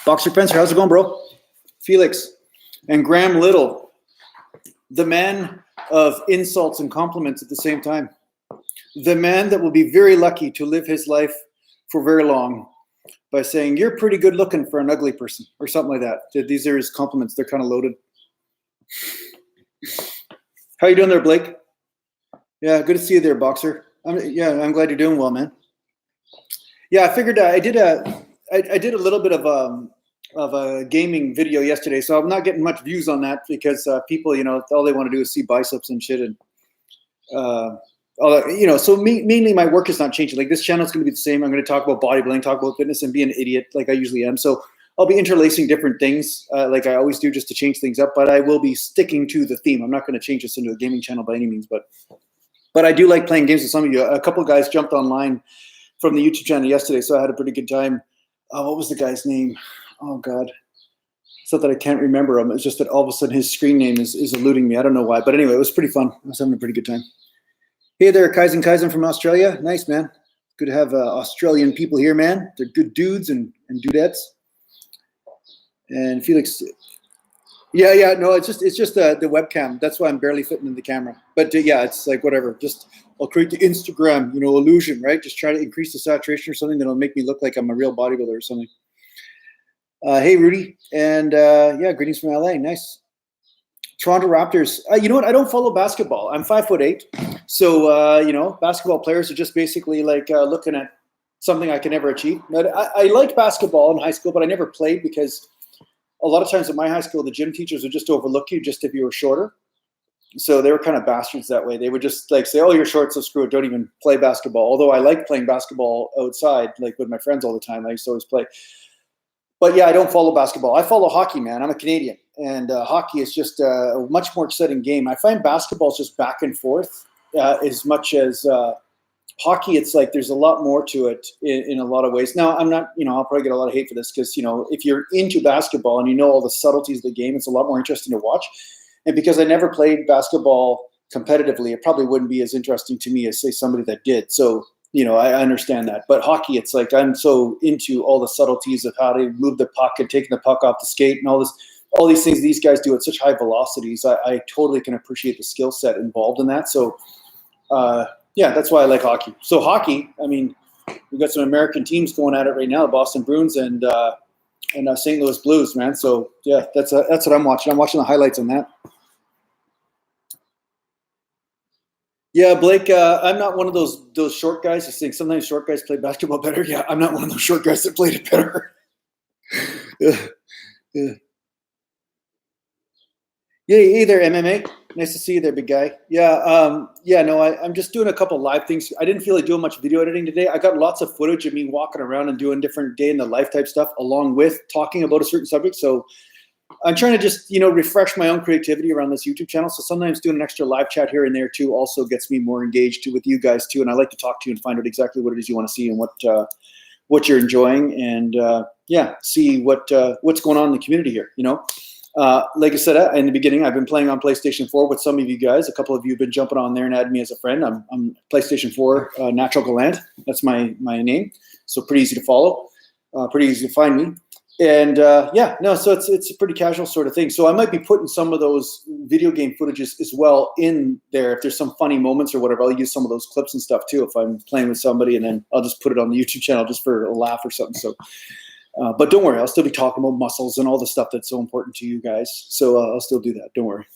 Boxer Spencer, how's it going, bro? Felix and Graham Little, the man of insults and compliments at the same time. The man that will be very lucky to live his life for very long by saying, you're pretty good looking for an ugly person, or something like that. These are his compliments. They're kind of loaded. How you doing there, Blake? Yeah, good to see you there, Boxer. I'm glad you're doing well, man. Yeah, I figured I did a little bit of a gaming video yesterday, so I'm not getting much views on that because people, all they want to do is see biceps and shit, and all that, so mainly my work is not changing. Like, this channel is going to be the same. I'm going to talk about bodybuilding, talk about fitness, and be an idiot like I usually am. So I'll be interlacing different things like I always do, just to change things up. But I will be sticking to the theme. I'm not going to change this into a gaming channel by any means. But I do like playing games with some of you. A couple of guys jumped online from the YouTube channel yesterday, so I had a pretty good time. What was the guy's name? Oh, God. It's not that I can't remember him. It's just that all of a sudden his screen name is eluding me. I don't know why. But anyway, it was pretty fun. I was having a pretty good time. Hey there, Kaizen from Australia. Nice, man. Good to have Australian people here, man. They're good dudes and dudettes. And Felix, yeah, no, it's just the webcam. That's why I'm barely fitting in the camera. But yeah, it's like whatever. Just I'll create the Instagram, illusion, right? Just try to increase the saturation or something that'll make me look like I'm a real bodybuilder or something. Hey, Rudy, and yeah, greetings from LA. Nice. Toronto Raptors. You know what? I don't follow basketball. I'm 5'8", so basketball players are just basically like looking at something I can never achieve. But I liked basketball in high school, but I never played because a lot of times at my high school, the gym teachers would just overlook you just if you were shorter. So they were kind of bastards that way. They would just like say, "Oh, you're short, so screw it. Don't even play basketball." Although I like playing basketball outside, like with my friends all the time. I used to always play. But yeah, I don't follow basketball. I follow hockey, man. I'm a Canadian, and hockey is just a much more exciting game. I find basketball is just back and forth as much as hockey. It's like there's a lot more to it in a lot of ways. Now, I'm not, I'll probably get a lot of hate for this because, if you're into basketball and you know all the subtleties of the game, it's a lot more interesting to watch. And because I never played basketball competitively, it probably wouldn't be as interesting to me as, say, somebody that did. So, I understand that. But hockey, it's like I'm so into all the subtleties of how to move the puck and taking the puck off the skate and all these things these guys do at such high velocities. I totally can appreciate the skill set involved in that. So, yeah, that's why I like hockey. So hockey, I mean, we've got some American teams going at it right now, Boston Bruins and St. Louis Blues, man. So, yeah, that's what I'm watching. I'm watching the highlights on that. Yeah, Blake, I'm not one of those short guys. I think sometimes short guys play basketball better. Yeah, I'm not one of those short guys that played it better. Yeah. Yeah, hey there, MMA. Nice to see you there, big guy. Yeah, no, I'm just doing a couple live things. I didn't feel like doing much video editing today. I got lots of footage of me walking around and doing different day in the life type stuff along with talking about a certain subject. So I'm trying to just, refresh my own creativity around this YouTube channel. So sometimes doing an extra live chat here and there too also gets me more engaged with you guys too. And I like to talk to you and find out exactly what it is you want to see and what you're enjoying, and see what's going on in the community here. Like I said in the beginning, I've been playing on PlayStation 4 with some of you guys. A couple of you have been jumping on there and adding me as a friend. I'm PlayStation 4 Natural Gallant. That's my name. So pretty easy to follow, pretty easy to find me. And so it's a pretty casual sort of thing. So I might be putting some of those video game footages as well in there. If there's some funny moments or whatever, I'll use some of those clips and stuff too if I'm playing with somebody, and then I'll just put it on the YouTube channel just for a laugh or something. So, but don't worry, I'll still be talking about muscles and all the stuff that's so important to you guys. So I'll still do that. Don't worry.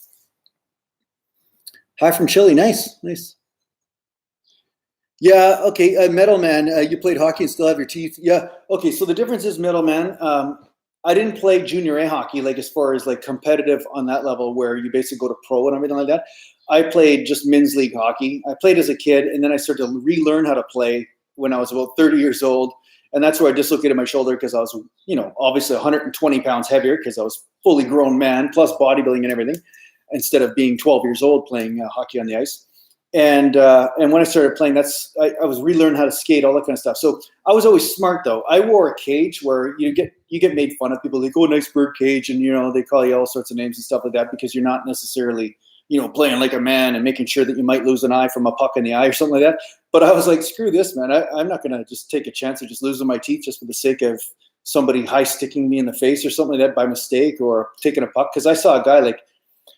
Hi from Chile. Nice. Yeah, okay, Metal Man, you played hockey and still have your teeth. Yeah, okay, so the difference is, Metal Man, I didn't play junior A hockey, like as far as like competitive on that level where you basically go to pro and everything like that. I played just men's league hockey. I played as a kid, and then I started to relearn how to play when I was about 30 years old, and that's where I dislocated my shoulder because I was, obviously 120 pounds heavier because I was fully grown man, plus bodybuilding and everything, instead of being 12 years old playing hockey on the ice. And when I started playing, I was relearning how to skate, all that kind of stuff. So I was always smart, though. I wore a cage where you get made fun of. People like, oh, nice bird cage, and they call you all sorts of names and stuff like that because you're not necessarily playing like a man and making sure that you might lose an eye from a puck in the eye or something like that. But I was like, screw this, man. I'm not gonna just take a chance of just losing my teeth just for the sake of somebody high sticking me in the face or something like that by mistake or taking a puck. Because I saw a guy like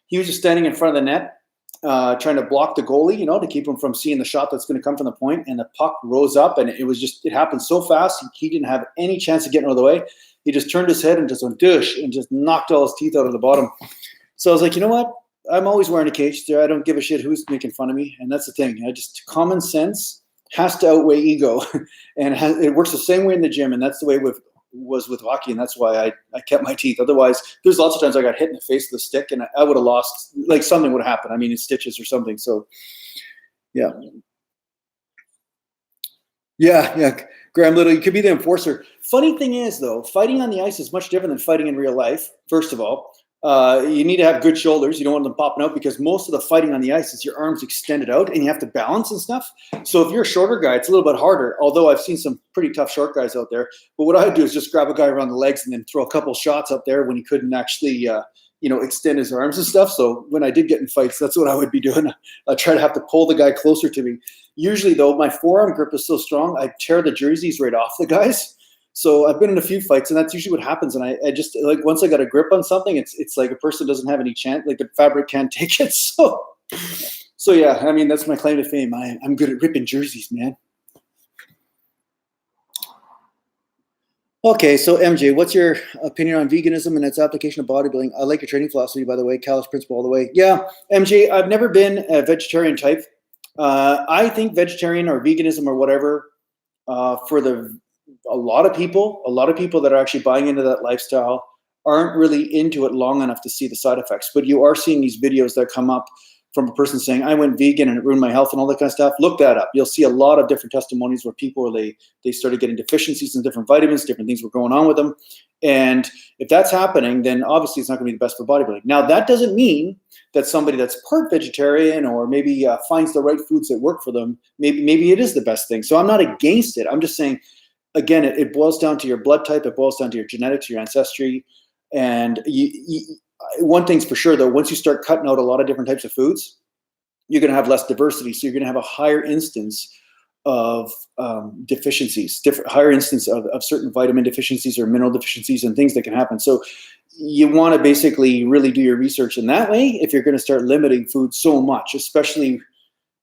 he was just standing in front of the net. Trying to block the goalie, to keep him from seeing the shot that's going to come from the point, and the puck rose up, and it happened so fast he didn't have any chance of getting out of the way. He just turned his head and just went douche and just knocked all his teeth out of the bottom. So I was like, you know what? I'm always wearing a cage there. I don't give a shit who's making fun of me, and that's the thing. Common sense has to outweigh ego, and it works the same way in the gym, and that's the way it was with hockey, and that's why I kept my teeth. Otherwise, there's lots of times I got hit in the face with a stick, and I would have lost, like something would happen. I mean, it's stitches or something. So, yeah. Graham Little, you could be the enforcer. Funny thing is, though, fighting on the ice is much different than fighting in real life, first of all. You need to have good shoulders. You don't want them popping out because most of the fighting on the ice is your arms extended out and you have to balance and stuff. So if you're a shorter guy, it's a little bit harder, although I've seen some pretty tough short guys out there. But what I would do is just grab a guy around the legs and then throw a couple shots up there when he couldn't actually, extend his arms and stuff. So when I did get in fights, that's what I would be doing. I'd try to have to pull the guy closer to me. Usually, though, my forearm grip is so strong, I tear the jerseys right off the guys. So I've been in a few fights, and that's usually what happens. And I just, like, once I got a grip on something, it's like a person doesn't have any chance, like the fabric can't take it. So yeah, I mean, that's my claim to fame. I'm good at ripping jerseys, man. Okay, so MJ, what's your opinion on veganism and its application of bodybuilding? I like your training philosophy, by the way, callous principle all the way. Yeah, MJ, I've never been a vegetarian type. I think vegetarian or veganism or whatever, for a lot of people that are actually buying into that lifestyle aren't really into it long enough to see the side effects. But you are seeing these videos that come up from a person saying, I went vegan and it ruined my health and all that kind of stuff. Look that up. You'll see a lot of different testimonies where people, they started getting deficiencies in different vitamins, different things were going on with them. And if that's happening, then obviously it's not going to be the best for bodybuilding. Now, that doesn't mean that somebody that's part vegetarian or maybe finds the right foods that work for them, maybe it is the best thing. So I'm not against it. I'm just saying, again, it boils down to your blood type. It boils down to your genetics, your ancestry. And one thing's for sure, though, once you start cutting out a lot of different types of foods, you're going to have less diversity. So you're going to have a higher instance of deficiencies, higher instance of certain vitamin deficiencies or mineral deficiencies and things that can happen. So you want to basically really do your research in that way if you're going to start limiting food so much, especially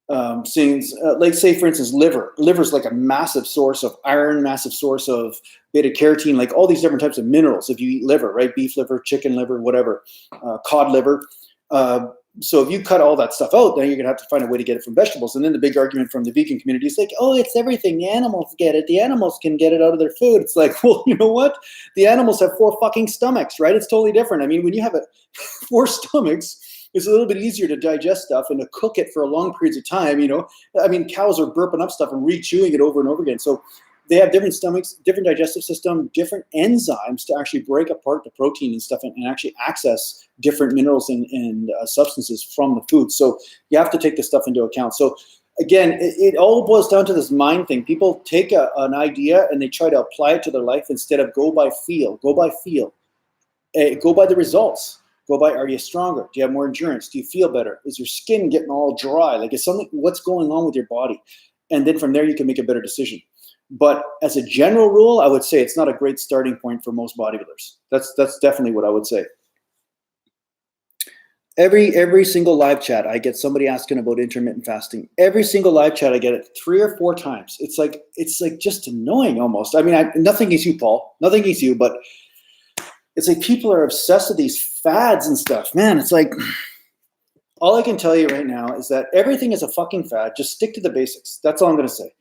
like, say, for instance, liver's like a massive source of iron, massive source of beta carotene, like all these different types of minerals if you eat liver, right? Beef liver, chicken liver, whatever, cod liver. So if you cut all that stuff out, then you're gonna have to find a way to get it from vegetables. And then the big argument from the vegan community is like, oh, it's everything. The animals get it. The animals can get it out of their food. It's like, well, you know what? The animals have 4 fucking stomachs, right? It's totally different. I mean, when you have 4 stomachs, it's a little bit easier to digest stuff and to cook it for long periods of time, I mean, cows are burping up stuff and re-chewing it over and over again. So they have different stomachs, different digestive system, different enzymes to actually break apart the protein and stuff and actually access different minerals and substances from the food. So you have to take this stuff into account. So again, it all boils down to this mind thing. People take an idea and they try to apply it to their life instead of go by feel. Go by the results. Go by, are you stronger? Do you have more endurance? Do you feel better? Is your skin getting all dry? Like, what's going on with your body? And then from there, you can make a better decision. But as a general rule, I would say it's not a great starting point for most bodybuilders. That's definitely what I would say. Every single live chat, I get somebody asking about intermittent fasting. Every single live chat, I get it 3 or 4 times. It's like just annoying almost. I mean, nothing against you, Paul. Nothing against you, but it's like people are obsessed with these fads and stuff. Man, it's like, all I can tell you right now is that everything is a fucking fad. Just stick to the basics. That's all I'm going to say.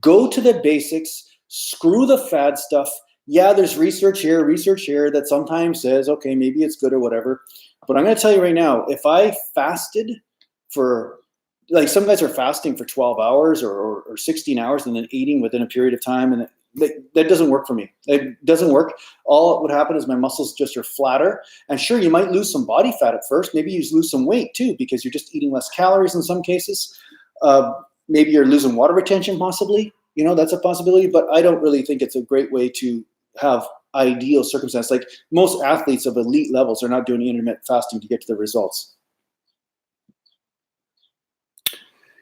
Go to the basics. Screw the fad stuff. Yeah, there's research here that sometimes says, okay, maybe it's good or whatever. But I'm going to tell you right now, if I fasted for, like, some guys are fasting for 12 hours or 16 hours and then eating within a period of time, and that doesn't work for me. It doesn't work. All that would happen is my muscles just are flatter. And sure, you might lose some body fat at first. Maybe you lose some weight too, because you're just eating less calories in some cases. Maybe you're losing water retention possibly. You know, that's a possibility. But I don't really think it's a great way to have ideal circumstance. Like most athletes of elite levels are not doing intermittent fasting to get to the results.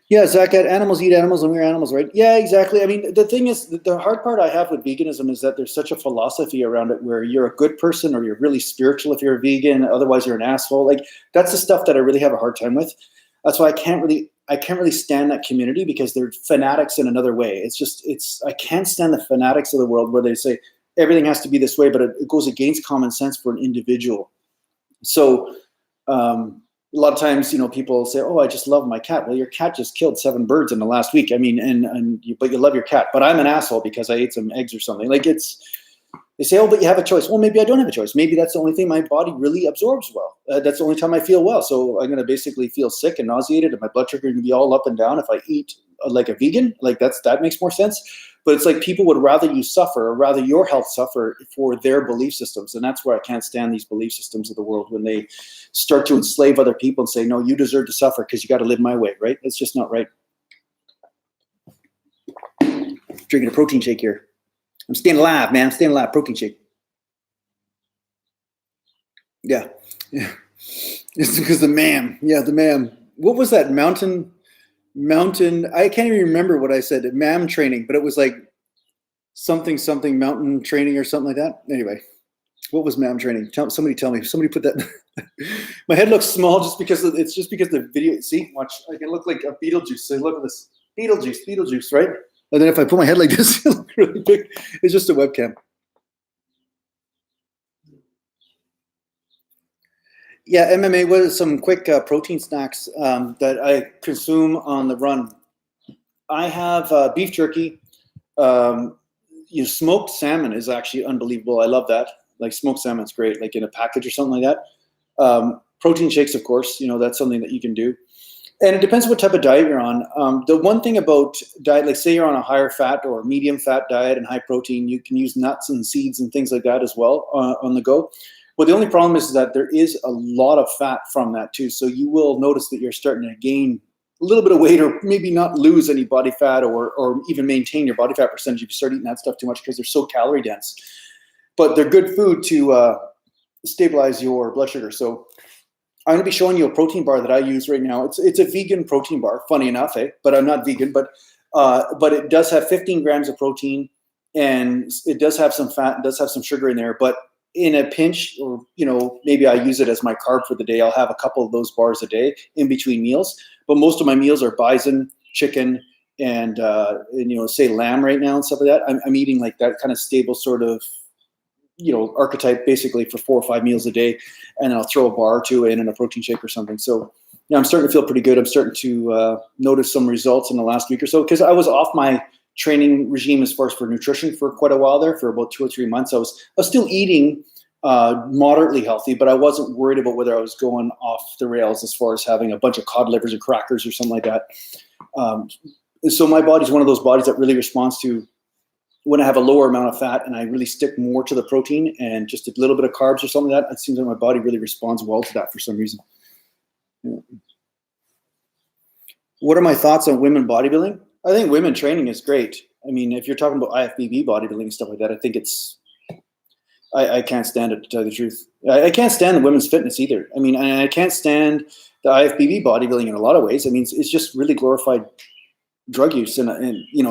Yeah, Zach, animals eat animals and we're animals, right? Yeah, exactly. I mean, the thing is, the hard part I have with veganism is that there's such a philosophy around it where you're a good person or you're really spiritual if you're a vegan, otherwise you're an asshole. Like that's the stuff that I really have a hard time with. That's why I can't really stand that community, because they're fanatics in another way. I can't stand the fanatics of the world where they say everything has to be this way, but it goes against common sense for an individual. So, a lot of times, you know, people say, "Oh, I just love my cat." Well, your cat just killed 7 birds in the last week. I mean, but you love your cat. But I'm an asshole because I ate some eggs or something. Like they say, "Oh, but you have a choice." Well, maybe I don't have a choice. Maybe that's the only thing my body really absorbs well. That's the only time I feel well. So I'm going to basically feel sick and nauseated, and my blood sugar going to be all up and down if I eat like a vegan. Like that makes more sense. But it's like people would rather you suffer, or rather your health suffer for their belief systems. And that's where I can't stand these belief systems of the world, when they start to enslave other people and say, no, you deserve to suffer because you got to live my way, right? It's just not right. Drinking a protein shake here. I'm staying alive, man. I'm staying alive. Protein shake. Yeah. It's because the ma'am. Yeah, the ma'am. What was that? Mountain. I can't even remember what I said. MAM training, but it was like something mountain training or something like that. Anyway, what was MAM training? Somebody tell me. Somebody put that. My head looks small just because the video. See, watch. I can look like a Beetlejuice. So look at this. Beetlejuice, right? And then if I put my head like this, it looks really big. It's just a webcam. Yeah, MMA was some quick protein snacks that I consume on the run. I have beef jerky. Smoked salmon is actually unbelievable. I love that. Like smoked salmon's great, like in a package or something like that. Protein shakes, of course, that's something that you can do. And it depends what type of diet you're on. The one thing about diet, like say you're on a higher fat or medium fat diet and high protein, you can use nuts and seeds and things like that as well on the go. Well, the only problem is that there is a lot of fat from that too. So you will notice that you're starting to gain a little bit of weight, or maybe not lose any body fat, or even maintain your body fat percentage if you start eating that stuff too much, because they're so calorie dense. But they're good food to stabilize your blood sugar. So I'm going to be showing you a protein bar that I use right now. It's a vegan protein bar, funny enough, but I'm not vegan. But it does have 15 grams of protein, and it does have some fat, and does have some sugar in there. But in a pinch, or maybe I use it as my carb for the day, I'll have a couple of those bars a day in between meals. But most of my meals are bison, chicken, and say lamb right now and stuff like that. I'm eating like that kind of stable sort of archetype basically for 4 or 5 meals a day, and I'll throw a bar or two in and a protein shake or something. So I'm starting to feel pretty good. I'm starting to notice some results in the last week or so, because I was off my training regime as far as for nutrition for quite a while there, for about 2 or 3 months. I was still eating moderately healthy, but I wasn't worried about whether I was going off the rails as far as having a bunch of cod livers or crackers or something like that. So my body's one of those bodies that really responds to when I have a lower amount of fat and I really stick more to the protein and just a little bit of carbs or something like that. It seems like my body really responds well to that for some reason. Yeah. What are my thoughts on women bodybuilding? I think women training is great. I mean, if you're talking about IFBB bodybuilding and stuff like that, I think I can't stand it, to tell you the truth. I can't stand the women's fitness either. I mean, I can't stand the IFBB bodybuilding in a lot of ways. I mean, it's just really glorified drug use, and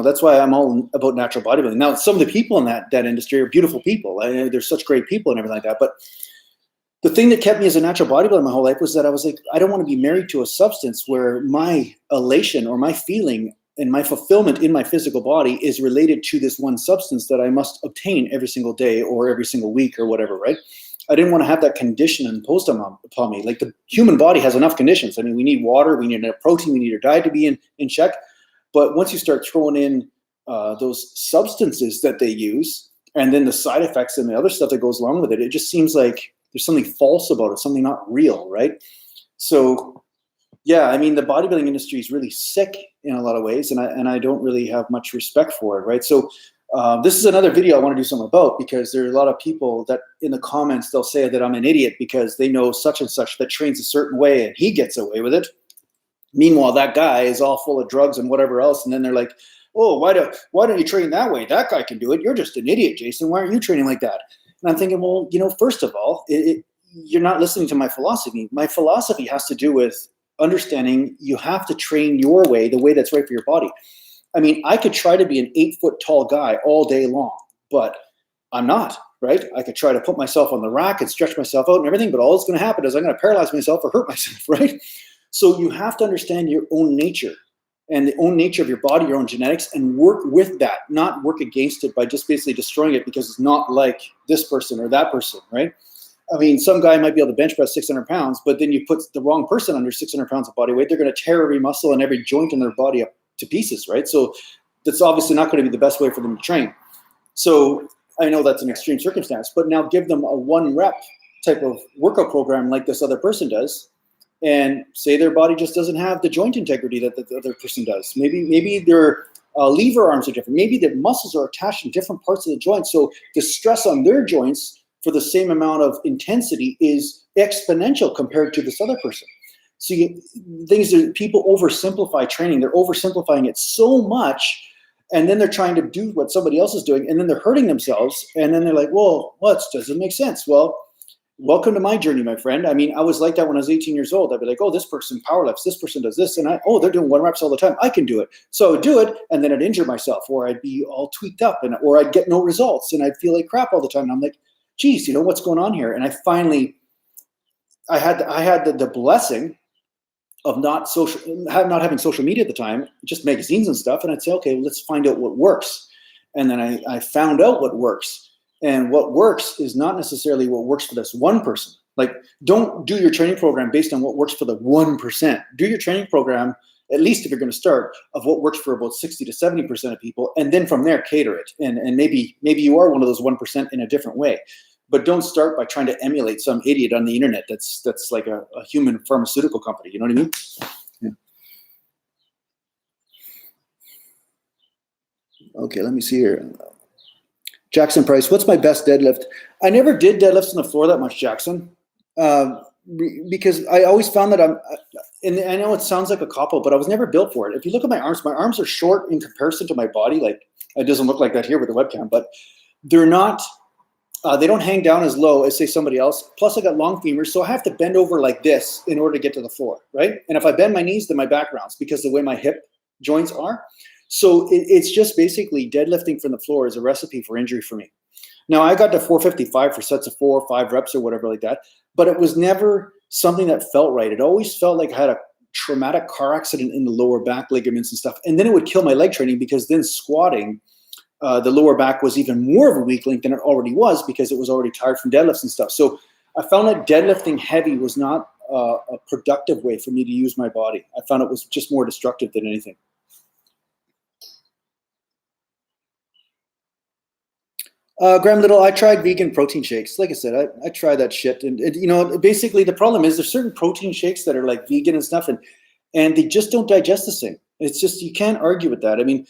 that's why I'm all about natural bodybuilding. Now, some of the people in that industry are beautiful people. They're such great people and everything like that. But the thing that kept me as a natural bodybuilder my whole life was that I was like, I don't want to be married to a substance where my elation or my feeling and my fulfillment in my physical body is related to this one substance that I must obtain every single day or every single week or whatever, right? I didn't want to have that condition imposed upon me. Like the human body has enough conditions. I mean, we need water, we need enough protein, we need our diet to be in check. But once you start throwing in those substances that they use, and then the side effects and the other stuff that goes along with it, it just seems like there's something false about it, something not real, right? So, yeah, I mean, the bodybuilding industry is really sick in a lot of ways, and I don't really have much respect for it, right? So This is another video I want to do something about, because there are a lot of people that in the comments, they'll say that I'm an idiot because they know such and such that trains a certain way and he gets away with it. Meanwhile, that guy is all full of drugs and whatever else. And then they're like, oh, why don't you train that way? That guy can do it. You're just an idiot, Jason. Why aren't you training like that? And I'm thinking, well, first of all, you're not listening to my philosophy. My philosophy has to do with understanding you have to train your way, the way that's right for your body. I mean, I could try to be an 8-foot tall guy all day long, but I'm not, right? I could try to put myself on the rack and stretch myself out and everything, but all that's going to happen is I'm going to paralyze myself or hurt myself, right? So you have to understand your own nature and the own nature of your body, your own genetics, and work with that, not work against it by just basically destroying it because it's not like this person or that person, right? I mean, some guy might be able to bench press 600 pounds, but then you put the wrong person under 600 pounds of body weight, they're going to tear every muscle and every joint in their body up to pieces, right? So that's obviously not going to be the best way for them to train. So I know that's an extreme circumstance, but now give them a 1 rep type of workout program like this other person does, and say their body just doesn't have the joint integrity that the other person does. Maybe their lever arms are different. Maybe their muscles are attached in different parts of the joint. So the stress on their joints for the same amount of intensity is exponential compared to this other person. So things that people oversimplify training. They're oversimplifying it so much, and then they're trying to do what somebody else is doing, and then they're hurting themselves, and then they're like, well, what doesn't make sense? Well, welcome to my journey, my friend. I mean, I was like that when I was 18 years old. I'd be like, oh, this person power lifts, this person does this, and they're doing 1 reps all the time. I can do it. So I would do it, and then I'd injure myself, or I'd be all tweaked up, or I'd get no results, and I'd feel like crap all the time. And I'm like, geez, what's going on here? And I had the blessing of not having social media at the time, just magazines and stuff. And I'd say, okay, let's find out what works. And then I found out what works. And what works is not necessarily what works for this one person. Like, don't do your training program based on what works for the 1%. Do your training program, at least if you're going to start, of what works for about 60 to 70% of people. And then from there, cater it. And maybe you are one of those 1% in a different way. But don't start by trying to emulate some idiot on the internet that's like a human pharmaceutical company. You know what I mean? Yeah. Okay, let me see here. Jackson Price, what's my best deadlift? I never did deadlifts on the floor that much, Jackson, because I always found that and I know it sounds like a cop-out, but I was never built for it. If you look at my arms are short in comparison to my body. Like, it doesn't look like that here with the webcam, but they're not. They don't hang down as low as, say, somebody else. Plus, I got long femurs, so I have to bend over like this in order to get to the floor, right? And if I bend my knees, then my back rounds because the way my hip joints are. So it's just basically deadlifting from the floor is a recipe for injury for me. Now, I got to 455 for sets of 4 or 5 reps or whatever like that, but it was never something that felt right. It always felt like I had a traumatic car accident in the lower back ligaments and stuff. And then it would kill my leg training because then squatting, the lower back was even more of a weak link than it already was because it was already tired from deadlifts and stuff. So I found that deadlifting heavy was not a productive way for me to use my body. I found it was just more destructive than anything. Graham Little, I tried vegan protein shakes. Like I said, I tried that shit. And basically the problem is there's certain protein shakes that are like vegan and stuff, and they just don't digest the same. It's just, you can't argue with that. I mean,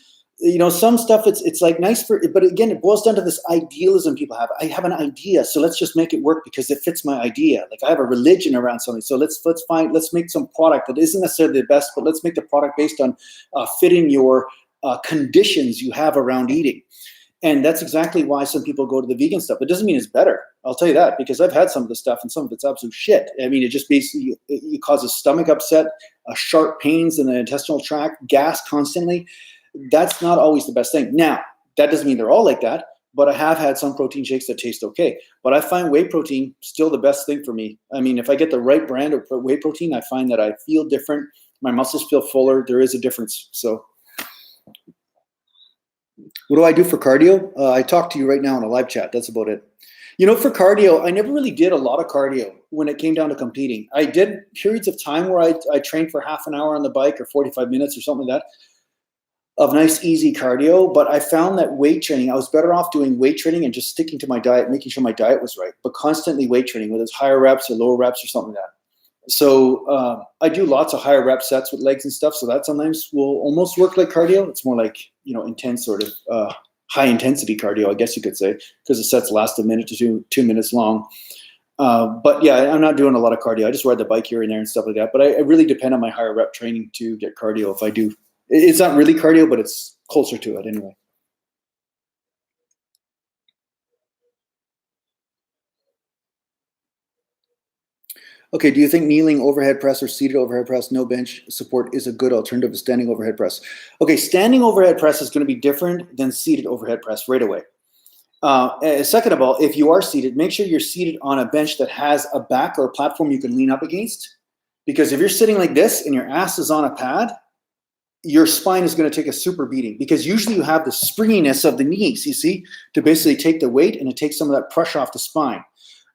some stuff it's like nice for, but again, it boils down to this idealism people have. I have an idea, so let's just make it work because it fits my idea. Like, I have a religion around something, so let's make some product that isn't necessarily the best, but let's make the product based on fitting your conditions you have around eating. And that's exactly why some people go to the vegan stuff. It doesn't mean it's better. I'll tell you that, because I've had some of the stuff and some of it's absolute shit. I mean, it just basically, it causes stomach upset, sharp pains in the intestinal tract, gas constantly. That's not always the best thing. Now, that doesn't mean they're all like that, but I have had some protein shakes that taste okay. But I find whey protein still the best thing for me. I mean, if I get the right brand of whey protein, I find that I feel different. My muscles feel fuller. There is a difference. So what do I do for cardio? I talk to you right now in a live chat. That's about it. For cardio, I never really did a lot of cardio when it came down to competing. I did periods of time where I trained for half an hour on the bike or 45 minutes or something like that of nice, easy cardio. But I found that weight training, I was better off doing weight training and just sticking to my diet, making sure my diet was right, but constantly weight training, whether it's higher reps or lower reps or something like that. So I do lots of higher rep sets with legs and stuff. So that sometimes will almost work like cardio. It's more like, intense sort of high intensity cardio, I guess you could say, because the sets last a minute to 2 minutes long. But yeah, I'm not doing a lot of cardio. I just ride the bike here and there and stuff like that. But I really depend on my higher rep training to get cardio if I do. It's not really cardio, but it's closer to it anyway. Okay, do you think kneeling overhead press or seated overhead press, no bench support, is a good alternative to standing overhead press? Okay, standing overhead press is going to be different than seated overhead press right away. Second of all, if you are seated, make sure you're seated on a bench that has a back or a platform you can lean up against. Because if you're sitting like this and your ass is on a pad, your spine is going to take a super beating, because usually you have the springiness of the knees, you see, to basically take the weight, and it takes some of that pressure off the spine.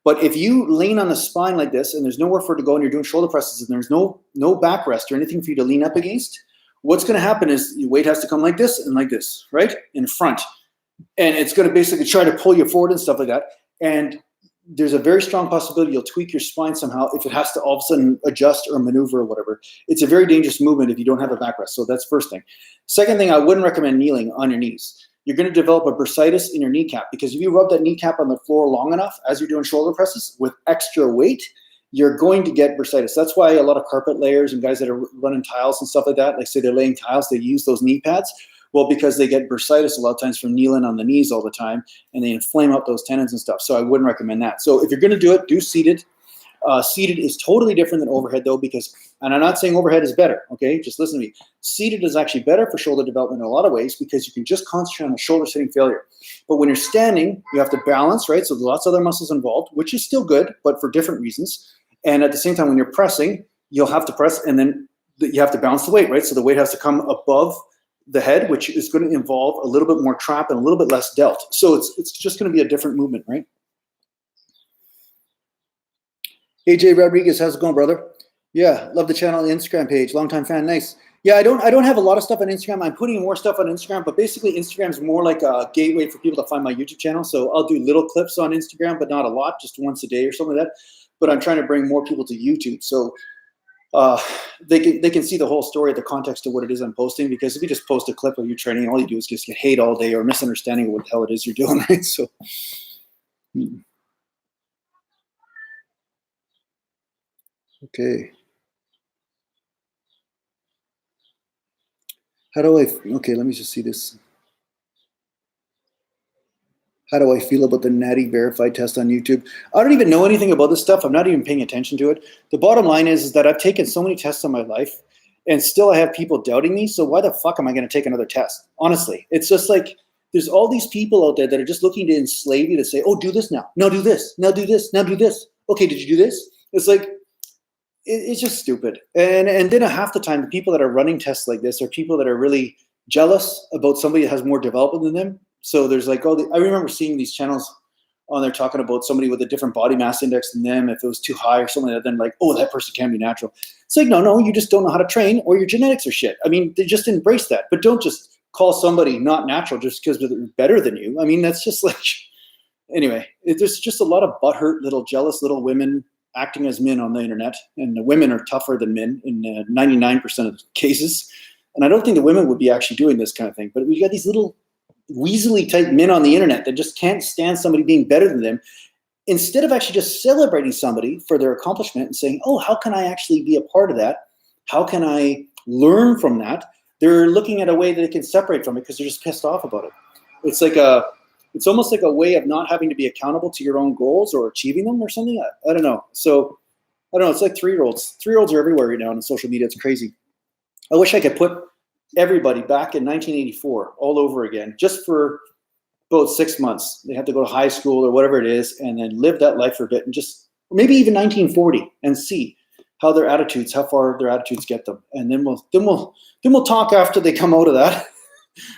But if you lean on the spine like this and there's nowhere for it to go and you're doing shoulder presses and there's no backrest or anything for you to lean up against, what's going to happen is your weight has to come like this and like this, right? In front. And it's going to basically try to pull you forward and stuff like that. And there's a very strong possibility you'll tweak your spine somehow if it has to all of a sudden adjust or maneuver or whatever. It's a very dangerous movement if you don't have a backrest. So that's first thing. Second thing, I wouldn't recommend kneeling on your knees. You're going to develop a bursitis in your kneecap, because if you rub that kneecap on the floor long enough as you're doing shoulder presses with extra weight, you're going to get bursitis. That's why a lot of carpet layers and guys that are running tiles and stuff like that, like say they're laying tiles, they use those knee pads. Well, because they get bursitis a lot of times from kneeling on the knees all the time, and they inflame up those tendons and stuff. So I wouldn't recommend that. So if you're going to do it, do seated. Seated is totally different than overhead though, because, and I'm not saying overhead is better, okay? Just listen to me. Seated is actually better for shoulder development in a lot of ways, because you can just concentrate on the shoulder sitting failure. But when you're standing, you have to balance, right? So there's lots of other muscles involved, which is still good, but for different reasons. And at the same time, when you're pressing, you'll have to press, and then you have to balance the weight, right? So the weight has to come above the head, which is going to involve a little bit more trap and a little bit less delt. So it's just going to be a different movement, right? AJ Rodriguez, how's it going, brother? Yeah, love the channel and Instagram page. Longtime fan, nice. Yeah, I don't have a lot of stuff on Instagram. I'm putting more stuff on Instagram, but basically Instagram is more like a gateway for people to find my YouTube channel. So I'll do little clips on Instagram, but not a lot, just once a day or something like that. But I'm trying to bring more people to YouTube, so they can see the whole story, the context of what it is I'm posting. Because if you just post a clip of you training, all you do is just get hate all day or misunderstanding of what the hell it is you're doing, right? So. Okay. How do I, okay, let me just see this. How do I feel about the Natty Verified test on YouTube? I don't even know anything about this stuff. I'm not even paying attention to it. The bottom line is that I've taken so many tests in my life, and still I have people doubting me. So why the fuck am I going to take another test? Honestly, it's just like, there's all these people out there that are just looking to enslave you to say, oh, do this now. No, do this. Now do this. Now do this. Okay, did you do this? It's like, it's just stupid. And then half the time, the people that are running tests like this are people that are really jealous about somebody that has more development than them. So there's like, I remember seeing these channels on there talking about somebody with a different body mass index than them. If it was too high or something like that, then like, oh, that person can be natural. It's like, no, you just don't know how to train, or your genetics are shit. I mean, they just embrace that. But don't just call somebody not natural just because they're better than you. I mean, that's just like, anyway, there's just a lot of butthurt, little jealous little women acting as men on the internet, and the women are tougher than men in 99% of the cases. And I don't think the women would be actually doing this kind of thing, but we got these little weaselly type men on the internet that just can't stand somebody being better than them. Instead of actually just celebrating somebody for their accomplishment and saying, oh, how can I actually be a part of that? How can I learn from that? They're looking at a way that they can separate from it because they're just pissed off about it. It's almost like a way of not having to be accountable to your own goals or achieving them or something. I don't know. So I don't know. It's like 3-year-olds. 3-year-olds are everywhere right now on social media. It's crazy. I wish I could put everybody back in 1984 all over again, just for about 6 months. They have to go to high school or whatever it is, and then live that life for a bit, and just maybe even 1940, and see how far their attitudes get them. And then we'll talk after they come out of that.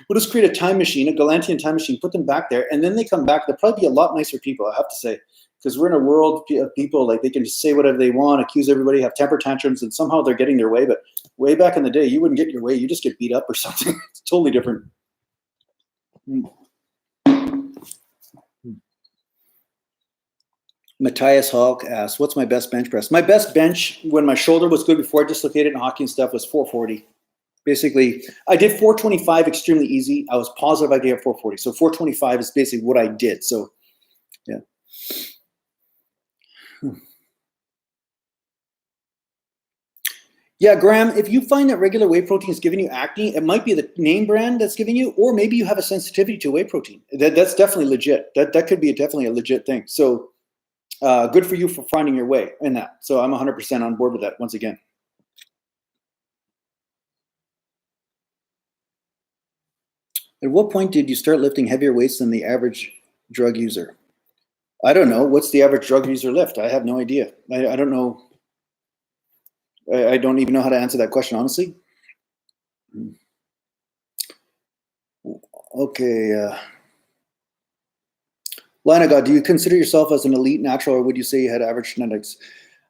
We'll just create a time machine, a Gallantian time machine, put them back there, and then they come back. They'll probably be a lot nicer people, I have to say, because we're in a world of people, like, they can just say whatever they want, accuse everybody, have temper tantrums, and somehow they're getting their way. But way back in the day, you wouldn't get your way. You just get beat up or something. It's totally different. Matthias Hulk asks, what's my best bench press? My best bench when my shoulder was good before I dislocated in hockey and stuff was 440. Basically, I did 425 extremely easy. I was positive I could get 440. So 425 is basically what I did. So, yeah. Yeah, Graham, if you find that regular whey protein is giving you acne, it might be the name brand that's giving you, or maybe you have a sensitivity to whey protein. That's definitely legit. That could be definitely a legit thing. So good for you for finding your way in that. So I'm 100% on board with that once again. At what point did you start lifting heavier weights than the average drug user? I don't know. What's the average drug user lift? I have no idea. I don't know. I don't even know how to answer that question, honestly. Okay. Lion of God, do you consider yourself as an elite natural, or would you say you had average genetics?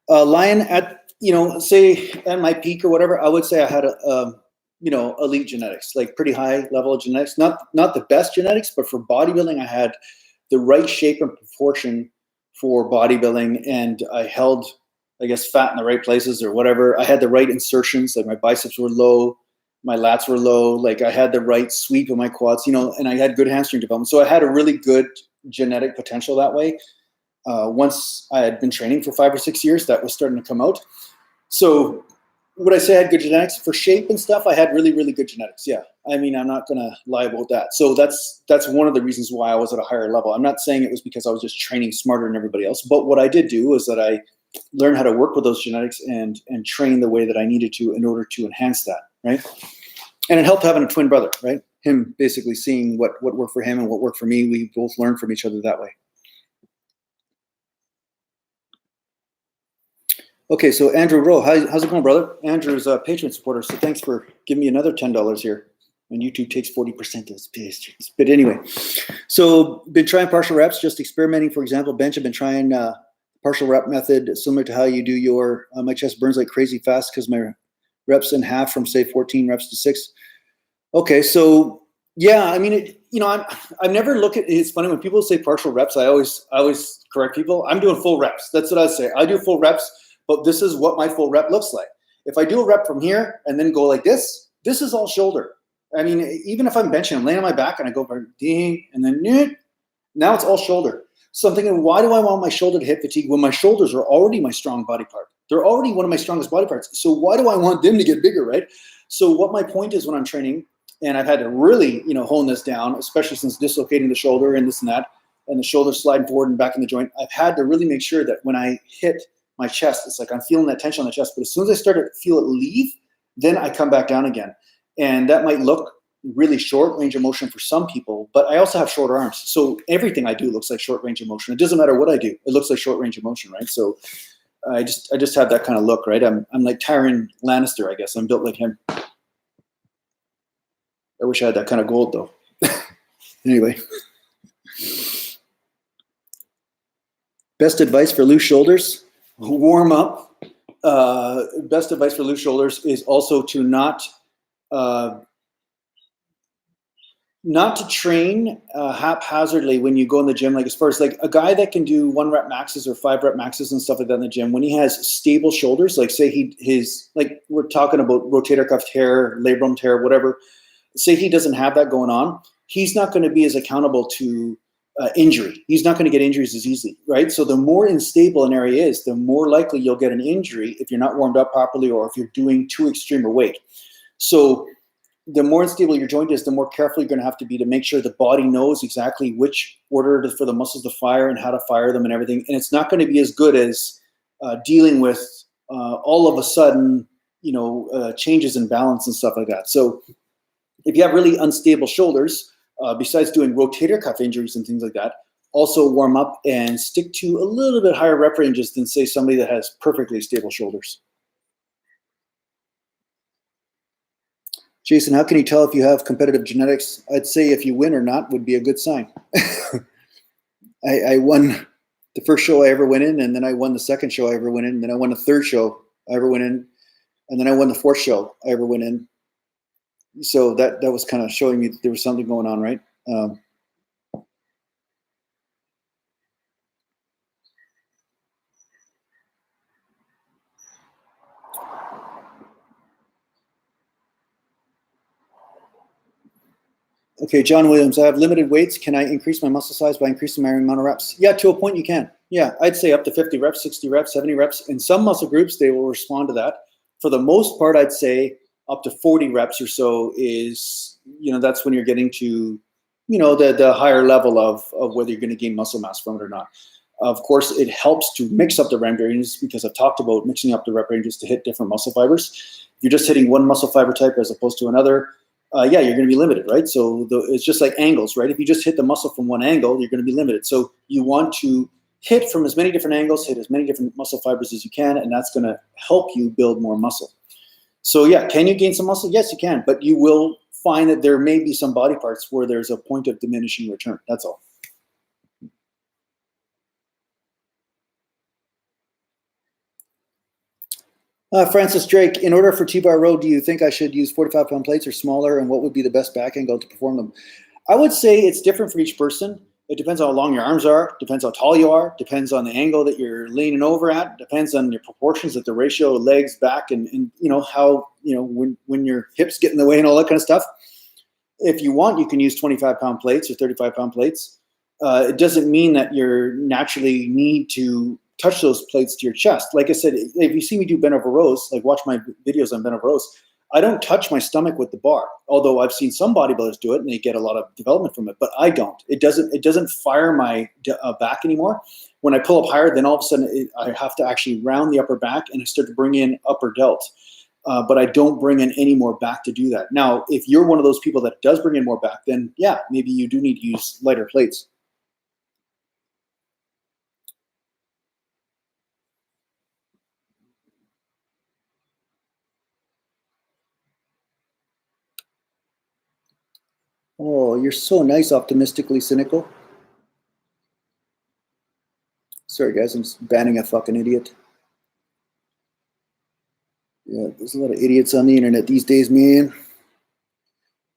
Lion, at say at my peak or whatever, I would say I had elite genetics, like pretty high level of genetics. Not the best genetics, but for bodybuilding, I had the right shape and proportion for bodybuilding, and I held, I guess, fat in the right places or whatever. I had the right insertions, like my biceps were low, my lats were low, like I had the right sweep of my quads, and I had good hamstring development. So I had a really good genetic potential that way. Once I had been training for 5 or 6 years, that was starting to come out. So would I say I had good genetics for shape and stuff? I had really, really good genetics. Yeah. I mean, I'm not going to lie about that. So that's one of the reasons why I was at a higher level. I'm not saying it was because I was just training smarter than everybody else, but what I did do was that I learned how to work with those genetics and train the way that I needed to in order to enhance that, right? And it helped having a twin brother, right? Him basically seeing what worked for him and what worked for me. We both learned from each other that way. Okay, so Andrew Rowe, how's it going, brother? Andrew's a Patreon supporter, so thanks for giving me another $10 here. And YouTube takes 40% of his patrons. But anyway, so been trying partial reps, just experimenting. For example, bench, I've been trying partial rep method, similar to how you do your, my chest burns like crazy fast because my reps in half from say 14 reps to 6. Okay, so yeah, I mean, I've never looked at. It's funny when people say partial reps. I always correct people. I'm doing full reps. That's what I say. I do full reps, but this is what my full rep looks like. If I do a rep from here and then go like this is all shoulder. I mean, even if I'm benching, I'm laying on my back and I go ding and then now it's all shoulder. So I'm thinking, why do I want my shoulder to hit fatigue when my shoulders are already my strong body part? They're already one of my strongest body parts. So why do I want them to get bigger, right? So what my point is when I'm training, and I've had to really, hone this down, especially since dislocating the shoulder and this and that, and the shoulder sliding forward and back in the joint. I've had to really make sure that when I hit my chest, it's like I'm feeling that tension on the chest. But as soon as I start to feel it leave, then I come back down again. And that might look really short range of motion for some people, but I also have short arms. So everything I do looks like short range of motion. It doesn't matter what I do. It looks like short range of motion, right? So I just have that kind of look, right? I'm like Tyrion Lannister, I guess. I'm built like him. I wish I had that kind of gold, though. Anyway. Best advice for loose shoulders? Warm up. Best advice for loose shoulders is also to not to train haphazardly when you go in the gym. Like as far as like a guy that can do 1 rep maxes or 5 rep maxes and stuff like that in the gym, when he has stable shoulders, like say like we're talking about rotator cuff tear, labrum tear, whatever. Say he doesn't have that going on, he's not going to be as accountable to injury. He's not going to get injuries as easily, right? So the more unstable an area is, the more likely you'll get an injury if you're not warmed up properly or if you're doing too extreme a weight. So the more unstable your joint is, the more careful you're going to have to be to make sure the body knows exactly which order for the muscles to fire and how to fire them and everything. And it's not going to be as good as dealing with all of a sudden, changes in balance and stuff like that. So if you have really unstable shoulders, besides doing rotator cuff injuries and things like that, also warm up and stick to a little bit higher rep ranges than, say, somebody that has perfectly stable shoulders. Jason, how can you tell if you have competitive genetics? I'd say if you win or not would be a good sign. I won the first show I ever went in, and then I won the second show I ever went in, and then I won the third show I ever went in, and then I won the fourth show I ever went in. So that was kind of showing me that there was something going on, right? Okay, John Williams, I have limited weights. Can I increase my muscle size by increasing my amount of reps? Yeah, to a point you can. Yeah, I'd say up to 50 reps, 60 reps, 70 reps. In some muscle groups, they will respond to that. For the most part, I'd say up to 40 reps or so is, that's when you're getting to, the higher level of whether you're going to gain muscle mass from it or not. Of course, it helps to mix up the rep ranges because I've talked about mixing up the rep ranges to hit different muscle fibers. If you're just hitting one muscle fiber type as opposed to another, you're going to be limited, right? So it's just like angles, right? If you just hit the muscle from one angle, you're going to be limited. So you want to hit from as many different angles, hit as many different muscle fibers as you can, and that's going to help you build more muscle. So yeah, can you gain some muscle? Yes, you can, but you will find that there may be some body parts where there's a point of diminishing return. That's all. Francis Drake, in order for T-bar row, do you think I should use 45-pound plates or smaller, and what would be the best back angle to perform them? I would say it's different for each person. It depends on how long your arms are, depends how tall you are, depends on the angle that you're leaning over at, depends on your proportions, like the ratio of legs back and how, when your hips get in the way and all that kind of stuff. If you want, you can use 25-pound plates or 35-pound plates. It doesn't mean that you naturally need to touch those plates to your chest. Like I said, if you see me do bent over rows, like watch my videos on bent over rows, I don't touch my stomach with the bar. Although I've seen some bodybuilders do it and they get a lot of development from it, but I don't. It doesn't fire my back anymore. When I pull up higher, then all of a sudden I have to actually round the upper back and I start to bring in upper delt. But I don't bring in any more back to do that. Now, if you're one of those people that does bring in more back, then yeah, maybe you do need to use lighter plates. Oh, you're so nice, optimistically cynical. Sorry, guys, I'm just banning a fucking idiot. Yeah, there's a lot of idiots on the internet these days, man.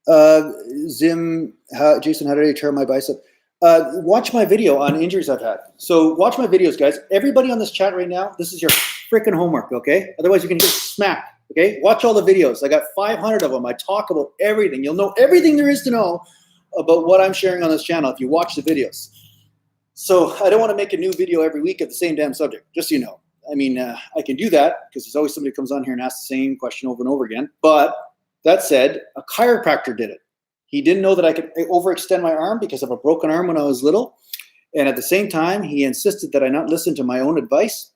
Jason, how did I tear my bicep? Watch my video on injuries I've had. So watch my videos, guys. Everybody on this chat right now, this is your freaking homework, okay? Otherwise, you're going to get smacked, okay? Watch all the videos. I got 500 of them. I talk about everything. You'll know everything there is to know about what I'm sharing on this channel if you watch the videos. So I don't want to make a new video every week of the same damn subject, just so you know. I mean, I can do that because there's always somebody who comes on here and asks the same question over and over again. But that said, a chiropractor did it. He didn't know that I could overextend my arm because of a broken arm when I was little. And at the same time, he insisted that I not listen to my own advice.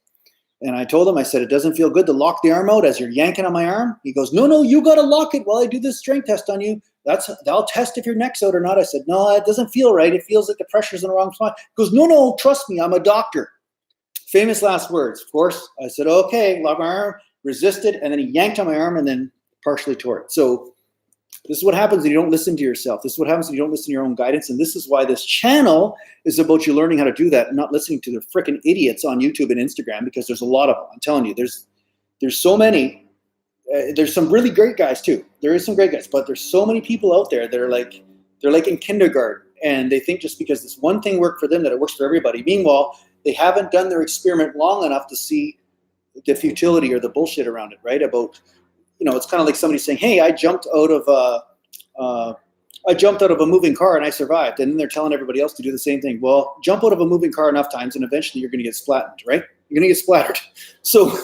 And I told him, I said, it doesn't feel good to lock the arm out as you're yanking on my arm. He goes, no, you got to lock it while I do this strength test on you. I'll test if your neck's out or not. I said, no, it doesn't feel right. It feels like the pressure's in the wrong spot. He goes, no, trust me, I'm a doctor. Famous last words, of course. I said, okay, lock my arm, resisted, and then he yanked on my arm and then partially tore it. So this is what happens when you don't listen to yourself. This is what happens when you don't listen to your own guidance. And this is why this channel is about you learning how to do that and not listening to the freaking idiots on YouTube and Instagram, because there's a lot of them. I'm telling you, there's so many. There's some really great guys too. There is some great guys, but there's so many people out there that are like, they're like in kindergarten, and they think just because this one thing worked for them that it works for everybody. Meanwhile, they haven't done their experiment long enough to see the futility or the bullshit around it, right? About, it's kind of like somebody saying, hey, I jumped out of a moving car and I survived. And then they're telling everybody else to do the same thing. Well, jump out of a moving car enough times and eventually you're going to get splattered, right? You're going to get splattered. So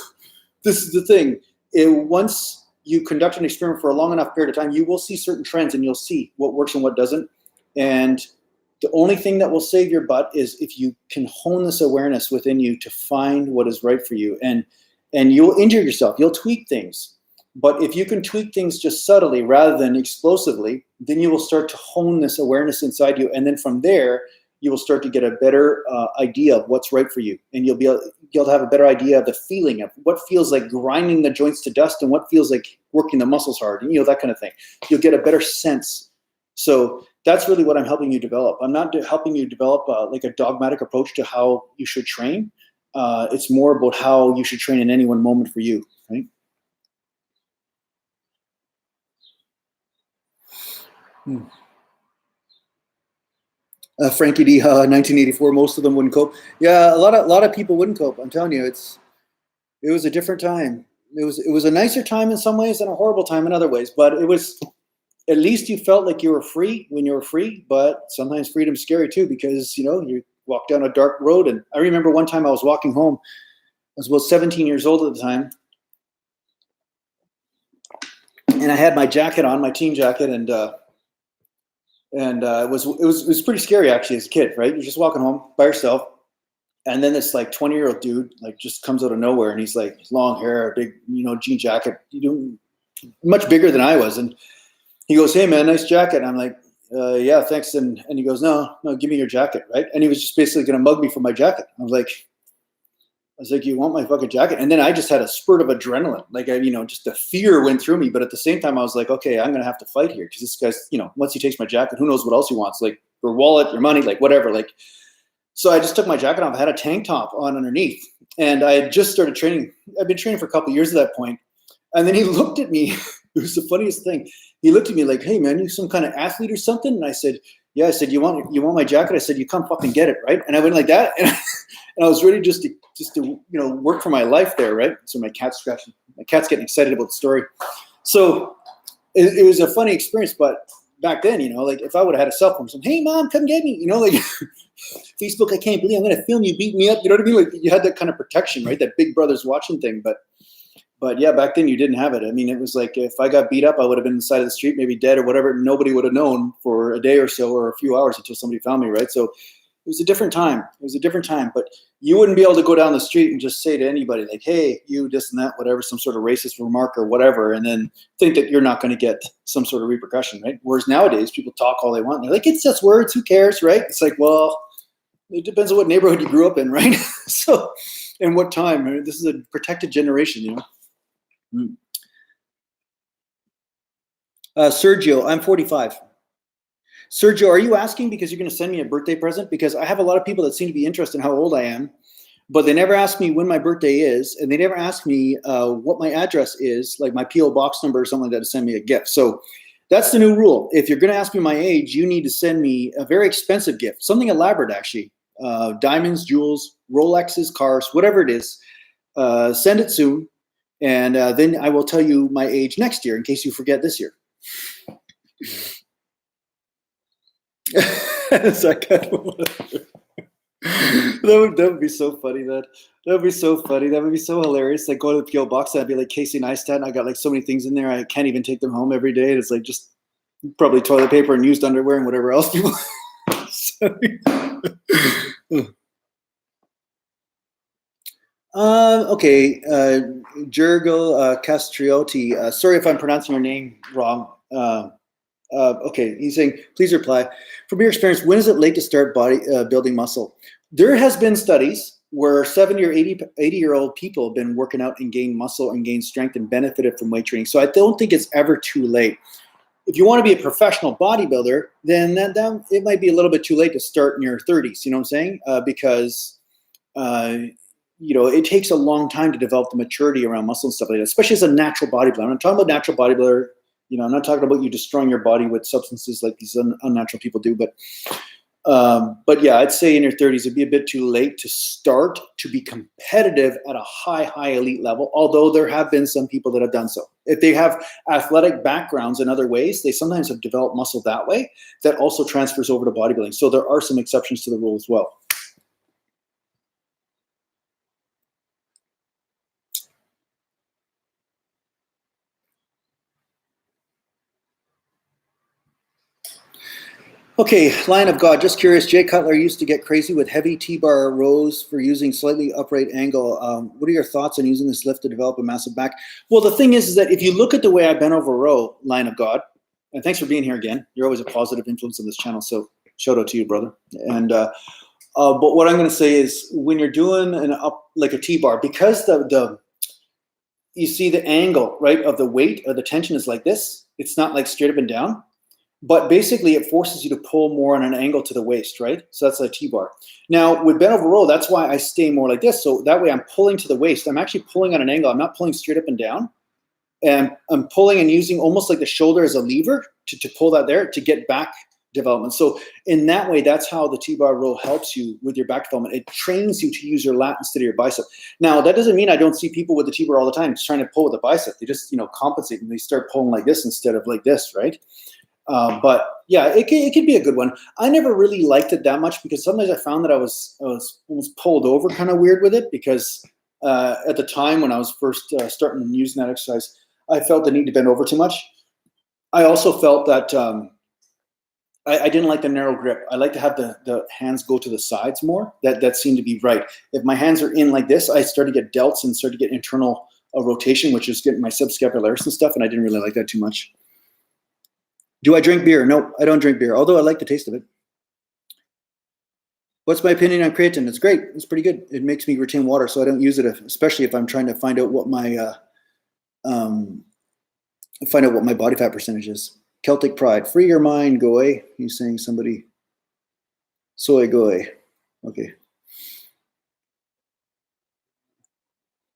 this is the thing. Once you conduct an experiment for a long enough period of time, you will see certain trends and you'll see what works and what doesn't. And the only thing that will save your butt is if you can hone this awareness within you to find what is right for you. And you'll injure yourself. You'll tweak things. But if you can tweak things just subtly rather than explosively, then you will start to hone this awareness inside you. And then from there, you will start to get a better idea of what's right for you. And you'll be able to have a better idea of the feeling of what feels like grinding the joints to dust and what feels like working the muscles hard, and that kind of thing. You'll get a better sense. So that's really what I'm helping you develop. I'm not helping you develop like a dogmatic approach to how you should train. It's more about how you should train in any one moment for you, right? Frankie D, 1984. Most of them wouldn't cope. Yeah, a lot of people wouldn't cope. I'm telling you, it was a different time. It was a nicer time in some ways and a horrible time in other ways. But it was at least you felt like you were free when you were free, but sometimes freedom's scary too, because, you know, you walk down a dark road. And I remember one time I was walking home. I was about 17 years old at the time. And I had my jacket on, my team jacket, and it was pretty scary actually as a kid, right? You're just walking home by yourself, and then this like 20-year-old dude like just comes out of nowhere, and he's like long hair, big, you know, jean jacket, you know, much bigger than I was, and he goes, "Hey man, nice jacket." And I'm like, "Yeah, thanks." And he goes, "No, give me your jacket," right? And he was just basically gonna mug me for my jacket. I was like, "You want my fucking jacket?" And then I just had a spurt of adrenaline. Like, you know, just the fear went through me. But at the same time, I was like, okay, I'm going to have to fight here. Because this guy's, you know, once he takes my jacket, who knows what else he wants? Like your wallet, your money, like whatever. Like, so I just took my jacket off. I had a tank top on underneath. And I had just started training. I've been training for a couple of years at that point. And then he looked at me. It was the funniest thing. He looked at me like, "Hey, man, you some kind of athlete or something?" And I said, "Yeah." I said, you want my jacket?" I said, "You come fucking get it," right? And I went like that. And I was ready just to you know, work for my life there, right? So my cat's scratching. My cat's getting excited about the story. So it was a funny experience. But back then, you know, like if I would have had a cell phone, "Hey, mom, come get me," you know, like Facebook, "I can't believe I'm going to film you beat me up." You know what I mean? Like you had that kind of protection, right? That big brother's watching thing. But yeah, back then you didn't have it. I mean, it was like if I got beat up, I would have been on the side of the street, maybe dead or whatever. Nobody would have known for a day or so or a few hours until somebody found me, right? So it was a different time. It was a different time. But you wouldn't be able to go down the street and just say to anybody like, "Hey, you, this and that," whatever, some sort of racist remark or whatever, and then think that you're not going to get some sort of repercussion, right? Whereas nowadays, people talk all they want. They're like, "It's just words. Who cares?" Right? It's like, well, it depends on what neighborhood you grew up in, right? So, and what time. Right? This is a protected generation, you know. Sergio, I'm 45. Sergio, are you asking because you're going to send me a birthday present? Because I have a lot of people that seem to be interested in how old I am, but they never ask me when my birthday is, and they never ask me what my address is, like my P.O. box number or something like that, to send me a gift. So that's the new rule. If you're going to ask me my age, you need to send me a very expensive gift, something elaborate actually, diamonds, jewels, Rolexes, cars, whatever it is. Send it soon. And then I will tell you my age next year in case you forget this year. That would be so funny. That would be so funny. That would be so hilarious. Like go to the PO box and I'd be like Casey Neistat. And I got like so many things in there. I can't even take them home every day. It's like just probably toilet paper and used underwear and whatever else people. Okay, Jurgil Castriotti. Sorry if I'm pronouncing your name wrong. Okay, he's saying, please reply. From your experience, when is it late to start building muscle? There has been studies where 70 or 80-year-old people have been working out and gained muscle and gained strength and benefited from weight training. So I don't think it's ever too late. If you want to be a professional bodybuilder, then it might be a little bit too late to start in your 30s. You know what I'm saying? Because you know, it takes a long time to develop the maturity around muscle and stuff like that, especially as a natural bodybuilder. I'm not talking about natural bodybuilder. You know, I'm not talking about you destroying your body with substances like these unnatural people do. But yeah, I'd say in your 30s, it'd be a bit too late to start to be competitive at a high elite level, although there have been some people that have done so. If they have athletic backgrounds in other ways, they sometimes have developed muscle that way that also transfers over to bodybuilding. So there are some exceptions to the rule as well. Okay, line of God, just curious. Jay Cutler used to get crazy with heavy T-bar rows for using slightly upright angle. What are your thoughts on using this lift to develop a massive back? Well, the thing is that if you look at the way I bent over row, line of God, and thanks for being here again. You're always a positive influence on this channel, so shout out to you, brother. And but what I'm going to say is when you're doing an up like a T-bar, because you see the angle, right, of the weight or the tension is like this. It's not like straight up and down. But basically, it forces you to pull more on an angle to the waist, right? So that's a T-bar. Now, with bent over row, that's why I stay more like this. So that way I'm pulling to the waist. I'm actually pulling on an angle. I'm not pulling straight up and down. And I'm pulling and using almost like the shoulder as a lever to pull that there to get back development. So in that way, that's how the T-bar row helps you with your back development. It trains you to use your lat instead of your bicep. Now, that doesn't mean I don't see people with the T-bar all the time just trying to pull with the bicep. They just, compensate and they start pulling like this instead of like this, right? But yeah, it can be a good one. I never really liked it that much because sometimes I found that I was almost pulled over kind of weird with it because at the time when I was first starting using that exercise, I felt the need to bend over too much. I also felt that I didn't like the narrow grip. I like to have the hands go to the sides more. That seemed to be right. If my hands are in like this, I start to get delts and start to get internal rotation, which is getting my subscapularis and stuff, and I didn't really like that too much. Do I drink beer? No, I don't drink beer, although I like the taste of it. What's my opinion on creatine? It's great. It's pretty good. It makes me retain water, so I don't use it, especially if I'm trying to find out what my body fat percentage is. Celtic Pride, free your mind, go away. He's saying somebody, soy, go away. Okay.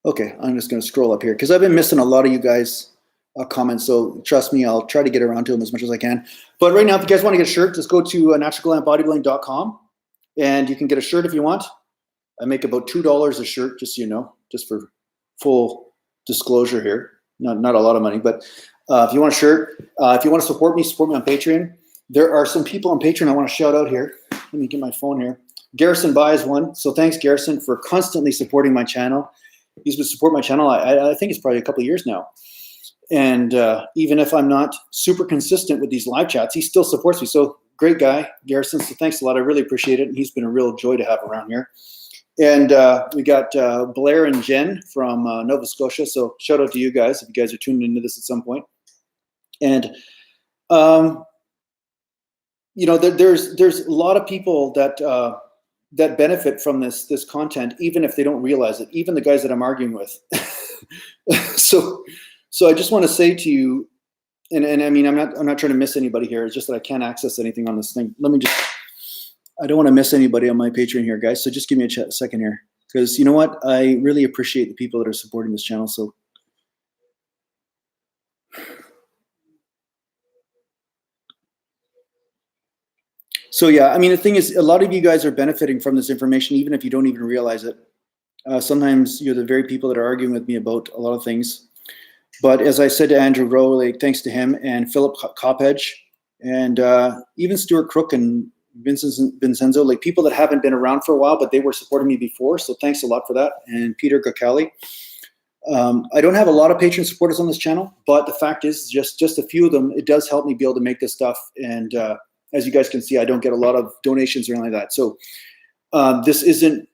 Okay, I'm just going to scroll up here because I've been missing a lot of you guys' comments, so trust me, I'll try to get around to them as much as I can. But right now, if you guys want to get a shirt, just go to naturalgallantbodybuilding.com and you can get a shirt if you want. I make about $2 a shirt, just so you know, just for full disclosure here. Not a lot of money, but if you want a shirt, if you want to support me on Patreon. There are some people on Patreon I want to shout out here. Let me get my phone here. Garrison buys one, so thanks Garrison for constantly supporting my channel. He's been supporting my channel, I think it's probably a couple of years now. And even if I'm not super consistent with these live chats, he still supports me. So great guy, Garrison. So thanks a lot. I really appreciate it. And he's been a real joy to have around here. And we got Blair and Jen from Nova Scotia. So shout out to you guys if you guys are tuning into this at some point. And there's a lot of people that that benefit from this content, even if they don't realize it. Even the guys that I'm arguing with. So I just want to say to you, and I mean, I'm not trying to miss anybody here. It's just that I can't access anything on this thing. I don't want to miss anybody on my Patreon here, guys. So just give me a second here, because you know what? I really appreciate the people that are supporting this channel. So yeah, I mean, the thing is, a lot of you guys are benefiting from this information, even if you don't even realize it. Sometimes you're the very people that are arguing with me about a lot of things. But as I said to Andrew Rowe, like thanks to him and Philip Coppedge and even Stuart Crook and Vincenzo, like people that haven't been around for a while, but they were supporting me before. So thanks a lot for that. And Peter Gacali. I don't have a lot of Patreon supporters on this channel, but the fact is just a few of them, it does help me be able to make this stuff. And as you guys can see, I don't get a lot of donations or anything like that. So this isn't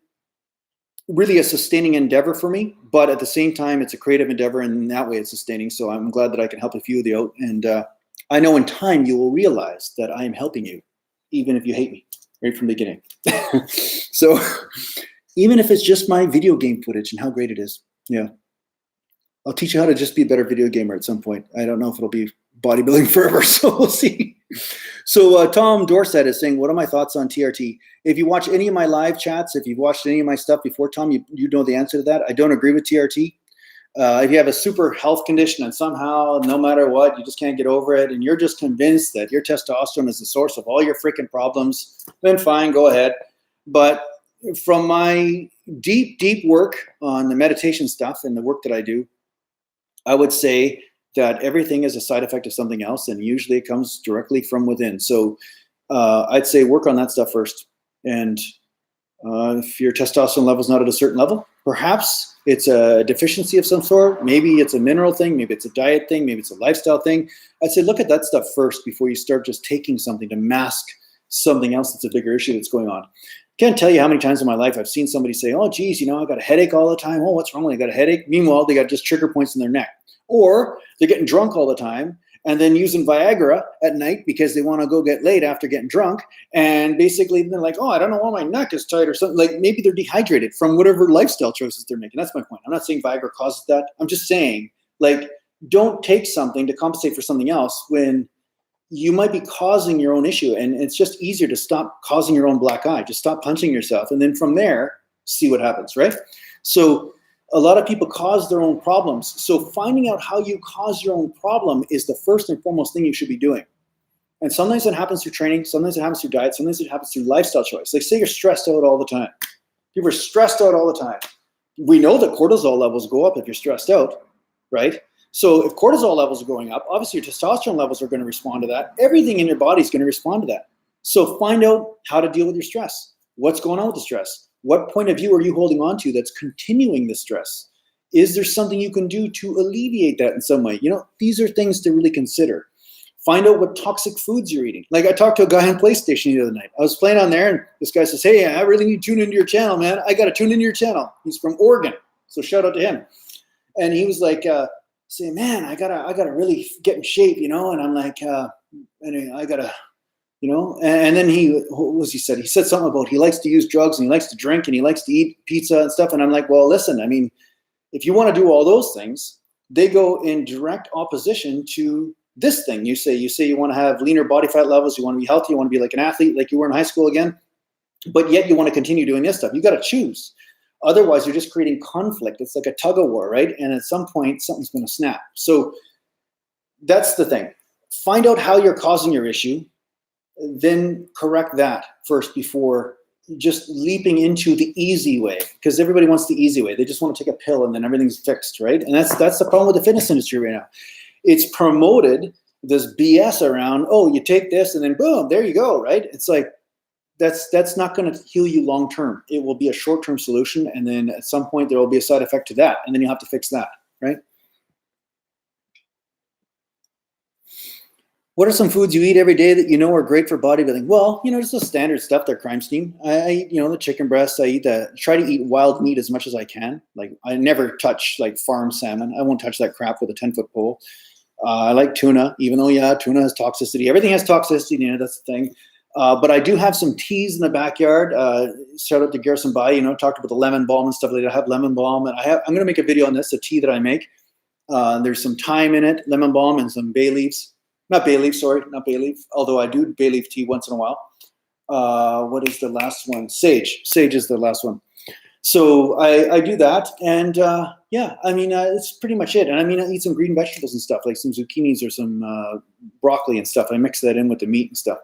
really a sustaining endeavor for me, but at the same time, it's a creative endeavor, and in that way it's sustaining. So I'm glad that I can help a few of you out. And I know in time you will realize that I am helping you, even if you hate me right from the beginning. So even if it's just my video game footage and how great it is, yeah. I'll teach you how to just be a better video gamer at some point. I don't know if it'll be bodybuilding forever, so we'll see. So Tom Dorset is saying, what are my thoughts on TRT? If you watch any of my live chats, if you've watched any of my stuff before, Tom, you know the answer to that. I don't agree with TRT. If you have a super health condition and somehow, no matter what, you just can't get over it, and you're just convinced that your testosterone is the source of all your freaking problems, then fine, go ahead. But from my deep work on the meditation stuff and the work that I do, I would say that everything is a side effect of something else, and usually it comes directly from within. So I'd say work on that stuff first. And if your testosterone level is not at a certain level, perhaps it's a deficiency of some sort. Maybe it's a mineral thing. Maybe it's a diet thing. Maybe it's a lifestyle thing. I'd say look at that stuff first before you start just taking something to mask something else that's a bigger issue that's going on. Can't tell you how many times in my life I've seen somebody say, oh, geez, I got a headache all the time. Oh, what's wrong? I got a headache. Meanwhile, they got just trigger points in their neck. Or they're getting drunk all the time and then using Viagra at night because they want to go get laid after getting drunk. And basically they're like, oh, I don't know why my neck is tight or something. Like maybe they're dehydrated from whatever lifestyle choices they're making. That's my point. I'm not saying Viagra causes that. I'm just saying, like, don't take something to compensate for something else when you might be causing your own issue. And it's just easier to stop causing your own black eye. Just stop punching yourself. And then from there, see what happens, right? So a lot of people cause their own problems. So finding out how you cause your own problem is the first and foremost thing you should be doing. And sometimes it happens through training, sometimes it happens through diet, sometimes it happens through lifestyle choice. Like say you're stressed out all the time. People are stressed out all the time. We know that cortisol levels go up if you're stressed out, right? So if cortisol levels are going up, obviously your testosterone levels are going to respond to that. Everything in your body is going to respond to that. So find out how to deal with your stress. What's going on with the stress? What point of view are you holding on to that's continuing the stress? Is there something you can do to alleviate that in some way? You know, these are things to really consider. Find out what toxic foods you're eating. Like I talked to a guy on PlayStation the other night. I was playing on there and this guy says, hey, I really need to tune into your channel, man. I got to tune into your channel. He's from Oregon. So shout out to him. And he was like, saying, man, I gotta really get in shape, you know? And I'm like, I gotta, you know, and then what was he said? He said something about he likes to use drugs and he likes to drink and he likes to eat pizza and stuff. And I'm like, well, listen, I mean, if you want to do all those things, they go in direct opposition to this thing. You say you want to have leaner body fat levels, you want to be healthy, you want to be like an athlete like you were in high school again, but yet you want to continue doing this stuff. You got to choose. Otherwise, you're just creating conflict. It's like a tug of war, right? And at some point, something's going to snap. So that's the thing. Find out how you're causing your issue, then correct that first before just leaping into the easy way, because everybody wants the easy way. They just want to take a pill and then everything's fixed, right? And that's the problem with the fitness industry right now. It's promoted this BS around, oh, you take this and then boom, there you go, right? It's like, that's not going to heal you long term. It will be a short-term solution, and then at some point there will be a side effect to that, and then you'll have to fix that, right? What are some foods you eat every day that you know are great for bodybuilding? Well, you know, just the standard stuff, their crime scheme. I eat, you know, the chicken breasts. I try to eat wild meat as much as I can. Like I never touch like farm salmon. I won't touch that crap with a 10-foot pole. I like tuna, even though, yeah, tuna has toxicity. Everything has toxicity in it, that's the thing. But I do have some teas in the backyard. Shout out to Garrison Bay, you know, talked about the lemon balm and stuff like that. I have lemon balm, and I'm going to make a video on this, a tea that I make. There's some thyme in it, lemon balm, and some bay leaves. Not bay leaf, sorry, not bay leaf. Although I do bay leaf tea once in a while. What is the last one? Sage. Sage is the last one. So I do that, and yeah, I mean, it's pretty much it. And I mean, I eat some green vegetables and stuff, like some zucchinis or some broccoli and stuff. I mix that in with the meat and stuff.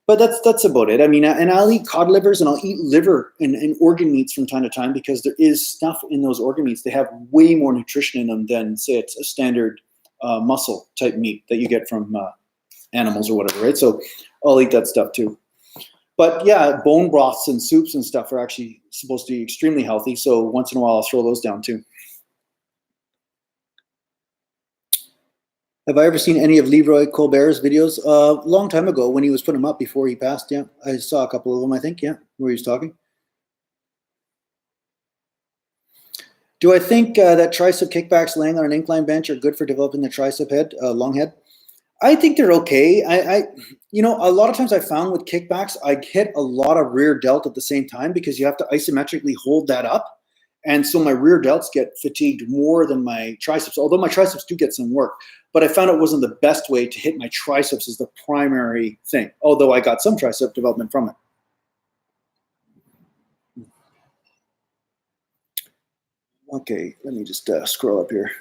But that's about it. I mean, and I'll eat cod livers and I'll eat liver and organ meats from time to time because there is stuff in those organ meats. They have way more nutrition in them than, say, it's a standard muscle type meat that you get from animals or whatever, right? So I'll eat that stuff too. But yeah, bone broths and soups and stuff are actually supposed to be extremely healthy. So once in a while, I'll throw those down too. Have I ever seen any of Leroy Colbert's videos? A long time ago when he was putting them up before he passed, yeah. I saw a couple of them, I think, yeah, where he was talking. Do I think that tricep kickbacks laying on an incline bench are good for developing the tricep head, long head? I think they're okay. You know, a lot of times I found with kickbacks, I hit a lot of rear delt at the same time because you have to isometrically hold that up. And so my rear delts get fatigued more than my triceps, although my triceps do get some work. But I found it wasn't the best way to hit my triceps as the primary thing, although I got some tricep development from it. Okay, let me just scroll up here.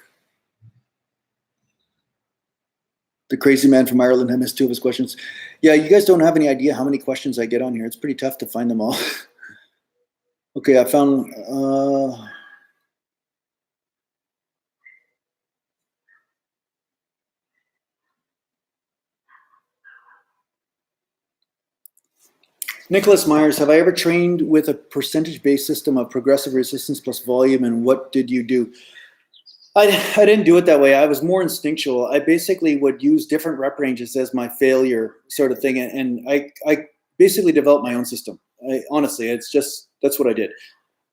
The crazy man from Ireland, I missed 2 of his questions. Yeah, you guys don't have any idea how many questions I get on here. It's pretty tough to find them all. Okay, I found... Nicholas Myers, have I ever trained with a percentage-based system of progressive resistance plus volume, and what did you do? I didn't do it that way. I was more instinctual. I basically would use different rep ranges as my failure sort of thing, and I basically developed my own system. Honestly, it's just, that's what I did.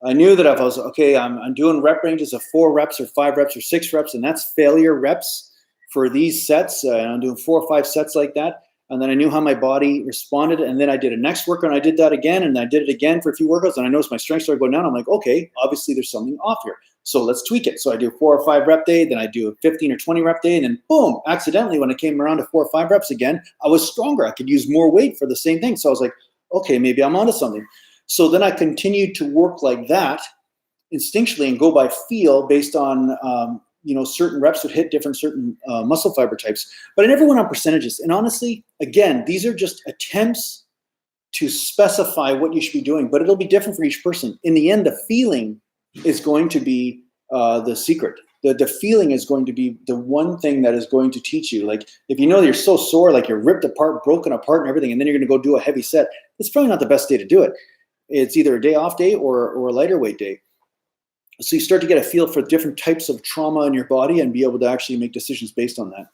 I knew that if I was, okay, I'm doing rep ranges of 4 reps or 5 reps or 6 reps, and that's failure reps for these sets. And I'm doing 4 or 5 sets like that. And then I knew how my body responded. And then I did a next workout and I did that again. And I did it again for a few workouts. And I noticed my strength started going down. I'm like, okay, obviously there's something off here. So let's tweak it. So I do a 4 or 5 rep day. Then I do a 15 or 20 rep day. And then boom, accidentally, when I came around to 4 or 5 reps again, I was stronger. I could use more weight for the same thing. So I was like, okay, maybe I'm onto something. So then I continued to work like that instinctually and go by feel based on certain reps would hit certain muscle fiber types, but I never went on percentages. And honestly, again, these are just attempts to specify what you should be doing, but it'll be different for each person. In the end, the feeling is going to be the secret. The feeling is going to be the one thing that is going to teach you. Like, if you know that you're so sore, like you're ripped apart, broken apart and everything, and then you're going to go do a heavy set, it's probably not the best day to do it. It's either a day off day or a lighter weight day. So you start to get a feel for different types of trauma in your body and be able to actually make decisions based on that.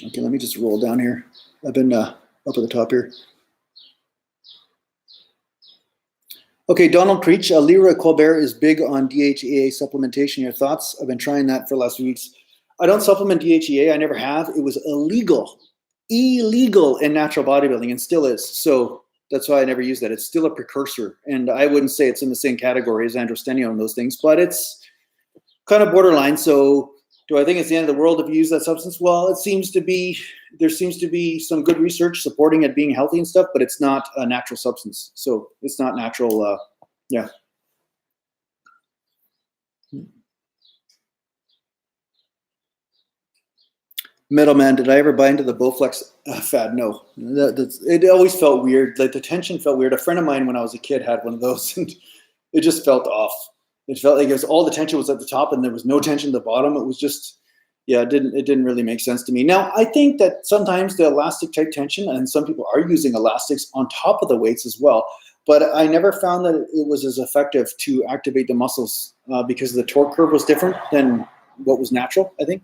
Okay, let me just roll down here. I've been up at the top here. Okay, Donald Creech, Leroy Colbert is big on DHEA supplementation. Your thoughts? I've been trying that for the last few weeks. I don't supplement DHEA. I never have. It was illegal in natural bodybuilding and still is. So that's why I never use that. It's still a precursor. And I wouldn't say it's in the same category as androstenedione and those things, but it's kind of borderline. So do I think it's the end of the world if you use that substance? Well, there seems to be some good research supporting it being healthy and stuff, but it's not a natural substance. So it's not natural. Yeah. Middleman, did I ever buy into the Bowflex fad? No. It always felt weird. Like the tension felt weird. A friend of mine when I was a kid had one of those and it just felt off. It felt like all the tension was at the top and there was no tension at the bottom. It was just, yeah, it didn't really make sense to me. Now, I think that sometimes the elastic type tension, and some people are using elastics on top of the weights as well, but I never found that it was as effective to activate the muscles because the torque curve was different than what was natural, I think.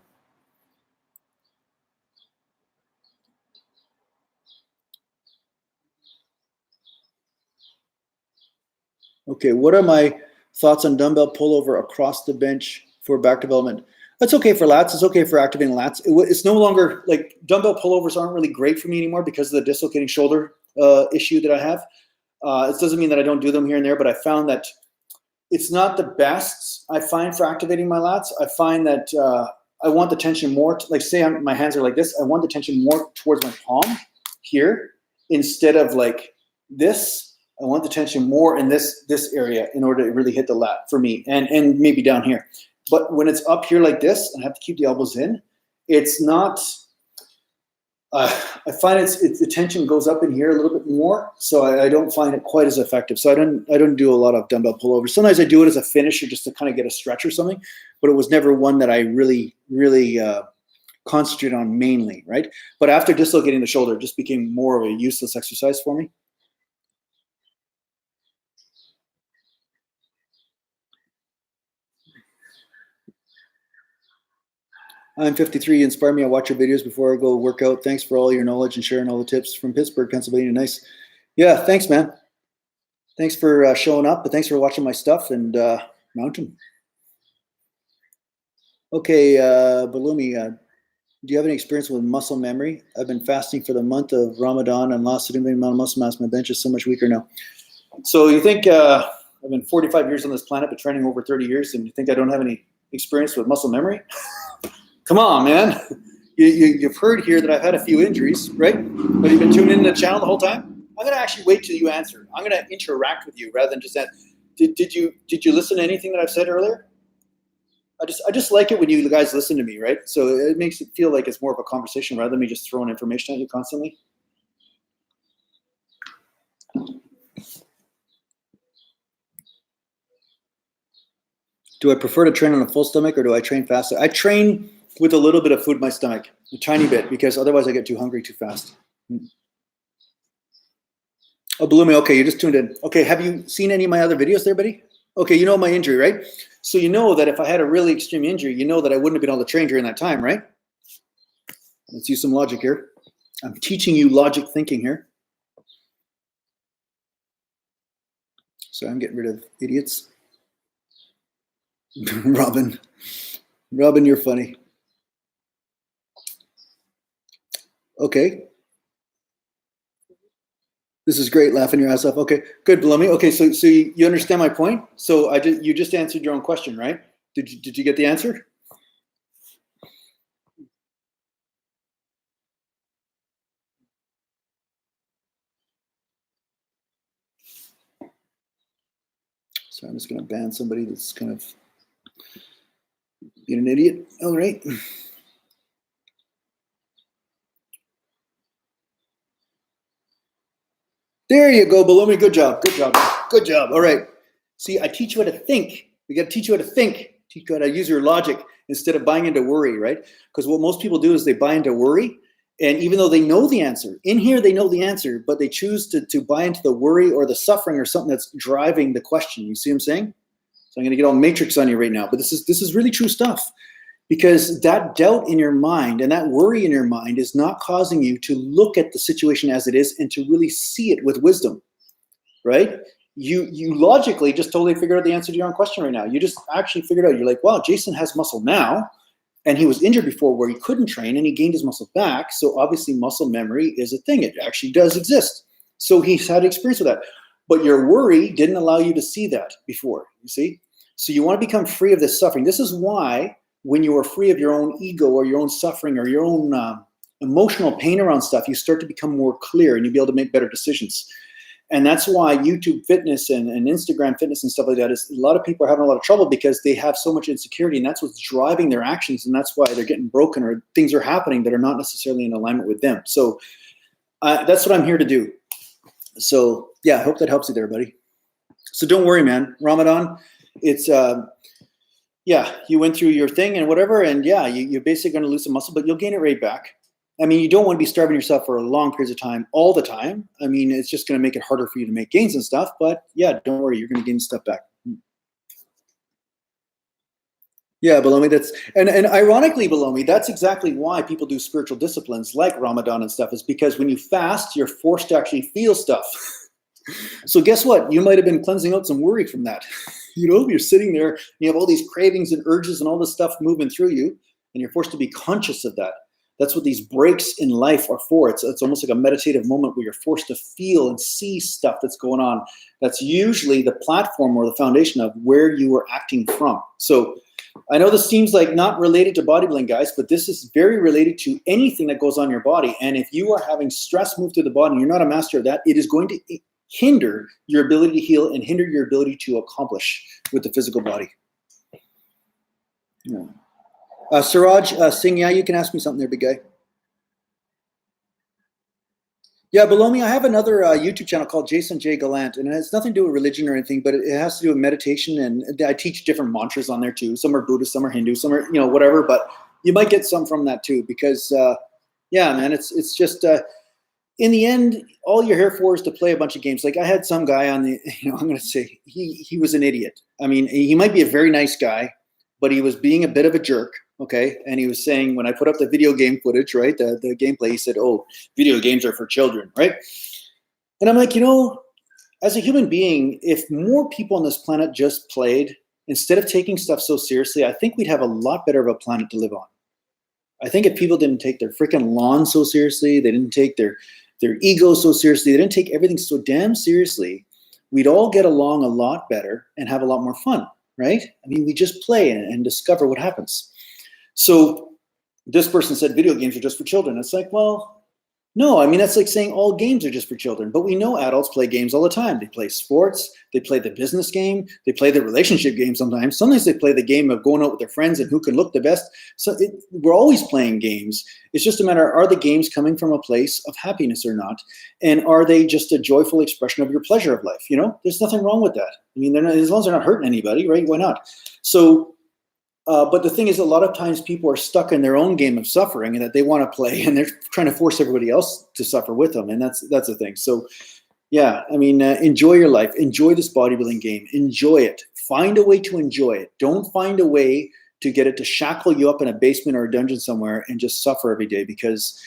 Okay, what are my thoughts on dumbbell pullover across the bench for back development? That's okay for lats. It's okay for activating lats. It's no longer like dumbbell pullovers aren't really great for me anymore because of the dislocating shoulder issue that I have. It doesn't mean that I don't do them here and there, but I found that it's not the best I find for activating my lats. I find that I want the tension more, like say my hands are like this. I want the tension more towards my palm here instead of like this. I want the tension more in this area in order to really hit the lat for me and maybe down here. But when it's up here like this and I have to keep the elbows in, it's not, I find the tension goes up in here a little bit more. So I don't find it quite as effective. So I don't do a lot of dumbbell pullovers. Sometimes I do it as a finisher just to kind of get a stretch or something, but it was never one that I really concentrate on mainly, right? But after dislocating the shoulder, it just became more of a useless exercise for me. I'm 53. You inspire me. I watch your videos before I go work out. Thanks for all your knowledge and sharing all the tips from Pittsburgh, Pennsylvania. Nice. Yeah, thanks, man. Thanks for showing up, but thanks for watching my stuff and Mountain. Okay, Balumi, do you have any experience with muscle memory? I've been fasting for the month of Ramadan and lost a significant amount of muscle mass. My bench is so much weaker now. So you think I've been 45 years on this planet, but training over 30 years, and you think I don't have any experience with muscle memory? Come on, man. You've heard here that I've had a few injuries, right? But you've been tuning into the channel the whole time? I'm going to actually wait till you answer. I'm going to interact with you rather than just that. Did you listen to anything that I've said earlier? I just like it when you guys listen to me, right? So it makes it feel like it's more of a conversation rather than me just throwing information at you constantly. Do I prefer to train on a full stomach or do I train faster? I train with a little bit of food in my stomach, a tiny bit, because otherwise I get too hungry too fast. Oh, Bloomy, okay, you just tuned in. Okay, have you seen any of my other videos there, buddy? Okay, you know my injury, right? So you know that if I had a really extreme injury, you know that I wouldn't have been able to train during that time, right? Let's use some logic here. I'm teaching you logic thinking here. So I'm getting rid of idiots. Robin, you're funny. Okay. This is great, laughing your ass off. Okay, good, Blummy. Okay, so you understand my point? So you just answered your own question, right? Did you get the answer? So I'm just going to ban somebody that's kind of being an idiot. All right. There you go, below me. Good job. Good job. Good job. All right. See, I teach you how to think. We got to teach you how to think. Teach you how to use your logic instead of buying into worry, right? Because what most people do is they buy into worry. And even though they know the answer, in here they know the answer, but they choose to buy into the worry or the suffering or something that's driving the question. You see what I'm saying? So I'm going to get all matrix on you right now. But this is really true stuff. Because that doubt in your mind and that worry in your mind is not causing you to look at the situation as it is and to really see it with wisdom, right? You logically just totally figured out the answer to your own question right now. You just actually figured out, you're like, wow, Jason has muscle now, and he was injured before where he couldn't train and he gained his muscle back. So obviously muscle memory is a thing. It actually does exist. So he's had experience with that. But your worry didn't allow you to see that before, you see? So you want to become free of this suffering. This is why when you are free of your own ego or your own suffering or your own emotional pain around stuff, you start to become more clear and you'll be able to make better decisions. And that's why YouTube fitness and Instagram fitness and stuff like that is a lot of people are having a lot of trouble because they have so much insecurity, and that's what's driving their actions, and that's why they're getting broken or things are happening that are not necessarily in alignment with them. So that's what I'm here to do. So yeah, I hope that helps you there, buddy. So don't worry, man. Ramadan, it's yeah, you went through your thing and whatever, and yeah, you're basically going to lose some muscle, but you'll gain it right back. I mean, you don't want to be starving yourself for a long periods of time all the time. I mean, it's just going to make it harder for you to make gains and stuff, but yeah, don't worry, you're going to gain stuff back. Yeah, below me, that's, and ironically, below me, that's exactly why people do spiritual disciplines like Ramadan and stuff, is because when you fast, you're forced to actually feel stuff. So guess what? You might have been cleansing out some worry from that. You know, you're sitting there, you have all these cravings and urges and all this stuff moving through you, and you're forced to be conscious of that. That's what these breaks in life are for. It's almost like a meditative moment where you're forced to feel and see stuff that's going on. That's usually the platform or the foundation of where you are acting from. So I know this seems like not related to bodybuilding, guys, but this is very related to anything that goes on in your body. And if you are having stress move through the body and you're not a master of that, it is going to hinder your ability to heal and hinder your ability to accomplish with the physical body. Yeah. Siraj Singh, yeah, you can ask me something there, big guy. Yeah, below me, I have another YouTube channel called Jason J. Gallant, and it has nothing to do with religion or anything, but it has to do with meditation, and I teach different mantras on there too. Some are Buddhist, some are Hindu, some are, you know, whatever, but you might get some from that too, because, yeah, man, it's just, in the end, all you're here for is to play a bunch of games. Like I had some guy on the, you know, I'm going to say he was an idiot. I mean, he might be a very nice guy, but he was being a bit of a jerk. Okay. And he was saying, when I put up the video game footage, right, the gameplay, he said, oh, video games are for children, right? And I'm like, you know, as a human being, if more people on this planet just played, instead of taking stuff so seriously, I think we'd have a lot better of a planet to live on. I think if people didn't take their freaking lawn so seriously, they didn't take their ego so seriously, they didn't take everything so damn seriously, we'd all get along a lot better and have a lot more fun, right? I mean, we just play and discover what happens. So this person said video games are just for children. It's like, well, no, I mean, that's like saying all games are just for children. But we know adults play games all the time. They play sports, they play the business game, they play the relationship game sometimes. Sometimes they play the game of going out with their friends and who can look the best. So we're always playing games. It's just a matter, are the games coming from a place of happiness or not? And are they just a joyful expression of your pleasure of life? You know, there's nothing wrong with that. I mean, they're not, as long as they're not hurting anybody, right? Why not? So, but the thing is, a lot of times people are stuck in their own game of suffering and that they want to play, and they're trying to force everybody else to suffer with them. And that's the thing. So yeah, I mean, enjoy your life, enjoy this bodybuilding game, enjoy it, find a way to enjoy it. Don't find a way to get it to shackle you up in a basement or a dungeon somewhere and just suffer every day, because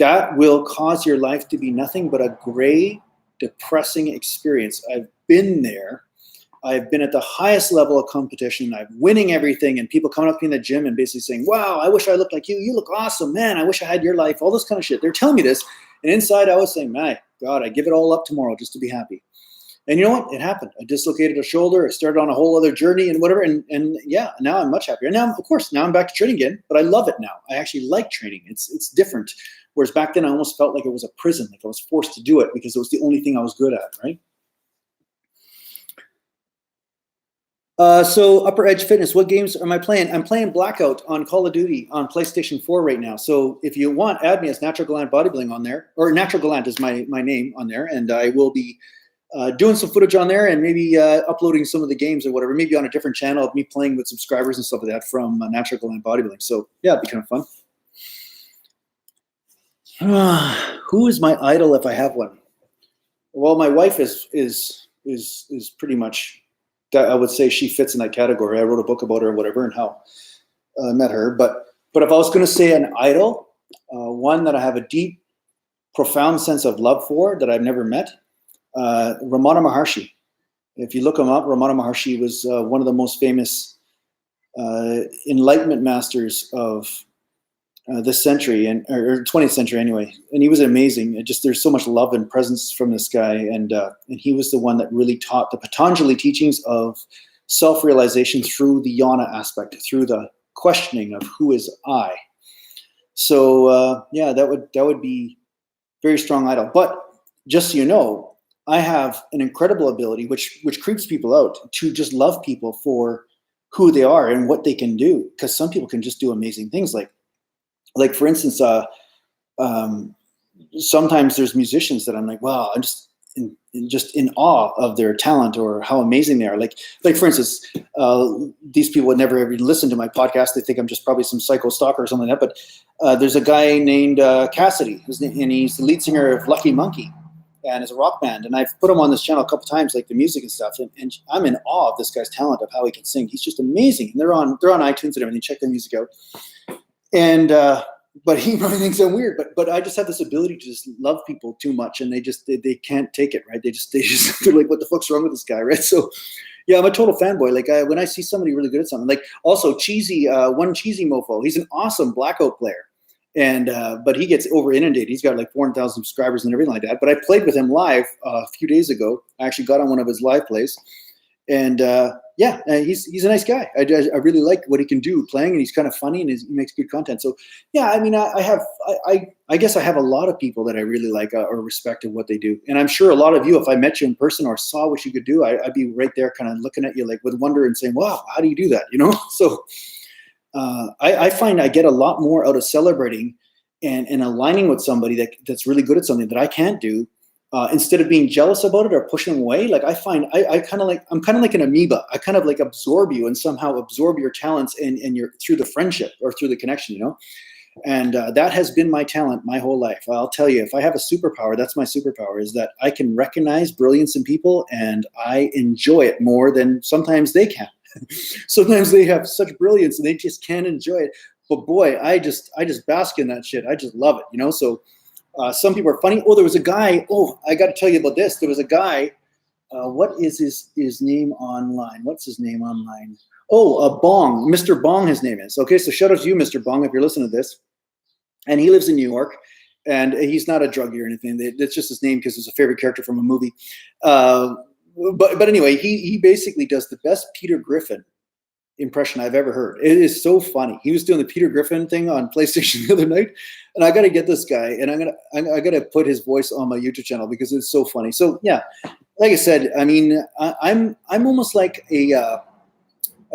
that will cause your life to be nothing but a gray, depressing experience. I've been there. I've been at the highest level of competition. I'm winning everything, and people coming up to me in the gym and basically saying, wow, I wish I looked like you. You look awesome, man. I wish I had your life, all this kind of shit. They're telling me this. And inside I was saying, my God, I'd give it all up tomorrow just to be happy. And you know what? It happened. I dislocated a shoulder. I started on a whole other journey and whatever. And yeah, now I'm much happier. Now, of course, now I'm back to training again, but I love it now. I actually like training. It's different. Whereas back then I almost felt like it was a prison, like I was forced to do it because it was the only thing I was good at, right? So Upper Edge Fitness, what games am I playing? I'm playing Blackout on Call of Duty on PlayStation 4 right now. So if you want, add me as Natural Gallant Bodybuilding on there, or Natural Gallant is my name on there, and I will be doing some footage on there and maybe uploading some of the games or whatever, maybe on a different channel of me playing with subscribers and stuff like that from Natural Gallant Bodybuilding. So yeah, it'd be kind of fun. Who is my idol if I have one? Well, my wife is pretty much, I would say she fits in that category. I wrote a book about her or whatever and how I met her. But if I was going to say an idol, one that I have a deep, profound sense of love for that I've never met, Ramana Maharshi. If you look him up, Ramana Maharshi was one of the most famous enlightenment masters of this century, or 20th century anyway. And he was amazing. There's so much love and presence from this guy. And he was the one that really taught the Patanjali teachings of self-realization through the yana aspect, through the questioning of who is I. So yeah, that would be very strong idol. But just so you know, I have an incredible ability, which creeps people out, to just love people for who they are and what they can do. Because some people can just do amazing things. Like for instance, sometimes there's musicians that I'm like, wow, I'm just in awe of their talent or how amazing they are. Like for instance, these people would never ever listen to my podcast. They think I'm just probably some psycho stalker or something like that. But there's a guy named Cassidy, and he's the lead singer of Lucky Monkey, and it's a rock band. And I've put him on this channel a couple times, like the music and stuff. And I'm in awe of this guy's talent, of how he can sing. He's just amazing. And they're on iTunes and everything. Check their music out. And but he probably thinks I'm weird. But I just have this ability to just love people too much, and they can't take it, right? They're like, what the fuck's wrong with this guy, right? So yeah, I'm a total fanboy. Like when I see somebody really good at something, like also Cheesy, one Cheesy Mofo, he's an awesome Blackout player. And but he gets over inundated. He's got like 400,000 subscribers and everything like that. But I played with him live a few days ago. I actually got on one of his live plays. And yeah, he's a nice guy. I really like what he can do playing, and he's kind of funny, and he makes good content. So yeah, I mean, I guess I have a lot of people that I really like or respect in what they do. And I'm sure a lot of you, if I met you in person or saw what you could do, I'd be right there kind of looking at you like with wonder and saying, wow, how do you do that? You know? So I find I get a lot more out of celebrating and aligning with somebody that's really good at something that I can't do. Instead of being jealous about it or pushing them away, like I find I'm kind of like an amoeba. I kind of like absorb you and somehow absorb your talents and your through the friendship or through the connection, you know. And that has been my talent my whole life. I'll tell you, if I have a superpower, that's my superpower, is that I can recognize brilliance in people, and I enjoy it more than sometimes they can. Sometimes they have such brilliance and they just can't enjoy it. But boy, I just bask in that shit. I just love it, you know. So some people are funny. Oh, there was a guy. Oh, I got to tell you about this. There was a guy. What is his name online? What's his name online? Oh, Bong. Mr. Bong, his name is. Okay, so shout out to you, Mr. Bong, if you're listening to this. And he lives in New York, and he's not a druggie or anything. That's just his name because it's a favorite character from a movie. But anyway, he basically does the best Peter Griffin impression I've ever heard. It is so funny. He was doing the Peter Griffin thing on PlayStation the other night, and I got to get this guy, and I got to put his voice on my YouTube channel because it's so funny. So yeah, like I said, I mean, I'm almost like a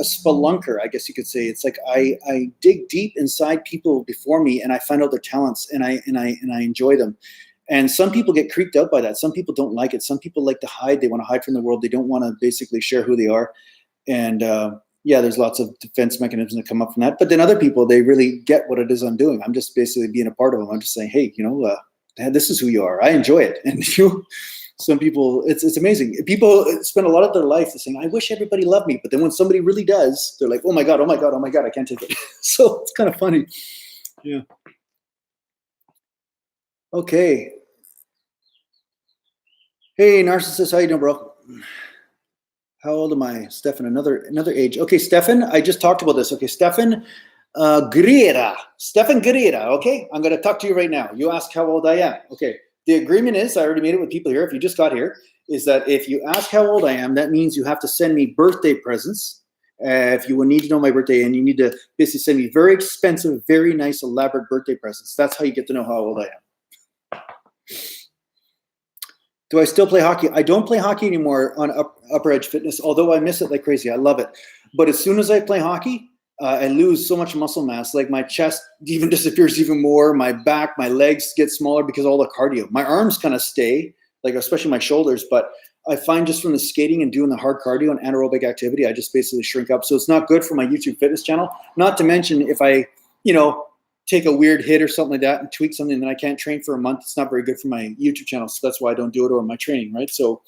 spelunker, I guess you could say. It's like I dig deep inside people before me, and I find out their talents, and I enjoy them. And some people get creeped out by that. Some people don't like it. Some people like to hide. They want to hide from the world. They don't want to basically share who they are. And yeah, there's lots of defense mechanisms that come up from that. But then other people, they really get what it is I'm doing. I'm just basically being a part of them. I'm just saying, hey, you know, this is who you are. I enjoy it. And some people, it's amazing. People spend a lot of their life saying, I wish everybody loved me. But then when somebody really does, they're like, oh my God, oh my God, oh my God, I can't take it. So it's kind of funny. Yeah. Okay. Hey, Narcissist, how you doing, bro? How old am I, Stefan? Another age. Okay, Stefan, I just talked about this. Okay, Stefan Guerrera. Stefan Guerrera, okay? I'm going to talk to you right now. You ask how old I am. Okay, the agreement is, I already made it with people here, if you just got here, is that if you ask how old I am, that means you have to send me birthday presents. If you will need to know my birthday, and you need to basically send me very expensive, very nice, elaborate birthday presents. That's how you get to know how old I am. Do I still play hockey? I don't play hockey anymore on Upper Edge Fitness, although I miss it like crazy. I love it. But as soon as I play hockey, I lose so much muscle mass. Like my chest even disappears even more. My back, my legs get smaller because of all the cardio. My arms kind of stay, like especially my shoulders. But I find just from the skating and doing the hard cardio and anaerobic activity, I just basically shrink up. So it's not good for my YouTube fitness channel. Not to mention if I, take a weird hit or something like that and tweak something that I can't train for a month, it's not very good for my YouTube channel. So that's why I don't do it, or my training, right? So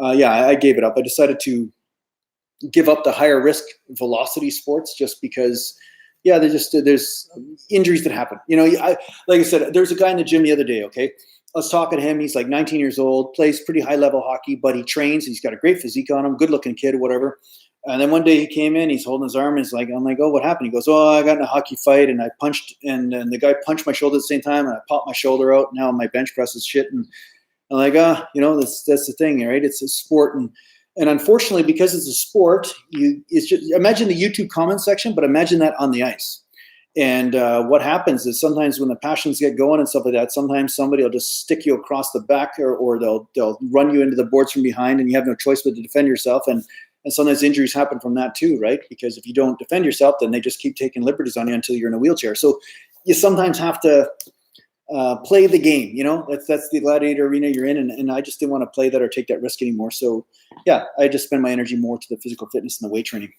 I gave it up. I decided to give up the higher risk velocity sports just because, there's injuries that happen. Like I said, there's a guy in the gym the other day, okay? I was talking to him. He's like 19 years old, plays pretty high level hockey, but he trains. He's got a great physique on him, good looking kid or whatever. And then one day he came in, he's holding his arm. I'm like, oh, what happened? He goes, oh, I got in a hockey fight and I punched, and the guy punched my shoulder at the same time and I popped my shoulder out. Now my bench press is shit. And I'm like, that's the thing, right? It's a sport. And unfortunately, because it's a sport, it's just imagine the YouTube comment section, but imagine that on the ice. And what happens is sometimes when the passions get going and stuff like that, sometimes somebody will just stick you across the back, or they'll run you into the boards from behind, and you have no choice but to defend yourself. And sometimes injuries happen from that too, right? Because if you don't defend yourself, then they just keep taking liberties on you until you're in a wheelchair. So you sometimes have to play the game, that's the gladiator arena you're in. And I just didn't want to play that or take that risk anymore. So I just spend my energy more to the physical fitness and the weight training.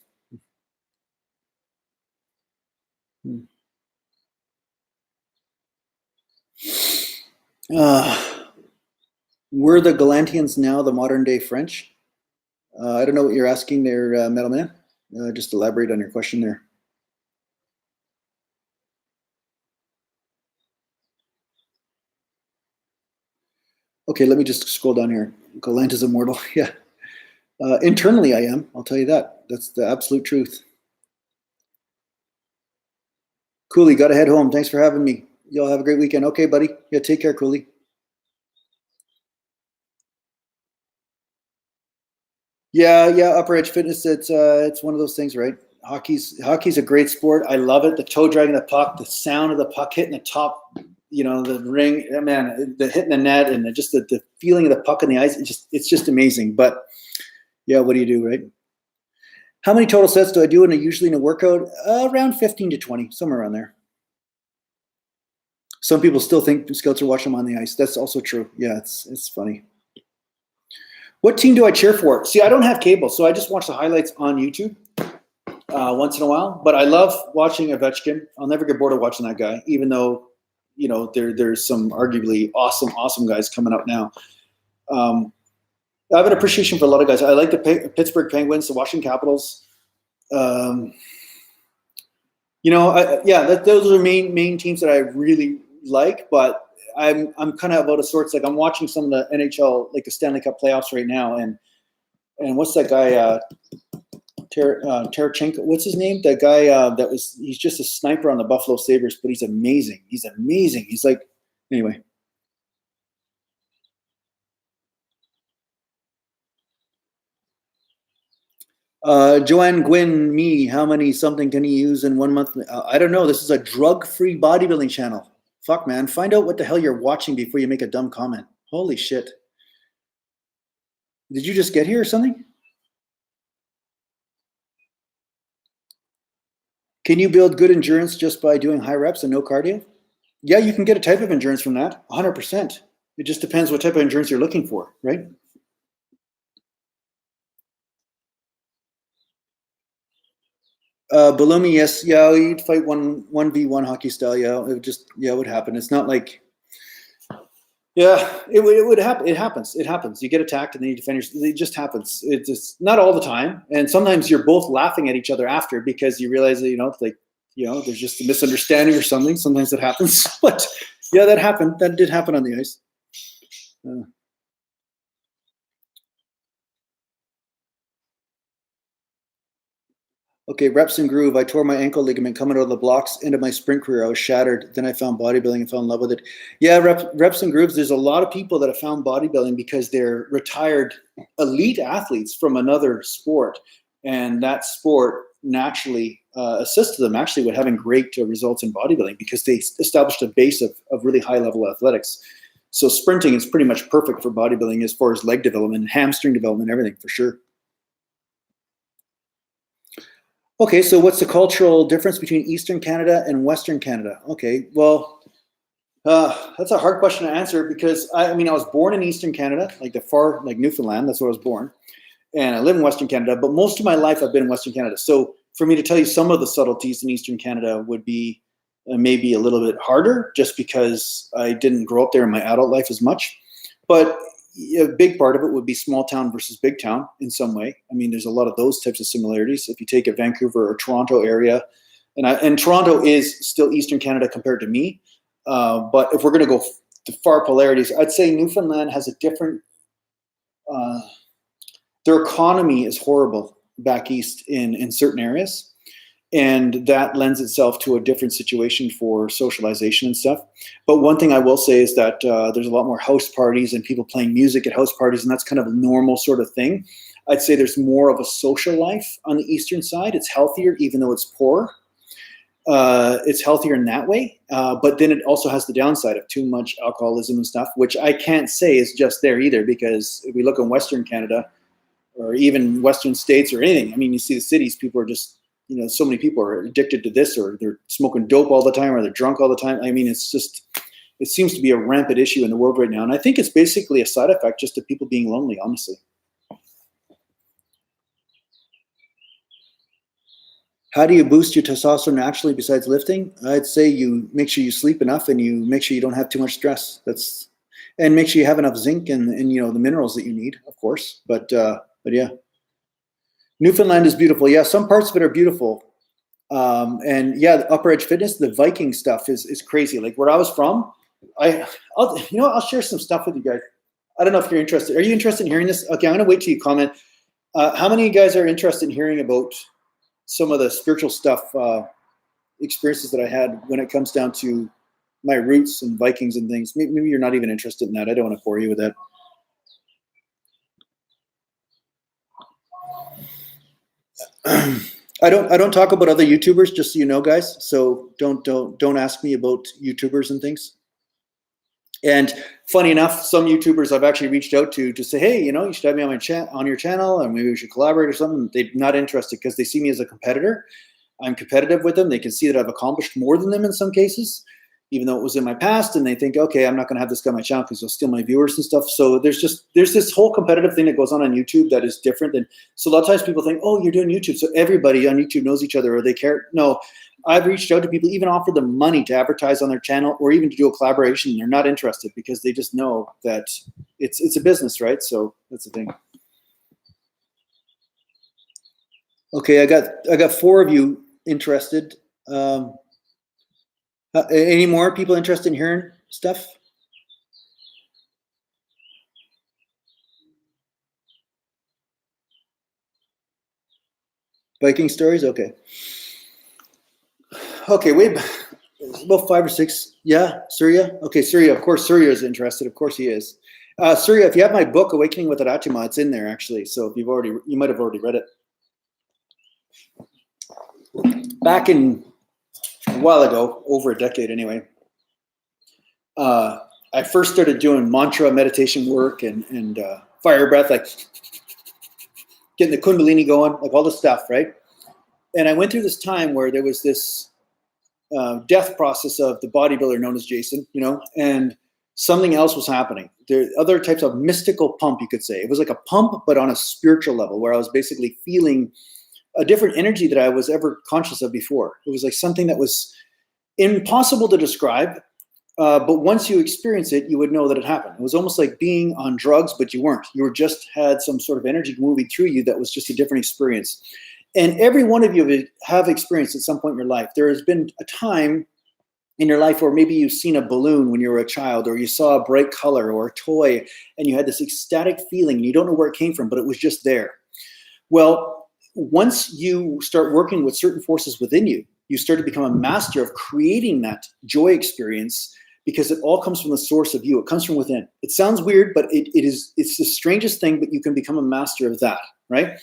Were the Gallantians now the modern day French? I don't know what you're asking there, Metal Man. Just elaborate on your question there. Okay, let me just scroll down here. Gallant is immortal. Yeah. Internally, I am. I'll tell you that. That's the absolute truth. Cooley, got to head home. Thanks for having me. Y'all have a great weekend. Okay, buddy. Yeah, take care, Cooley. Yeah, Upper Edge Fitness. It's one of those things, right? Hockey's a great sport. I love it. The toe dragging the puck, the sound of the puck hitting the top, the ring, man, the hitting the net, and just the feeling of the puck on the ice. It's just amazing. But yeah, what do you do, right? How many total sets do I do usually in a workout? Around 15 to 20, somewhere around there. Some people still think scouts are watching them on the ice. That's also true. Yeah, it's funny. What team do I cheer for? See, I don't have cable, so I just watch the highlights on YouTube once in a while. But I love watching Ovechkin. I'll never get bored of watching that guy, even though, there's some arguably awesome guys coming up now. I have an appreciation for a lot of guys. I like the Pittsburgh Penguins, the Washington Capitals. Those are main teams that I really like. But I'm kind of out of sorts. Like I'm watching some of the NHL, like the Stanley Cup playoffs right now, and what's that guy? Tarachenko. What's his name? That guy he's just a sniper on the Buffalo Sabres, but he's amazing. He's like, anyway. Joanne Gwynn, how many something can you use in 1 month? I don't know. This is a drug-free bodybuilding channel. Fuck, man. Find out what the hell you're watching before you make a dumb comment. Holy shit. Did you just get here or something? Can you build good endurance just by doing high reps and no cardio? Yeah, you can get a type of endurance from that, 100%. It just depends what type of endurance you're looking for, right? Balumi, yes, yeah, you'd fight 1v1 hockey style. Yeah, it would happen. It's not like, it would happen. It happens. You get attacked and then you defend yourself. It just happens. It's just not all the time. And sometimes you're both laughing at each other after because you realize that, there's just a misunderstanding or something. Sometimes it happens. But yeah, that happened. That did happen on the ice. Okay, reps and groove. I tore my ankle ligament coming out of the blocks into my sprint career. I was shattered. Then I found bodybuilding and fell in love with it. Yeah, reps and grooves. There's a lot of people that have found bodybuilding because they're retired elite athletes from another sport. And that sport naturally assisted them actually with having great results in bodybuilding because they established a base of really high level athletics. So sprinting is pretty much perfect for bodybuilding as far as leg development, hamstring development, everything for sure. Okay, so what's the cultural difference between Eastern Canada and Western Canada? Okay, well, that's a hard question to answer because I was born in Eastern Canada, like Newfoundland. That's where I was born, and I live in Western Canada. But most of my life, I've been in Western Canada. So for me to tell you some of the subtleties in Eastern Canada would be maybe a little bit harder, just because I didn't grow up there in my adult life as much. But a big part of it would be small town versus big town in some way. I mean, there's a lot of those types of similarities. If you take a Vancouver or Toronto area, and Toronto is still Eastern Canada compared to me. But if we're going to go to far polarities, I'd say Newfoundland has a different, their economy is horrible back east in certain areas. And that lends itself to a different situation for socialization and stuff. But one thing I will say is that there's a lot more house parties and people playing music at house parties, and that's kind of a normal sort of thing. I'd say there's more of a social life on the eastern side. It's healthier, even though it's poor. It's healthier in that way. But then it also has the downside of too much alcoholism and stuff, which I can't say is just there either, because if we look in Western Canada or even Western states or anything, I mean, you see the cities, people are just, so many people are addicted to this, or they're smoking dope all the time, or they're drunk all the time. I mean, it seems to be a rampant issue in the world right now. And I think it's basically a side effect just of people being lonely, honestly. How do you boost your testosterone naturally besides lifting? I'd say you make sure you sleep enough, and you make sure you don't have too much stress. And make sure you have enough zinc and the minerals that you need, of course. But yeah. Newfoundland is beautiful. Yeah, some parts of it are beautiful. And yeah, the Upper Edge Fitness, the Viking stuff is crazy. Like where I was from, I'll share some stuff with you guys. I don't know if you're interested. Are you interested in hearing this? Okay, I'm gonna wait till you comment. How many of you guys are interested in hearing about some of the spiritual stuff, experiences that I had when it comes down to my roots and Vikings and things? Maybe you're not even interested in that. I don't want to bore you with that. I don't talk about other YouTubers, just so you know, guys. So don't ask me about YouTubers and things. And funny enough, some YouTubers I've actually reached out to say, hey, you should have me on your channel, and maybe we should collaborate or something. They're not interested because they see me as a competitor. I'm competitive with them. They can see that I've accomplished more than them in some cases, even though it was in my past. And they think, okay, I'm not going to have this guy on my channel because he'll steal my viewers and stuff. So there's this whole competitive thing that goes on YouTube that is different than. So a lot of times people think, oh, you're doing YouTube, so everybody on YouTube knows each other, or they care. No, I've reached out to people, even offered them money to advertise on their channel or even to do a collaboration. They're not interested because they just know that it's a business, right? So that's the thing. Okay, I got 4 of you interested. Any more people interested in hearing stuff? Viking stories? Okay. Okay, wait. About 5 or 6. Yeah, Surya? Okay, Surya. Of course, Surya is interested. Of course he is. Surya, if you have my book, Awakening with Arachima, it's in there, actually. So if you might have already read it. Back in a while ago, over a decade anyway, I first started doing mantra meditation work and fire breath, like getting the kundalini going, like all this stuff, right? And I went through this time where there was this death process of the bodybuilder known as Jason, and something else was happening. There are other types of mystical pump, you could say. It was like a pump, but on a spiritual level, where I was basically feeling a different energy that I was ever conscious of before. It was like something that was impossible to describe, but once you experience it, you would know that it happened. It was almost like being on drugs, but you weren't. You were just had some sort of energy moving through you that was just a different experience. And every one of you have experienced at some point in your life. There has been a time in your life where maybe you've seen a balloon when you were a child, or you saw a bright color or a toy, and you had this ecstatic feeling, and you don't know where it came from, but it was just there. Well, once you start working with certain forces within you, you start to become a master of creating that joy experience, because it all comes from the source of you. It comes from within. It sounds weird, but it's the strangest thing, but you can become a master of that, right?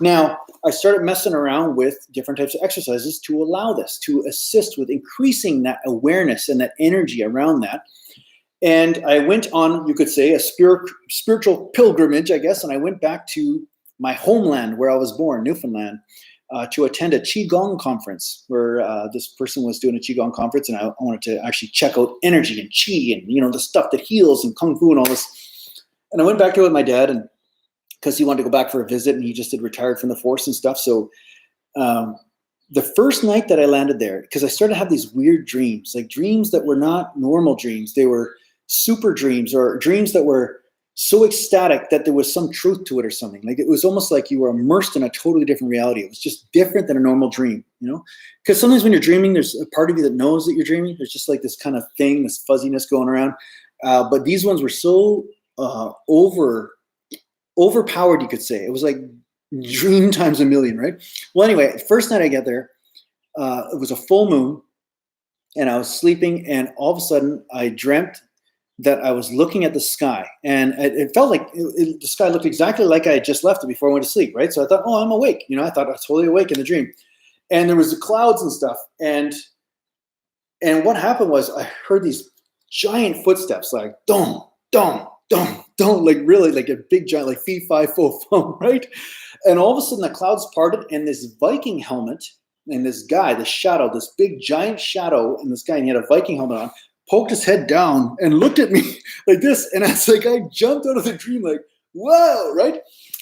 Now, I started messing around with different types of exercises to allow this, to assist with increasing that awareness and that energy around that. And I went on, you could say, a spiritual pilgrimage, I guess, and I went back to my homeland where I was born, Newfoundland, to attend a Qigong conference where this person was doing a Qigong conference, and I wanted to actually check out energy and Qi and, you know, the stuff that heals and Kung Fu and all this. And I went back there with my dad, and because he wanted to go back for a visit, and he just had retired from the force and stuff. So the first night that I landed there, because I started to have these weird dreams, like dreams that were not normal dreams. They were super dreams, or dreams that were so ecstatic that there was some truth to it or something. Like it was almost like you were immersed in a totally different reality. It was just different than a normal dream, you know? Because sometimes when you're dreaming, there's a part of you that knows that you're dreaming. There's just like this kind of thing, this fuzziness going around. But these ones were so overpowered, you could say. It was like dream times a million, right? Well, anyway, first night I get there, it was a full moon, and I was sleeping, and all of a sudden I dreamt that I was looking at the sky, and it felt like the sky looked exactly like I had just left it before I went to sleep, right? So I thought, oh, I'm awake. You know, I thought I was totally awake in the dream. And there was the clouds and stuff. And what happened was I heard these giant footsteps, like, dong, dong, dong, dong, like really like a big giant, like fee, fi, fo, fum, right? And all of a sudden the clouds parted, and this Viking helmet, and this guy, this shadow, this big giant shadow, and this guy, and he had a Viking helmet on, poked his head down and looked at me like this. And I was like, I jumped out of the dream like, whoa, right?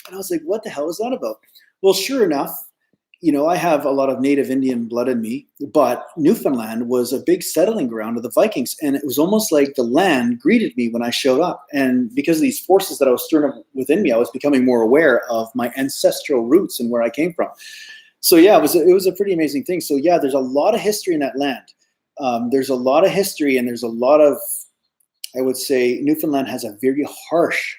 And I was like, what the hell is that about? Well, sure enough, you know, I have a lot of native Indian blood in me, but Newfoundland was a big settling ground of the Vikings. And it was almost like the land greeted me when I showed up. And because of these forces that I was stirring up within me, I was becoming more aware of my ancestral roots and where I came from. So yeah, it was a pretty amazing thing. So yeah, there's a lot of history in that land. There's a lot of history, and there's a lot of, I would say, Newfoundland has a very harsh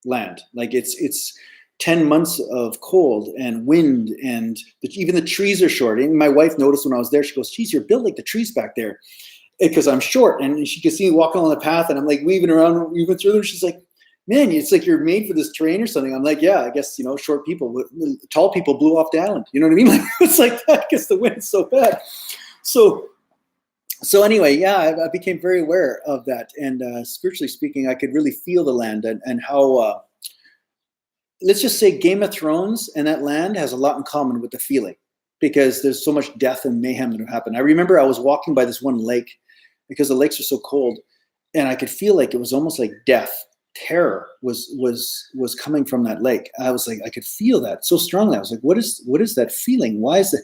land. Like it's 10 months of cold and wind, and even the trees are short. And my wife noticed when I was there, she goes, geez, you're built like the trees back there, because I'm short. And she could see me walking along the path, and I'm like weaving through them. She's like, man, it's like you're made for this terrain or something. I'm like, yeah, I guess, you know, short people, tall people blew off the island. You know what I mean? Like, it's like that because the wind's so bad. So anyway, yeah, I became very aware of that. And spiritually speaking, I could really feel the land and how, let's just say Game of Thrones and that land has a lot in common with the feeling, because there's so much death and mayhem that have happened. I remember I was walking by this one lake because the lakes are so cold, and I could feel like it was almost like death. Terror was coming from that lake. I was like, I could feel that so strongly. I was like, what is that feeling? Why is that?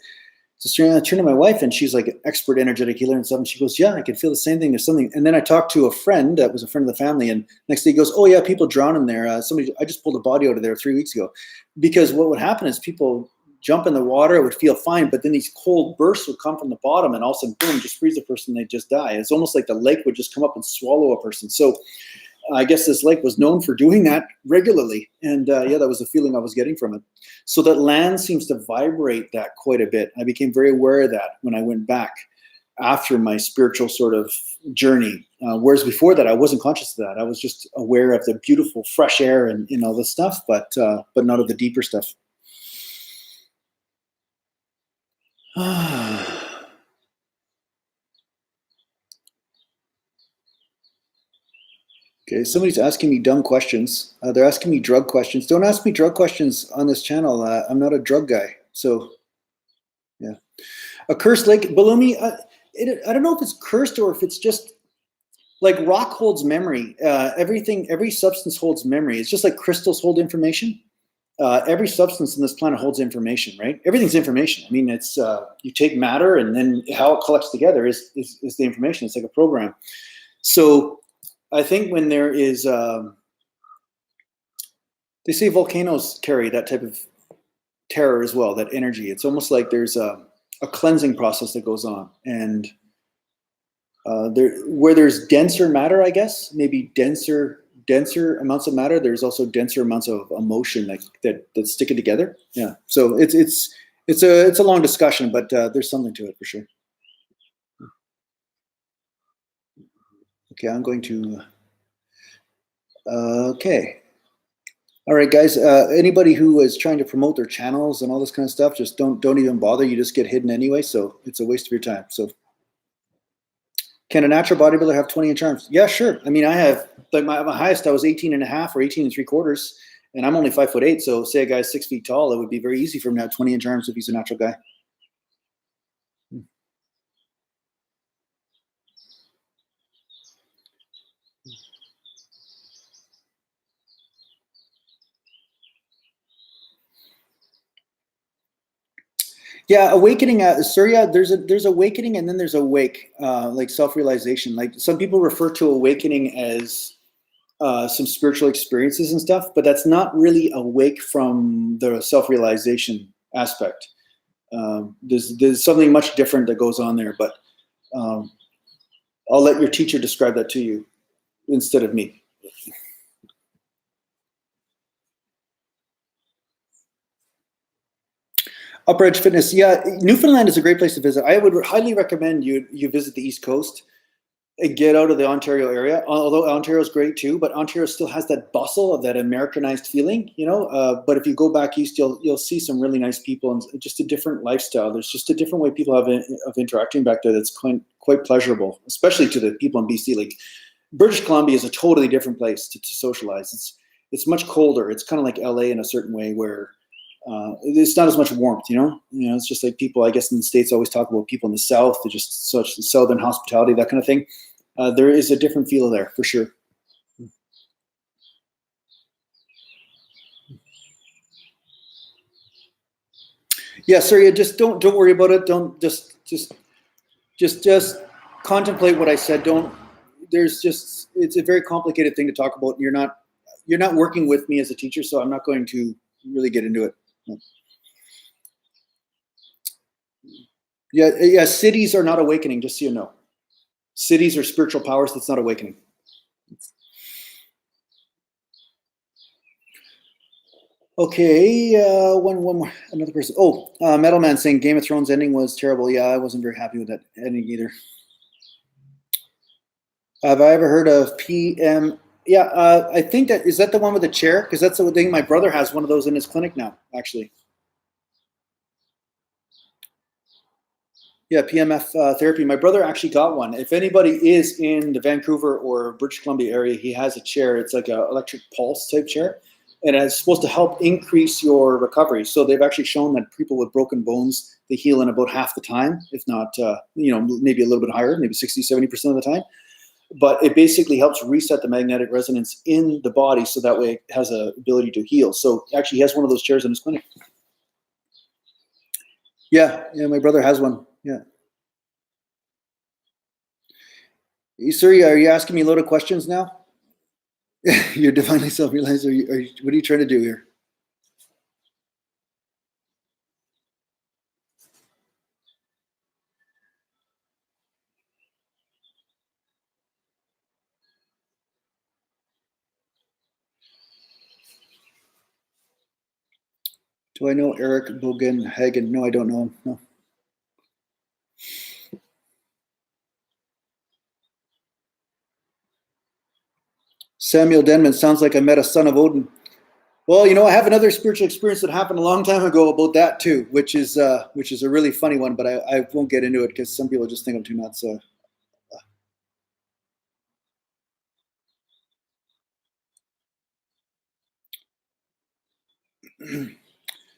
So I turned to my wife, and she's like an expert energetic healer and stuff. And she goes, yeah, I can feel the same thing. There's something. And then I talked to a friend that was a friend of the family. And next day he goes, oh yeah, people drown in there. I just pulled a body out of there 3 weeks ago. Because what would happen is people jump in the water, it would feel fine. But then these cold bursts would come from the bottom, and all of a sudden, boom, just freeze the person. They just die. It's almost like the lake would just come up and swallow a person. So I guess this lake was known for doing that regularly. And yeah, that was the feeling I was getting from it. So that land seems to vibrate that quite a bit. I became very aware of that when I went back after my spiritual sort of journey. Whereas before that, I wasn't conscious of that. I was just aware of the beautiful fresh air and all this stuff, but not of the deeper stuff. Okay, somebody's asking me dumb questions. They're asking me drug questions. Don't ask me drug questions on this channel. I'm not a drug guy. So, yeah. A cursed lake. Balumi, I don't know if it's cursed or if it's just like rock holds memory. Every substance holds memory. It's just like crystals hold information. Every substance in this planet holds information, right? Everything's information. I mean, it's you take matter, and then how it collects together is the information. It's like a program. So I think when there is, they say volcanoes carry that type of terror as well, that energy. It's almost like there's a cleansing process that goes on. And where there's denser matter, I guess, maybe denser amounts of matter, there's also denser amounts of emotion that stick it together. Yeah. So it's a long discussion, but there's something to it for sure. Okay, I'm going to, okay. All right, guys, anybody who is trying to promote their channels and all this kind of stuff, just don't even bother. You just get hidden anyway, so it's a waste of your time. So Can a natural bodybuilder have 20 inch arms? Yeah, sure. I mean, I have, like my highest, I was 18 and a half or 18 and 3/4, and I'm only 5'8". So say a guy's 6 feet tall, it would be very easy for him to have 20 inch arms if he's a natural guy. Yeah, awakening, Surya. There's awakening, and then there's awake, like self-realization. Like some people refer to awakening as some spiritual experiences and stuff, but that's not really awake from the self-realization aspect. There's something much different that goes on there, but I'll let your teacher describe that to you instead of me. Upper Edge Fitness. Yeah, Newfoundland is a great place to visit. I would highly recommend you visit the East Coast and get out of the Ontario area. Although Ontario is great too, but Ontario still has that bustle of that Americanized feeling, you know. But if you go back east, you'll see some really nice people and just a different lifestyle. There's just a different way people have of interacting back there that's quite pleasurable, especially to the people in BC. Like British Columbia is a totally different place to socialize. It's much colder. It's kind of like LA in a certain way where it's not as much warmth, you know. It's just like people, I guess, in the States always talk about people in the South. They're just such Southern hospitality, that kind of thing. There is a different feel there for sure. Yeah, sorry. Just don't worry about it. Don't just contemplate what I said. It's a very complicated thing to talk about. You're not working with me as a teacher, so I'm not going to really get into it. Yeah. Cities are not awakening, just so you know. Cities are spiritual powers. That's not awakening. Okay, one more. Another person. Oh, Metal Man saying Game of Thrones ending was terrible. Yeah, I wasn't very happy with that ending either. Have I ever heard of PM? Yeah, I think is that the one with the chair? Because that's the thing. My brother has one of those in his clinic now, actually. Yeah, PMF therapy. My brother actually got one. If anybody is in the Vancouver or British Columbia area, he has a chair. It's like an electric pulse type chair, and it's supposed to help increase your recovery. So they've actually shown that people with broken bones, they heal in about half the time, if not, maybe a little bit higher, maybe 60, 70% of the time. But it basically helps reset the magnetic resonance in the body, so that way it has a ability to heal. So actually, he has one of those chairs in his clinic. Yeah, my brother has one. Yeah. Surya, are you asking me a load of questions now? You're divinely self-realized. What are you trying to do here? Do I know Eric Bogenhagen? No, I don't know him. No. Samuel Denman sounds like I met a son of Odin. Well, I have another spiritual experience that happened a long time ago about that too, which is a really funny one, but I won't get into it because some people just think I'm too nuts.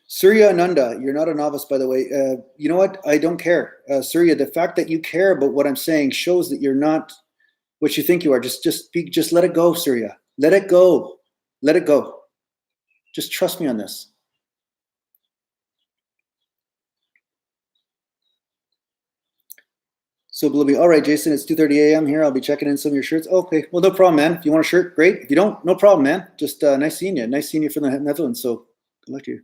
Surya Ananda, you're not a novice, by the way. You know what? I don't care. Surya, the fact that you care about what I'm saying shows that you're not what you think you are. Just let it go, Surya. Let it go. Let it go. Just trust me on this. So, Blibby, all right, Jason, it's 2:30 a.m. here. I'll be checking in some of your shirts. Okay, well, no problem, man. If you want a shirt, great. If you don't, no problem, man. Just nice seeing you. Nice seeing you from the Netherlands. So, good luck to you.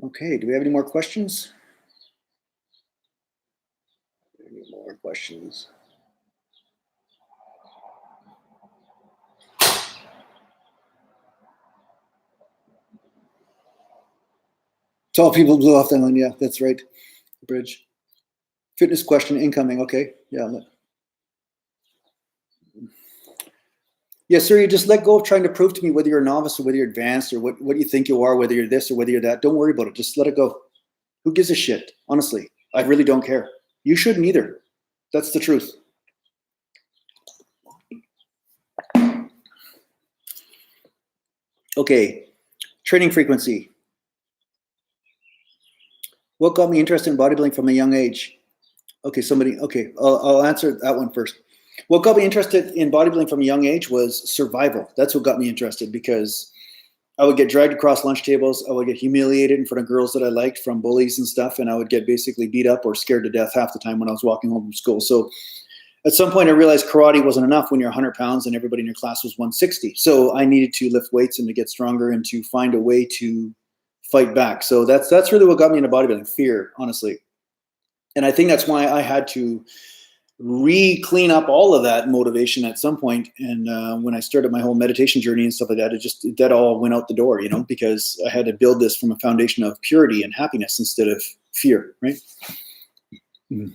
Okay, do we have any more questions? Any more questions? Tall people blew off that one. Yeah, that's right. Bridge. Fitness question incoming. Okay. Yeah. Yes, sir. You just let go of trying to prove to me whether you're a novice or whether you're advanced or what you think you are, whether you're this or whether you're that. Don't worry about it. Just let it go. Who gives a shit? Honestly, I really don't care. You shouldn't either. That's the truth. Okay, training frequency. What got me interested in bodybuilding from a young age? Okay, I'll answer that one first. What got me interested in bodybuilding from a young age was survival. That's what got me interested, because I would get dragged across lunch tables. I would get humiliated in front of girls that I liked from bullies and stuff. And I would get basically beat up or scared to death half the time when I was walking home from school. So at some point I realized karate wasn't enough when you're 100 pounds and everybody in your class was 160. So I needed to lift weights and to get stronger and to find a way to fight back. So that's really what got me into bodybuilding, fear, honestly. And I think that's why I had to clean up all of that motivation at some point. And when I started my whole meditation journey and stuff like that, that all went out the door, because I had to build this from a foundation of purity and happiness instead of fear, right? Mm-hmm.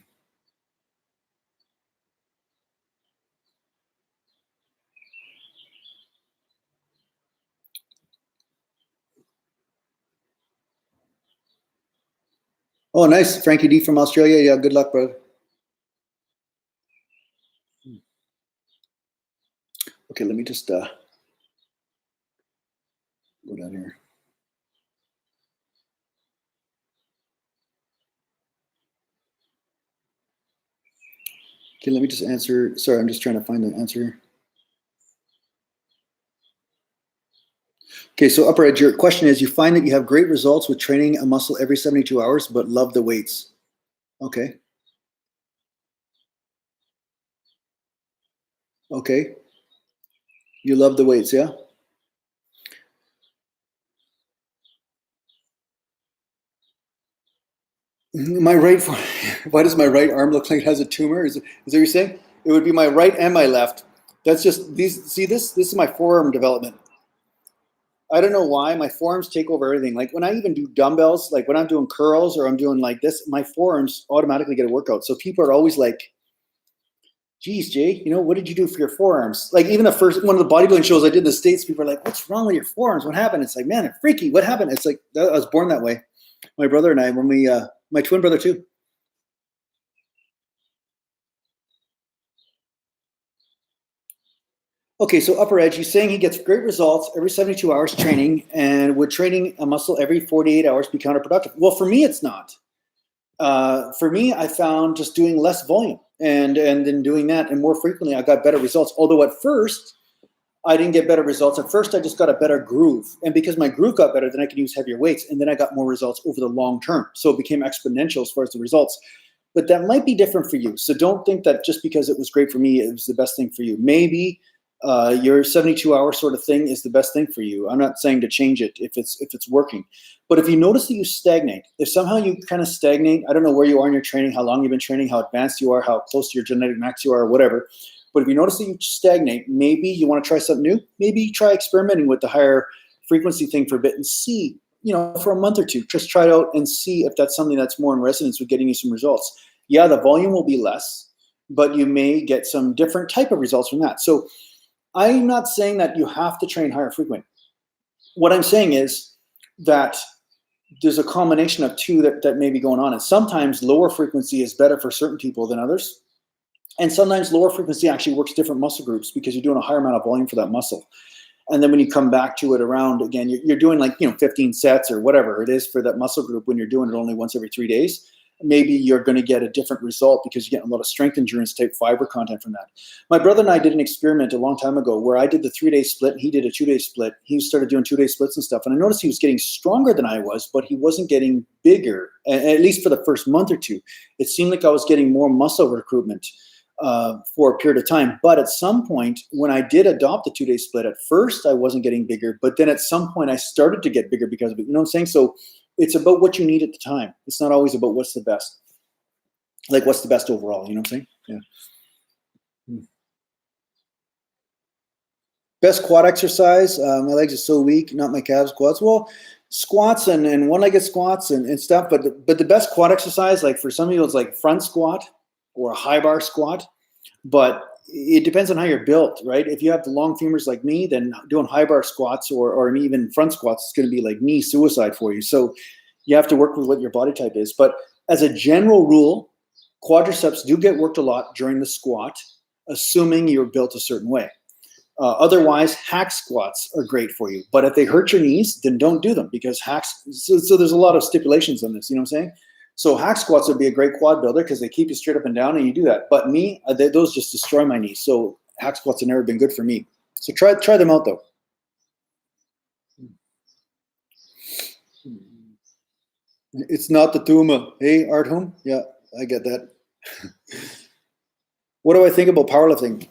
Oh, nice. Frankie D from Australia. Yeah, good luck, brother. Okay, let me just go down here. Okay, let me just answer. Sorry, I'm just trying to find the answer here. Okay, so Upper Edge, your question is, you find that you have great results with training a muscle every 72 hours, but love the weights. Okay. Okay. You love the weights, yeah? Why does my right arm look like it has a tumor? Is that what you're saying? It would be my right and my left. That's just these. See this? This is my forearm development. I don't know why my forearms take over everything. Like when I even do dumbbells, like when I'm doing curls or I'm doing like this, my forearms automatically get a workout. So people are always like, geez, Jay, what did you do for your forearms? Like even one of the bodybuilding shows I did in the States, people are like, what's wrong with your forearms? What happened? It's like, man, it's freaky. What happened? It's like, I was born that way. My brother and I, my twin brother too. Okay, so Upper Edge, he's saying he gets great results every 72 hours training, and would training a muscle every 48 hours be counterproductive? Well, for me, it's not. For me, I found just doing less volume and then doing that and more frequently, I got better results. Although at first, I didn't get better results. At first, I just got a better groove. And because my groove got better, then I could use heavier weights. And then I got more results over the long term. So it became exponential as far as the results. But that might be different for you. So don't think that just because it was great for me, it was the best thing for you. Maybe your 72-hour sort of thing is the best thing for you. I'm not saying to change it if it's working. But if you notice that you stagnate, if somehow you kind of stagnate, I don't know where you are in your training, how long you've been training, how advanced you are, how close to your genetic max you are, or whatever. But if you notice that you stagnate, maybe you want to try something new. Maybe try experimenting with the higher frequency thing for a bit and see, for a month or two, just try it out and see if that's something that's more in resonance with getting you some results. Yeah, the volume will be less, but you may get some different type of results from that. So I'm not saying that you have to train higher frequent. What I'm saying is that there's a combination of two that may be going on. And sometimes lower frequency is better for certain people than others. And sometimes lower frequency actually works different muscle groups because you're doing a higher amount of volume for that muscle. And then when you come back to it around, again, you're doing like, 15 sets or whatever it is for that muscle group when you're doing it only once every 3 days. Maybe you're going to get a different result because you're getting a lot of strength endurance type fiber content from that. My brother and I did an experiment a long time ago where I did the 3-day split and he did a 2-day split. He started doing 2-day splits and stuff. And I noticed he was getting stronger than I was, but he wasn't getting bigger, at least for the first month or two. It seemed like I was getting more muscle recruitment for a period of time. But at some point, when I did adopt the 2-day split, at first I wasn't getting bigger, but then at some point I started to get bigger because of it. You know what I'm saying? So it's about what you need at the time. It's not always about what's the best. Like what's the best overall, you know what I'm saying? Yeah. Best quad exercise. My legs are so weak, not my calves, quads. Well, squats and one-legged squats and stuff. But the best quad exercise, like for some people, it's like front squat or a high bar squat. But it depends on how you're built, right? If you have the long femurs like me, then doing high bar squats or even front squats is going to be like knee suicide for you. So You have to work with what your body type is. But as a general rule, quadriceps do get worked a lot during the squat, assuming you're built a certain way. Otherwise, hack squats are great for you. But if they hurt your knees, then don't do them, because hacks. So there's a lot of stipulations on this. You know what I'm saying? So hack squats would be a great quad builder because they keep you straight up and down, and you do that. But me, those just destroy my knees. So hack squats have never been good for me. So try them out though. It's not the Tuma. Hey, Art Home? Yeah, I get that. What do I think about powerlifting?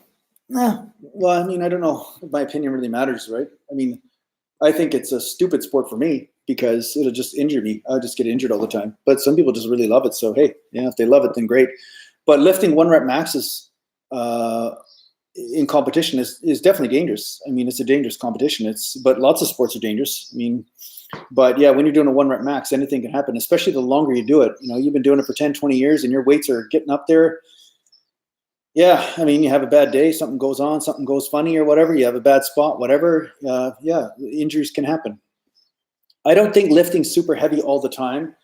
Well, I mean, I don't know if my opinion really matters, right? I mean, I think it's a stupid sport for me because it'll just injure me. I'll just get injured all the time. But some people just really love it. So, hey, yeah, if they love it, then great. But lifting 1 rep maxes in competition is definitely dangerous. I mean, it's a dangerous competition. But lots of sports are dangerous. I mean, but yeah, when you're doing a 1 rep max, anything can happen, especially the longer you do it. You know, you've been doing it for 10, 20 years and your weights are getting up there. Yeah, I mean, you have a bad day, something goes on, something goes funny or whatever, you have a bad spot, whatever, yeah, injuries can happen. I don't think lifting super heavy all the time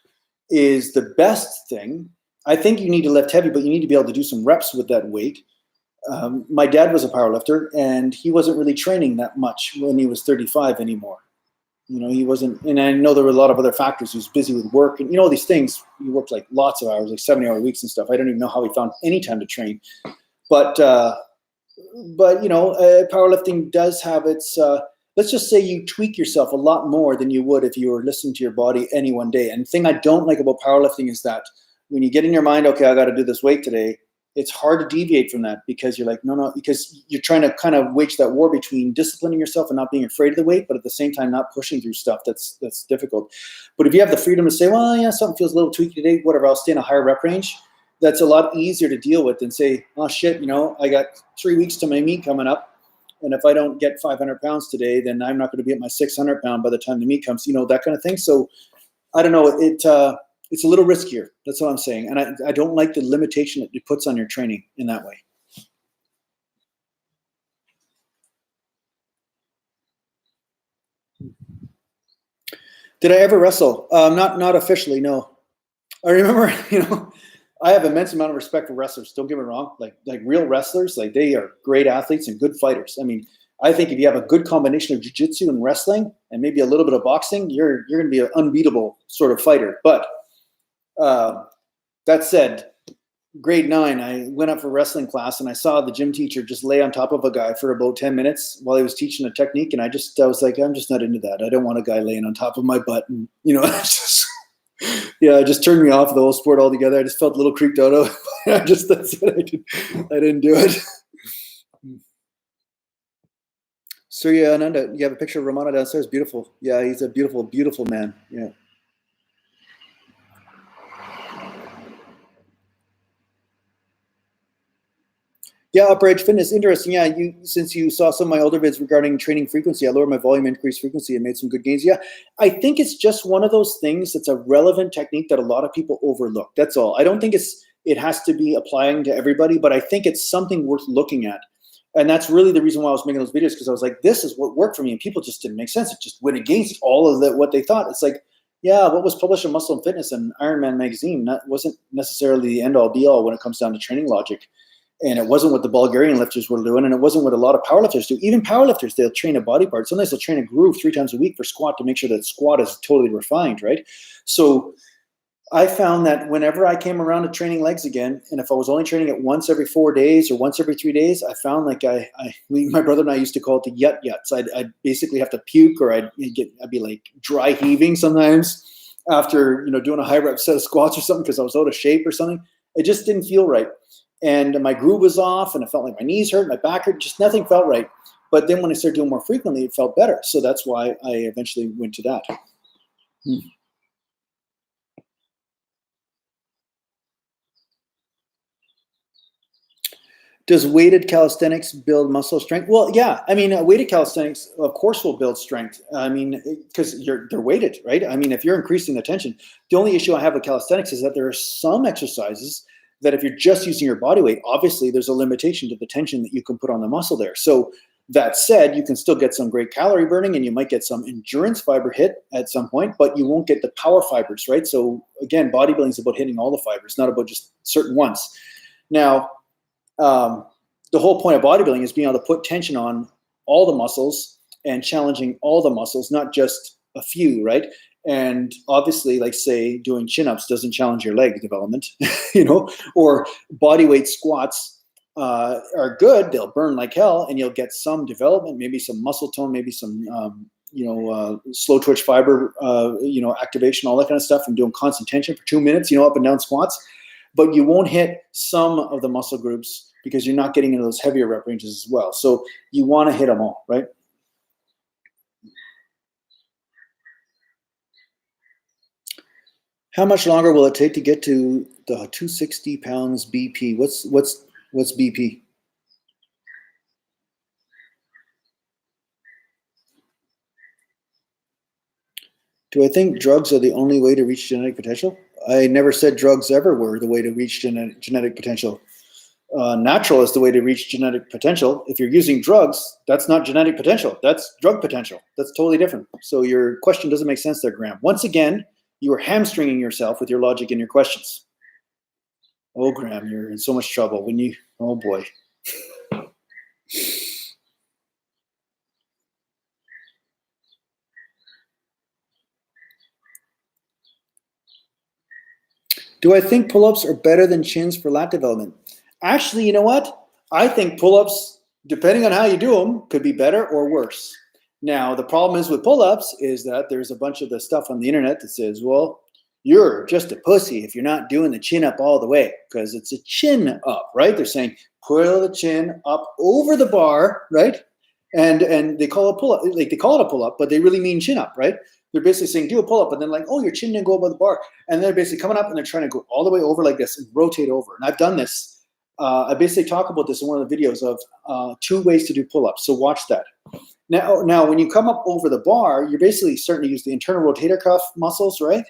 is the best thing. I think you need to lift heavy, but you need to be able to do some reps with that weight. My dad was a powerlifter, and he wasn't really training that much when he was 35 anymore. You know, he wasn't, and I know there were a lot of other factors. He was busy with work and, you know, these things. He worked like lots of hours, like 70-hour weeks and stuff. I don't even know how he found any time to train. But you know, powerlifting does have its, let's just say you tweak yourself a lot more than you would if you were listening to your body any one day. And the thing I don't like about powerlifting is that when you get in your mind, okay, I got to do this weight today, it's hard to deviate from that because you're like, no, because you're trying to kind of wage that war between disciplining yourself and not being afraid of the weight, but at the same time not pushing through stuff that's difficult. But if you have the freedom to say, well, yeah, something feels a little tweaky today, whatever, I'll stay in a higher rep range, that's a lot easier to deal with than say, oh shit, you know, I got 3 weeks to my meet coming up, and if I don't get 500 pounds today, then I'm not going to be at my 600 pound by the time the meet comes, you know, that kind of thing. So I don't know, it's a little riskier. That's what I'm saying. And I don't like the limitation that it puts on your training in that way. Did I ever wrestle? Not officially, no. I remember, you know, I have immense amount of respect for wrestlers. Don't get me wrong. Like real wrestlers, like they are great athletes and good fighters. I mean, I think if you have a good combination of jiu-jitsu and wrestling and maybe a little bit of boxing, you're going to be an unbeatable sort of fighter. But that said, grade 9, I went up for wrestling class and I saw the gym teacher just lay on top of a guy for about 10 minutes while he was teaching a technique. And I was like, I'm just not into that. I don't want a guy laying on top of my butt. And, you know, yeah, it just turned me off the whole sport altogether. I just felt a little creeped out of it. That's it. I didn't do it. So yeah, Ananda, you have a picture of Ramana downstairs. Beautiful. Yeah, he's a beautiful, beautiful man. Yeah. Yeah, upper age fitness, interesting. Yeah, since you saw some of my older vids regarding training frequency, I lowered my volume, increased frequency, and made some good gains. Yeah, I think it's just one of those things that's a relevant technique that a lot of people overlook. That's all. I don't think it has to be applying to everybody, but I think it's something worth looking at. And that's really the reason why I was making those videos, because I was like, this is what worked for me, and people just didn't make sense. It just went against all of what they thought. It's like, yeah, what was published in Muscle and Fitness and Ironman magazine, that wasn't necessarily the end-all be-all when it comes down to training logic. And it wasn't what the Bulgarian lifters were doing, and it wasn't what a lot of powerlifters do. Even powerlifters, they'll train a body part. Sometimes they'll train a groove 3 times a week for squat to make sure that squat is totally refined, right? So I found that whenever I came around to training legs again, and if I was only training it once every 4 days or once every 3 days, I found like my brother and I used to call it the yuts. I'd basically have to puke, or I'd be like dry heaving sometimes after, you know, doing a high rep set of squats or something because I was out of shape or something. It just didn't feel right. And my groove was off, and it felt like my knees hurt, my back hurt, just nothing felt right. But then when I started doing more frequently, it felt better. So that's why I eventually went to that. Does weighted calisthenics build muscle strength? Well, yeah. I mean, weighted calisthenics, of course, will build strength. I mean, because they're weighted, right? I mean, if you're increasing the tension, the only issue I have with calisthenics is that there are some exercises that if you're just using your body weight, obviously there's a limitation to the tension that you can put on the muscle there. So That said, you can still get some great calorie burning, and you might get some endurance fiber hit at some point, but you won't get the power fibers, right? So again, bodybuilding is about hitting all the fibers, not about just certain ones. Now, the whole point of bodybuilding is being able to put tension on all the muscles and challenging all the muscles, not just a few, right? And obviously, like say doing chin-ups doesn't challenge your leg development, or body weight squats are good. They'll burn like hell, and you'll get some development, maybe some muscle tone, maybe some slow twitch fiber, activation, all that kind of stuff, and doing constant tension for 2 minutes, up and down squats. But you won't hit some of the muscle groups because you're not getting into those heavier rep ranges as well. So you want to hit them all, right? How much longer will it take to get to the 260 pounds BP? What's BP? Do I think drugs are the only way to reach genetic potential? I never said drugs ever were the way to reach genetic potential. Natural is the way to reach genetic potential. If you're using drugs, that's not genetic potential. That's drug potential. That's totally different. So your question doesn't make sense there, Graham. Once again, you are hamstringing yourself with your logic and your questions. Oh, Graham, you're in so much trouble when you, oh boy. Do I think pull-ups are better than chins for lat development? Actually, you know what? I think pull-ups, depending on how you do them, could be better or worse. Now, the problem is with pull-ups is that there's a bunch of the stuff on the internet that says, well, you're just a pussy if you're not doing the chin up all the way, because it's a chin up, right? They're saying pull the chin up over the bar, right? And they call it pull-up, like they call it a pull-up, but they really mean chin up, right? They're basically saying do a pull-up, and then like, oh, your chin didn't go above the bar. And they're basically coming up and they're trying to go all the way over like this and rotate over. And I've done this. I basically talk about this in one of the videos of 2 ways to do pull-ups. So watch that. Now, when you come up over the bar, you're basically starting to use the internal rotator cuff muscles, right?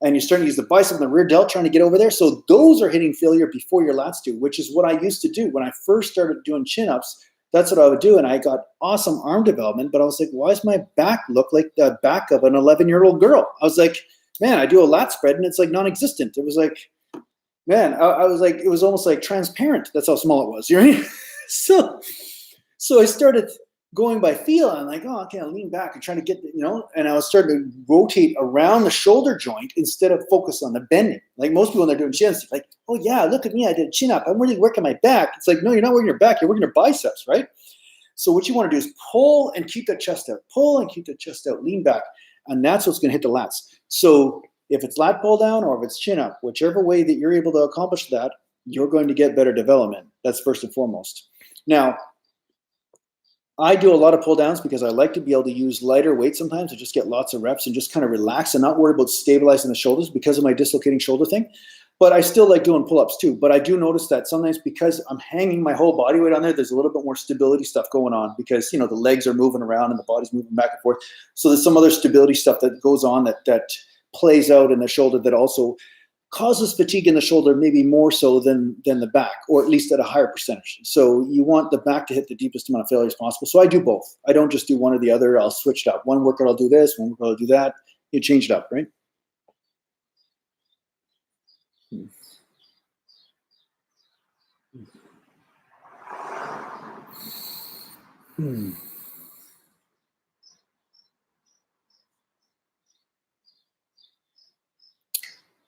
And you're starting to use the bicep and the rear delt trying to get over there. So those are hitting failure before your lats do, which is what I used to do when I first started doing chin-ups. That's what I would do, and I got awesome arm development, but I was like, why does my back look like the back of an 11-year-old girl? I was like, man, I do a lat spread, and it's like non-existent. It was like, man, I was like, it was almost like transparent. That's how small it was, you know what I mean? So I started going by feel. I'm like, oh, okay, I'll lean back and trying to get, and I was starting to rotate around the shoulder joint instead of focus on the bending. Like most people when they're doing chins, like, oh yeah, look at me, I did a chin up. I'm really working my back. It's like, no, you're not working your back, you're working your biceps, right? So what you want to do is pull and keep that chest out, pull and keep that chest out, lean back, and that's what's going to hit the lats. So if it's lat pull down or if it's chin up, whichever way that you're able to accomplish that, you're going to get better development. That's first and foremost. Now, I do a lot of pull downs because I like to be able to use lighter weight sometimes to just get lots of reps and just kind of relax and not worry about stabilizing the shoulders because of my dislocating shoulder thing. But I still like doing pull-ups too. But I do notice that sometimes because I'm hanging my whole body weight on there, there's a little bit more stability stuff going on because, the legs are moving around and the body's moving back and forth. So there's some other stability stuff that goes on that plays out in the shoulder that also causes fatigue in the shoulder, maybe more so than the back, or at least at a higher percentage. So you want the back to hit the deepest amount of failure as possible. So I do both. I don't just do one or the other. I'll switch it up. One workout I'll do this, one workout I'll do that. You change it up, right?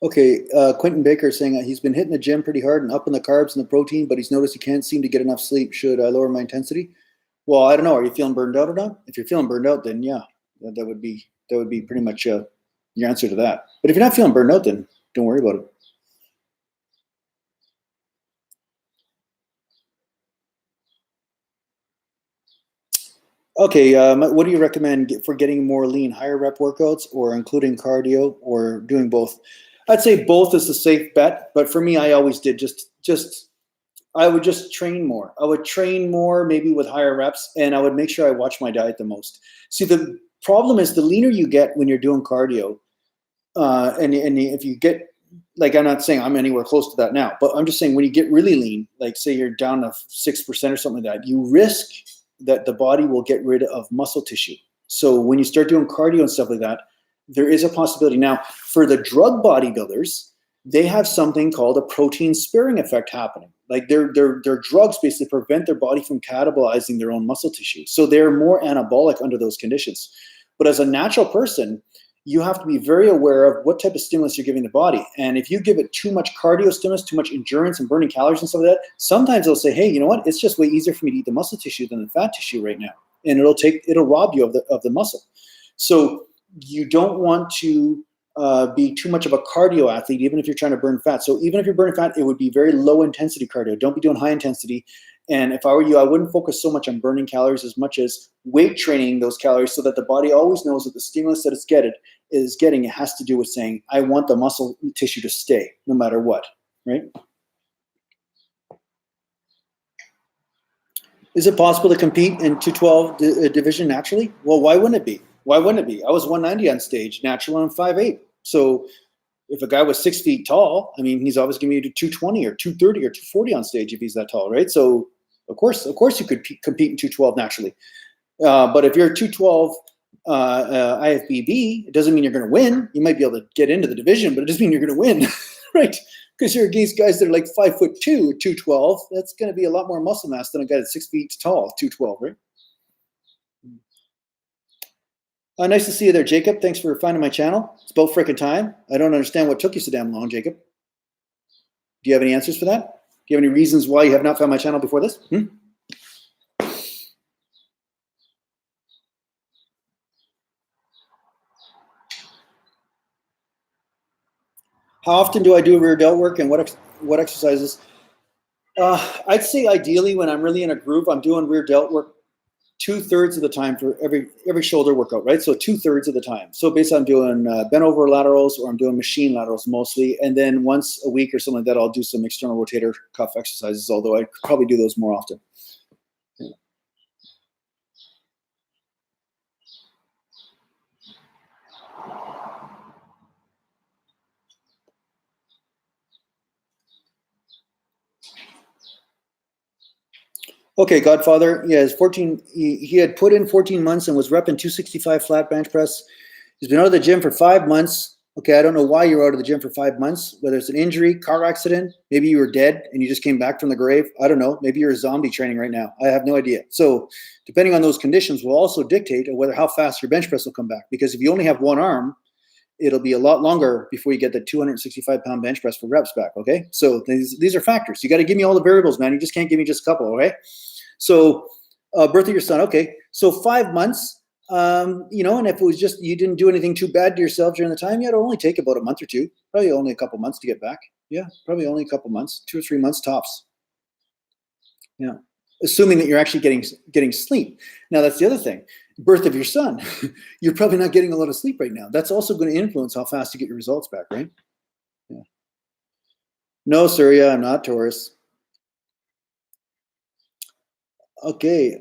Okay, Quentin Baker is saying he's been hitting the gym pretty hard and up in the carbs and the protein, but he's noticed he can't seem to get enough sleep. Should I lower my intensity? Well, I don't know. Are you feeling burned out or not? If you're feeling burned out, then yeah, that would be pretty much your answer to that. But if you're not feeling burned out, then don't worry about it. Okay, what do you recommend for getting more lean? Higher rep workouts or including cardio or doing both? I'd say both is a safe bet, but for me, I always did I would just train more. I would train more, maybe with higher reps, and I would make sure I watch my diet the most. See, the problem is the leaner you get when you're doing cardio, and if you get, like, I'm not saying I'm anywhere close to that now, but I'm just saying when you get really lean, like say you're down to 6% or something like that, you risk that the body will get rid of muscle tissue. So when you start doing cardio and stuff like that, there is a possibility. Now, for the drug bodybuilders, they have something called a protein sparing effect happening. Like their drugs basically prevent their body from catabolizing their own muscle tissue. So they're more anabolic under those conditions. But as a natural person, you have to be very aware of what type of stimulus you're giving the body. And if you give it too much cardio stimulus, too much endurance and burning calories and stuff like that, sometimes they'll say, hey, you know what? It's just way easier for me to eat the muscle tissue than the fat tissue right now. And it'll rob you of the muscle. So you don't want to be too much of a cardio athlete, even if you're trying to burn fat. So even if you're burning fat, it would be very low intensity cardio. Don't be doing high intensity. And if I were you, I wouldn't focus so much on burning calories as much as weight training those calories so that the body always knows that the stimulus that it's getting, it has to do with saying, I want the muscle tissue to stay no matter what, right? Is it possible to compete in 212 division naturally? Well, why wouldn't it be? Why wouldn't it be? I was 190 on stage, natural, and I'm 5'8". So if a guy was 6 feet tall, I mean, he's always going to be 220 or 230 or 240 on stage if he's that tall, right? So of course you could compete in 212 naturally. But if you're 212 IFBB, it doesn't mean you're going to win. You might be able to get into the division, but it doesn't mean you're going to win, right? Because you're against guys that are like 5'2", 212. That's going to be a lot more muscle mass than a guy that's 6 feet tall, 212, right? Nice to see you there, Jacob. Thanks for finding my channel. It's about frickin' time. I don't understand what took you so damn long, Jacob. Do you have any answers for that? Do you have any reasons why you have not found my channel before this? How often do I do rear delt work and what exercises? I'd say ideally when I'm really in a groove, I'm doing rear delt work 2/3 of the time for every shoulder workout, right? So 2/3 of the time. So basically I'm doing bent over laterals or I'm doing machine laterals mostly. And then once a week or something like that, I'll do some external rotator cuff exercises, although I could probably do those more often. Yeah. Okay, Godfather. Yeah, his 14. He had put in 14 months and was repping 265 flat bench press. He's been out of the gym for 5 months. Okay, I don't know why you're out of the gym for 5 months. Whether it's an injury, car accident, maybe you were dead and you just came back from the grave. I don't know. Maybe you're a zombie training right now. I have no idea. So, depending on those conditions, will also dictate whether how fast your bench press will come back. Because if you only have one arm, it'll be a lot longer before you get the 265-pound bench press for reps back. Okay, so these are factors. You got to give me all the variables, man. You just can't give me just a couple. Okay. So, birth of your son. Okay, so 5 months. You know, and if it was just you didn't do anything too bad to yourself during the time, yeah, it'll only take about a month or two. Probably only a couple months to get back. Yeah, probably only a couple months, 2 or 3 months tops. Yeah, assuming that you're actually getting sleep. Now that's the other thing. Birth of your son. You're probably not getting a lot of sleep right now. That's also going to influence how fast you get your results back, right? Yeah. No, sir. Yeah, I'm not Taurus. Okay.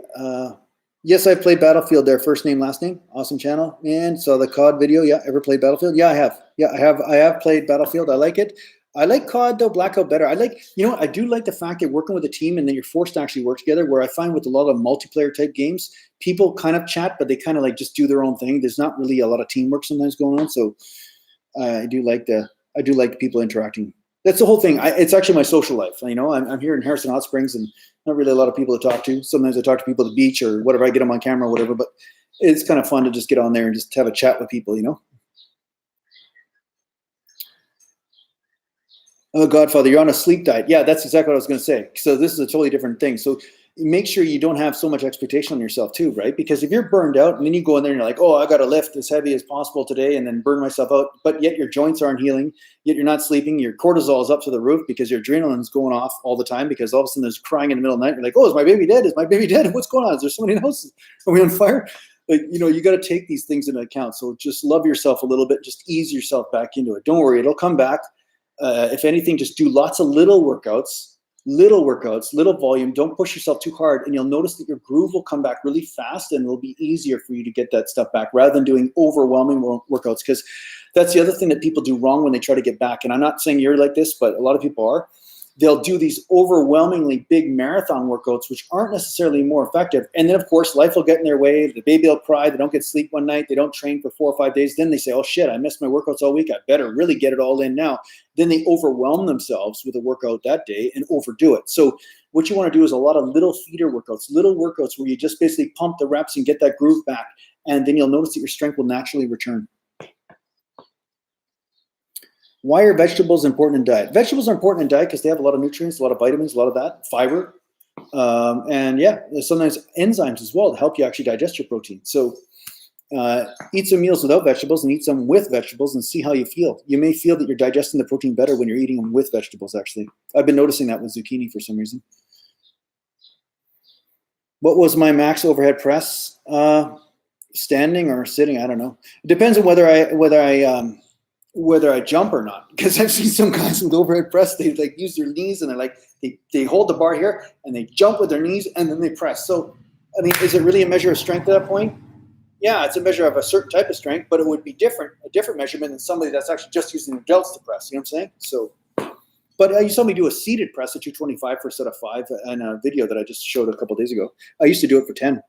Yes, I played Battlefield there. First name, last name. Awesome channel. And saw the COD video. Yeah, ever played Battlefield? Yeah, I have. Yeah, I have played Battlefield. I like it. I like COD though, Blackout better. I do like the fact that working with a team and then you're forced to actually work together, where I find with a lot of multiplayer type games, people kind of chat, but they kind of like just do their own thing. There's not really a lot of teamwork sometimes going on. So I do like people interacting. That's the whole thing. It's actually my social life. You know, I'm here in Harrison Hot Springs and not really a lot of people to talk to. Sometimes I talk to people at the beach or whatever. I get them on camera or whatever, but it's kind of fun to just get on there and just have a chat with people, you know? Oh, Godfather, you're on a sleep diet. Yeah, that's exactly what I was going to say. So this is a totally different thing. So make sure you don't have so much expectation on yourself too, right? Because if you're burned out and then you go in there and you're like, oh, I got to lift as heavy as possible today and then burn myself out, but yet your joints aren't healing, yet you're not sleeping, your cortisol is up to the roof because your adrenaline's going off all the time because all of a sudden there's crying in the middle of the night. You're like, oh, is my baby dead? Is my baby dead? What's going on? Is there somebody in the house? Are we on fire? Like, you know, you got to take these things into account. So just love yourself a little bit. Just ease yourself back into it. Don't worry. It'll come back. If anything, just do lots of little workouts, little volume. Don't push yourself too hard, and you'll notice that your groove will come back really fast, and it'll be easier for you to get that stuff back rather than doing overwhelming workouts. Because that's the other thing that people do wrong when they try to get back. And I'm not saying you're like this, but a lot of people are. they'll do these overwhelmingly big marathon workouts, which aren't necessarily more effective. And then, of course, life will get in their way. The baby will cry. They don't get sleep one night. They don't train for 4 or 5 days. Then they say, oh, shit, I missed my workouts all week. I better really get it all in now. Then they overwhelm themselves with a workout that day and overdo it. So what you want to do is a lot of little feeder workouts, where you just basically pump the reps and get that groove back. And then you'll notice that your strength will naturally return. Why are vegetables important in diet? Vegetables are important in diet because they have a lot of nutrients, a lot of vitamins, a lot of that, fiber. And yeah, there's sometimes enzymes as well to help you actually digest your protein. So eat some meals without vegetables and eat some with vegetables and see how you feel. You may feel that you're digesting the protein better when you're eating them with vegetables, actually. I've been noticing that with zucchini for some reason. What was my max overhead press? Standing or sitting? I don't know. It depends on whether I jump or not, because I've seen some guys with overhead press, they like use their knees and they're like, they hold the bar here and they jump with their knees and then they press. So, I mean, is it really a measure of strength at that point? Yeah, it's a measure of a certain type of strength, but it would be a different measurement than somebody that's actually just using their delts to press. You know what I'm saying? So, but you saw me do a seated press at 225 for a set of 5 in a video that I just showed a couple of days ago. I used to do it for 10.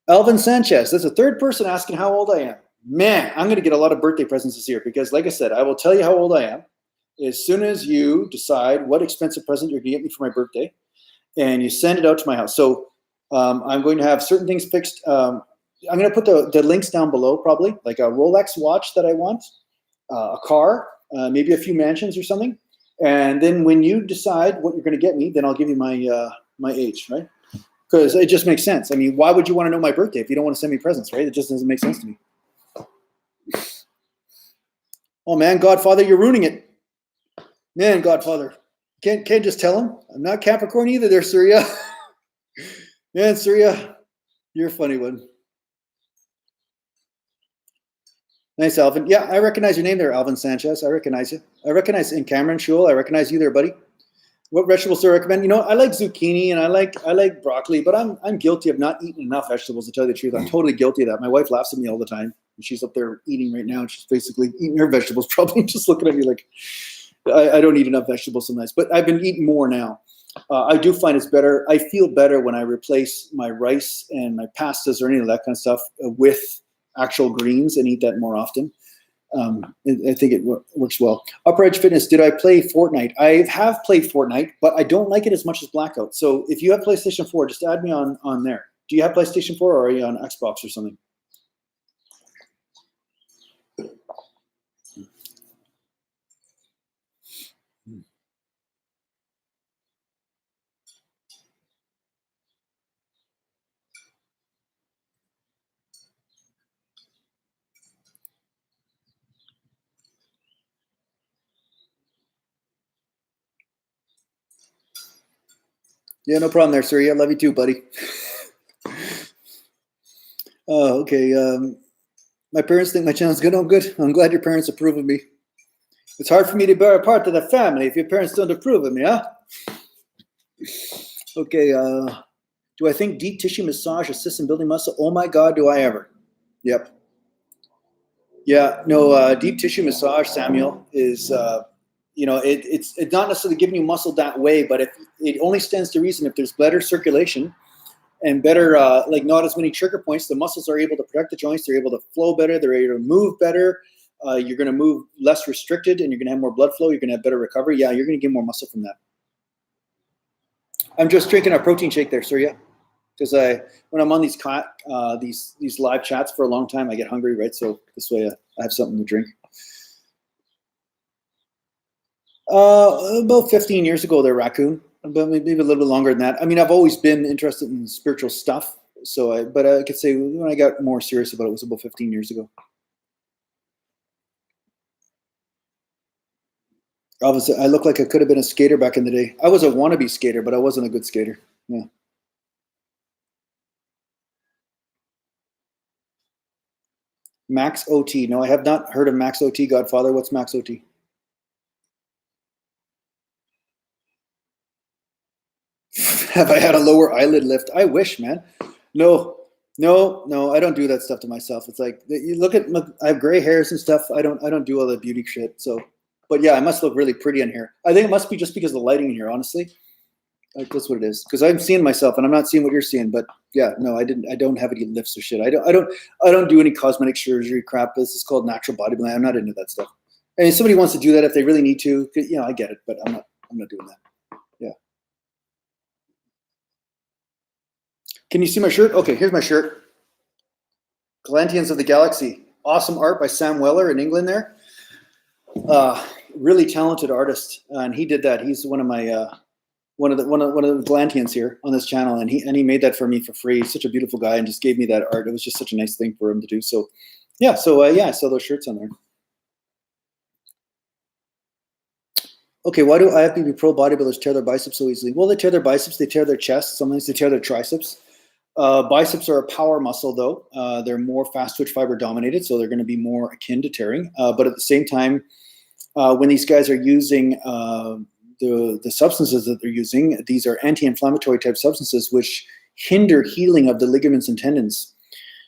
Alvin Sanchez, that's the third person asking how old I am. Man, I'm going to get a lot of birthday presents this year because, like I said, I will tell you how old I am as soon as you decide what expensive present you're going to get me for my birthday, and you send it out to my house. So I'm going to have certain things fixed. I'm going to put the links down below, probably, like a Rolex watch that I want, a car, maybe a few mansions or something. And then when you decide what you're going to get me, then I'll give you my age, right? Because it just makes sense. I mean, why would you want to know my birthday if you don't want to send me presents, right? It just doesn't make sense to me. Oh man, Godfather, you're ruining it. Man, Godfather, can't just tell him. I'm not Capricorn either, there, Surya. Man, Surya, you're a funny one. Nice, Alvin. Yeah, I recognize your name there, Alvin Sanchez. I recognize you. I recognize in Cameron Shul. I recognize you there, buddy. What vegetables do I recommend? You know, I like zucchini and I like broccoli, but I'm guilty of not eating enough vegetables, to tell you the truth. I'm totally guilty of that. My wife laughs at me all the time. And she's up there eating right now. And she's basically eating her vegetables, probably just looking at me like, I don't eat enough vegetables sometimes. But I've been eating more now. I do find it's better. I feel better when I replace my rice and my pastas or any of that kind of stuff with actual greens and eat that more often. I think it works well. Upper Edge Fitness, did I play Fortnite? I have played Fortnite, but I don't like it as much as Blackout. So if you have PlayStation 4, just add me on there. Do you have PlayStation 4 or are you on Xbox or something? Yeah, no problem there, sir. Yeah, love you too, buddy. Oh, okay. My parents think my channel's good. Oh, good. I'm glad your parents approve of me. It's hard for me to bear a part of the family if your parents don't approve of me, huh? Okay. Do I think deep tissue massage assists in building muscle? Oh my God, do I ever? Yep. Yeah. No. Deep tissue massage, Samuel, is it's not necessarily giving you muscle that way, but if it only stands to reason if there's better circulation and better, like not as many trigger points, the muscles are able to protect the joints. They're able to flow better. They're able to move better. You're going to move less restricted and you're going to have more blood flow. You're going to have better recovery. Yeah, you're going to get more muscle from that. I'm just drinking a protein shake there, Surya, because when I'm on these live chats for a long time, I get hungry, right? So this way I have something to drink. About 15 years ago there, Raccoon, but maybe a little bit longer than that. I mean, I've always been interested in spiritual stuff. But I could say when I got more serious about it was about 15 years ago. Obviously, I look like I could have been a skater back in the day. I was a wannabe skater, but I wasn't a good skater. Yeah. Max OT. No, I have not heard of Max OT, Godfather. What's Max OT? Have I had a lower eyelid lift? I wish, man. No, I don't do that stuff to myself. It's like you look, I have gray hairs and stuff. I don't do all the beauty shit. So But yeah, I must look really pretty in here. I think it must be just because of the lighting in here, honestly. Like that's what it is. Because I'm seeing myself, and I'm not seeing what you're seeing. But yeah, no, I didn't. I don't have any lifts or shit. I don't do any cosmetic surgery crap. This is called natural bodybuilding. I'm not into that stuff. And if somebody wants to do that, if they really need to, you know, I get it. But I'm not. I'm not doing that. Yeah. Can you see my shirt? Okay, here's my shirt. Gallantians of the Galaxy. Awesome art by Sam Weller in England. There. Really talented artist, and he did that. He's one of my. One of the Gallantians here on this channel, and he made that for me for free. He's such a beautiful guy, and just gave me that art. It was just such a nice thing for him to do. So, yeah. So yeah, I saw those shirts on there. Okay, why do IFBB pro bodybuilders tear their biceps so easily? Well, they tear their biceps, they tear their chest, sometimes they tear their triceps. Biceps are a power muscle, though. They're more fast twitch fiber dominated, so they're going to be more akin to tearing. But at the same time, when these guys are using the substances that they're using, these are anti-inflammatory type substances which hinder healing of the ligaments and tendons.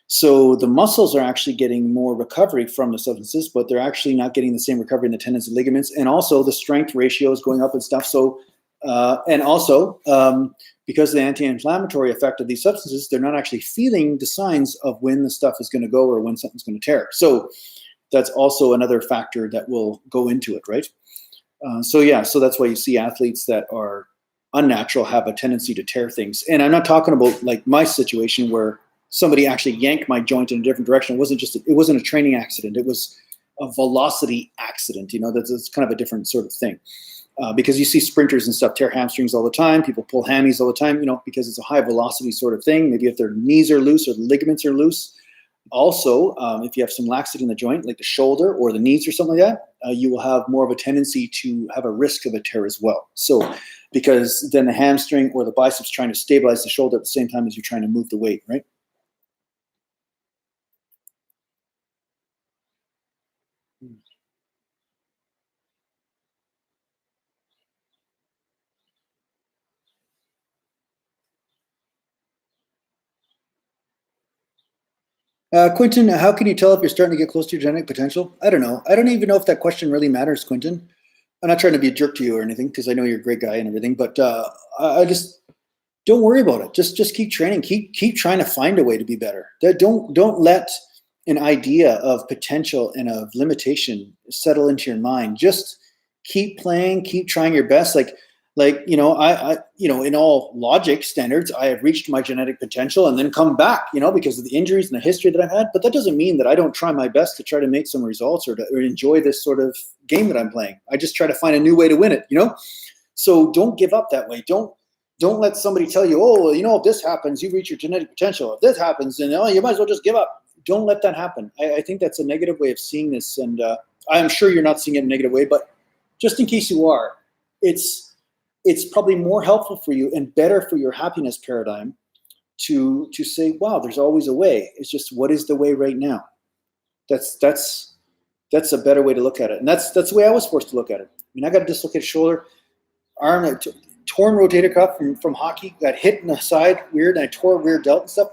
So the muscles are actually getting more recovery from the substances, but they're actually not getting the same recovery in the tendons and ligaments. And also the strength ratio is going up and stuff. So, and also because of the anti-inflammatory effect of these substances, they're not actually feeling the signs of when the stuff is going to go or when something's going to tear. So that's also another factor that will go into it, right? So yeah, so that's why you see athletes that are unnatural have a tendency to tear things. And I'm not talking about like my situation where somebody actually yanked my joint in a different direction. It wasn't a training accident. It was a velocity accident. You know, that's kind of a different sort of thing. Because you see sprinters and stuff tear hamstrings all the time. People pull hammies all the time, you know, because it's a high velocity sort of thing. Maybe if their knees are loose or the ligaments are loose. Also, if you have some laxity in the joint, like the shoulder or the knees or something like that, you will have more of a tendency to have a risk of a tear as well. So, because then the hamstring or the biceps trying to stabilize the shoulder at the same time as you're trying to move the weight, right? Quentin, how can you tell if you're starting to get close to your genetic potential? I don't know. I don't even know if that question really matters, Quentin. I'm not trying to be a jerk to you or anything because I know you're a great guy and everything, but I just don't worry about it. Just keep training. Keep trying to find a way to be better. Don't let an idea of potential and of limitation settle into your mind. Just keep playing. Keep trying your best. Like you know, I you know, in all logic standards, I have reached my genetic potential and then come back. You know, because of the injuries and the history that I've had. But that doesn't mean that I don't try my best to try to make some results or enjoy this sort of game that I'm playing. I just try to find a new way to win it. You know, so don't give up that way. Don't let somebody tell you, oh, well, you know, if this happens, you reach your genetic potential. If this happens, then you might as well just give up. Don't let that happen. I think that's a negative way of seeing this, and I'm sure you're not seeing it in a negative way. But just in case you are, it's probably more helpful for you and better for your happiness paradigm to say, wow, there's always a way. It's just, what is the way right now? That's a better way to look at it, and that's the way I was forced to look at it. I mean, I got a dislocated shoulder, arm, torn rotator cuff from hockey, got hit in the side weird, and I tore a rear delt and stuff.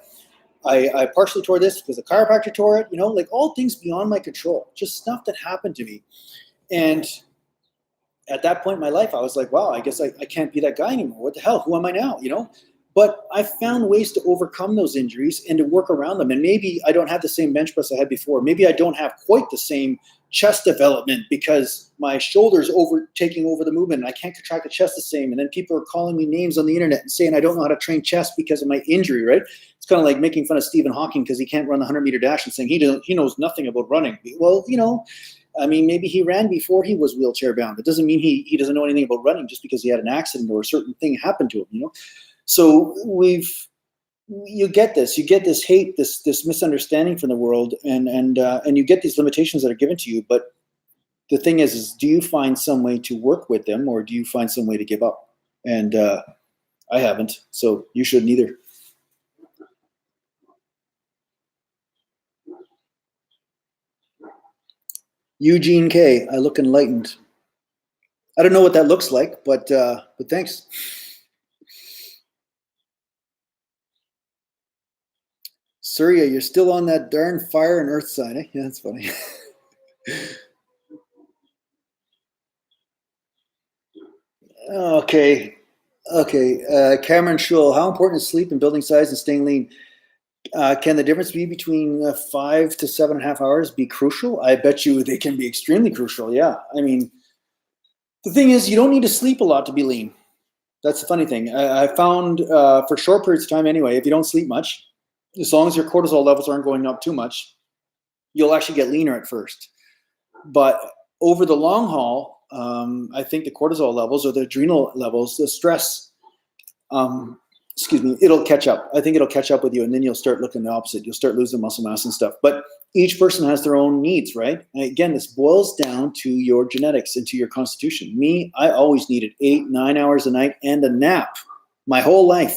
I partially tore this because the chiropractor tore it, you know, like all things beyond my control, just stuff that happened to me. And at that point in my life, I was like, wow, I guess I can't be that guy anymore. What the hell? Who am I now? You know? But I found ways to overcome those injuries and to work around them. And maybe I don't have the same bench press I had before. Maybe I don't have quite the same chest development because my shoulder's taking over the movement and I can't contract the chest the same. And then people are calling me names on the internet and saying I don't know how to train chest because of my injury, right? It's kind of like making fun of Stephen Hawking because he can't run the 100-meter dash and saying he knows nothing about running. Well, you know, I mean, maybe he ran before he was wheelchair bound. It doesn't mean he doesn't know anything about running just because he had an accident or a certain thing happened to him, you know? So you get this hate, this misunderstanding from the world, and you get these limitations that are given to you. But the thing is do you find some way to work with them, or do you find some way to give up? And I haven't, so you shouldn't either. Eugene K, I look enlightened. I don't know what that looks like, but thanks. Surya, you're still on that darn fire and earth side, eh? Yeah, that's funny. Okay. Okay. Cameron Schull, how important is sleep in building size and staying lean? Can the difference be between 5 to 7.5 hours be crucial? I bet you they can be extremely crucial. Yeah. I mean, the thing is, you don't need to sleep a lot to be lean. That's the funny thing. I found for short periods of time anyway, if you don't sleep much, as long as your cortisol levels aren't going up too much, you'll actually get leaner at first. But over the long haul, I think the cortisol levels or the adrenal levels, the stress, it'll catch up. I think it'll catch up with you, and then you'll start looking the opposite. You'll start losing muscle mass and stuff. But each person has their own needs, right? And again, this boils down to your genetics and to your constitution. Me, I always needed 8-9 hours a night and a nap my whole life.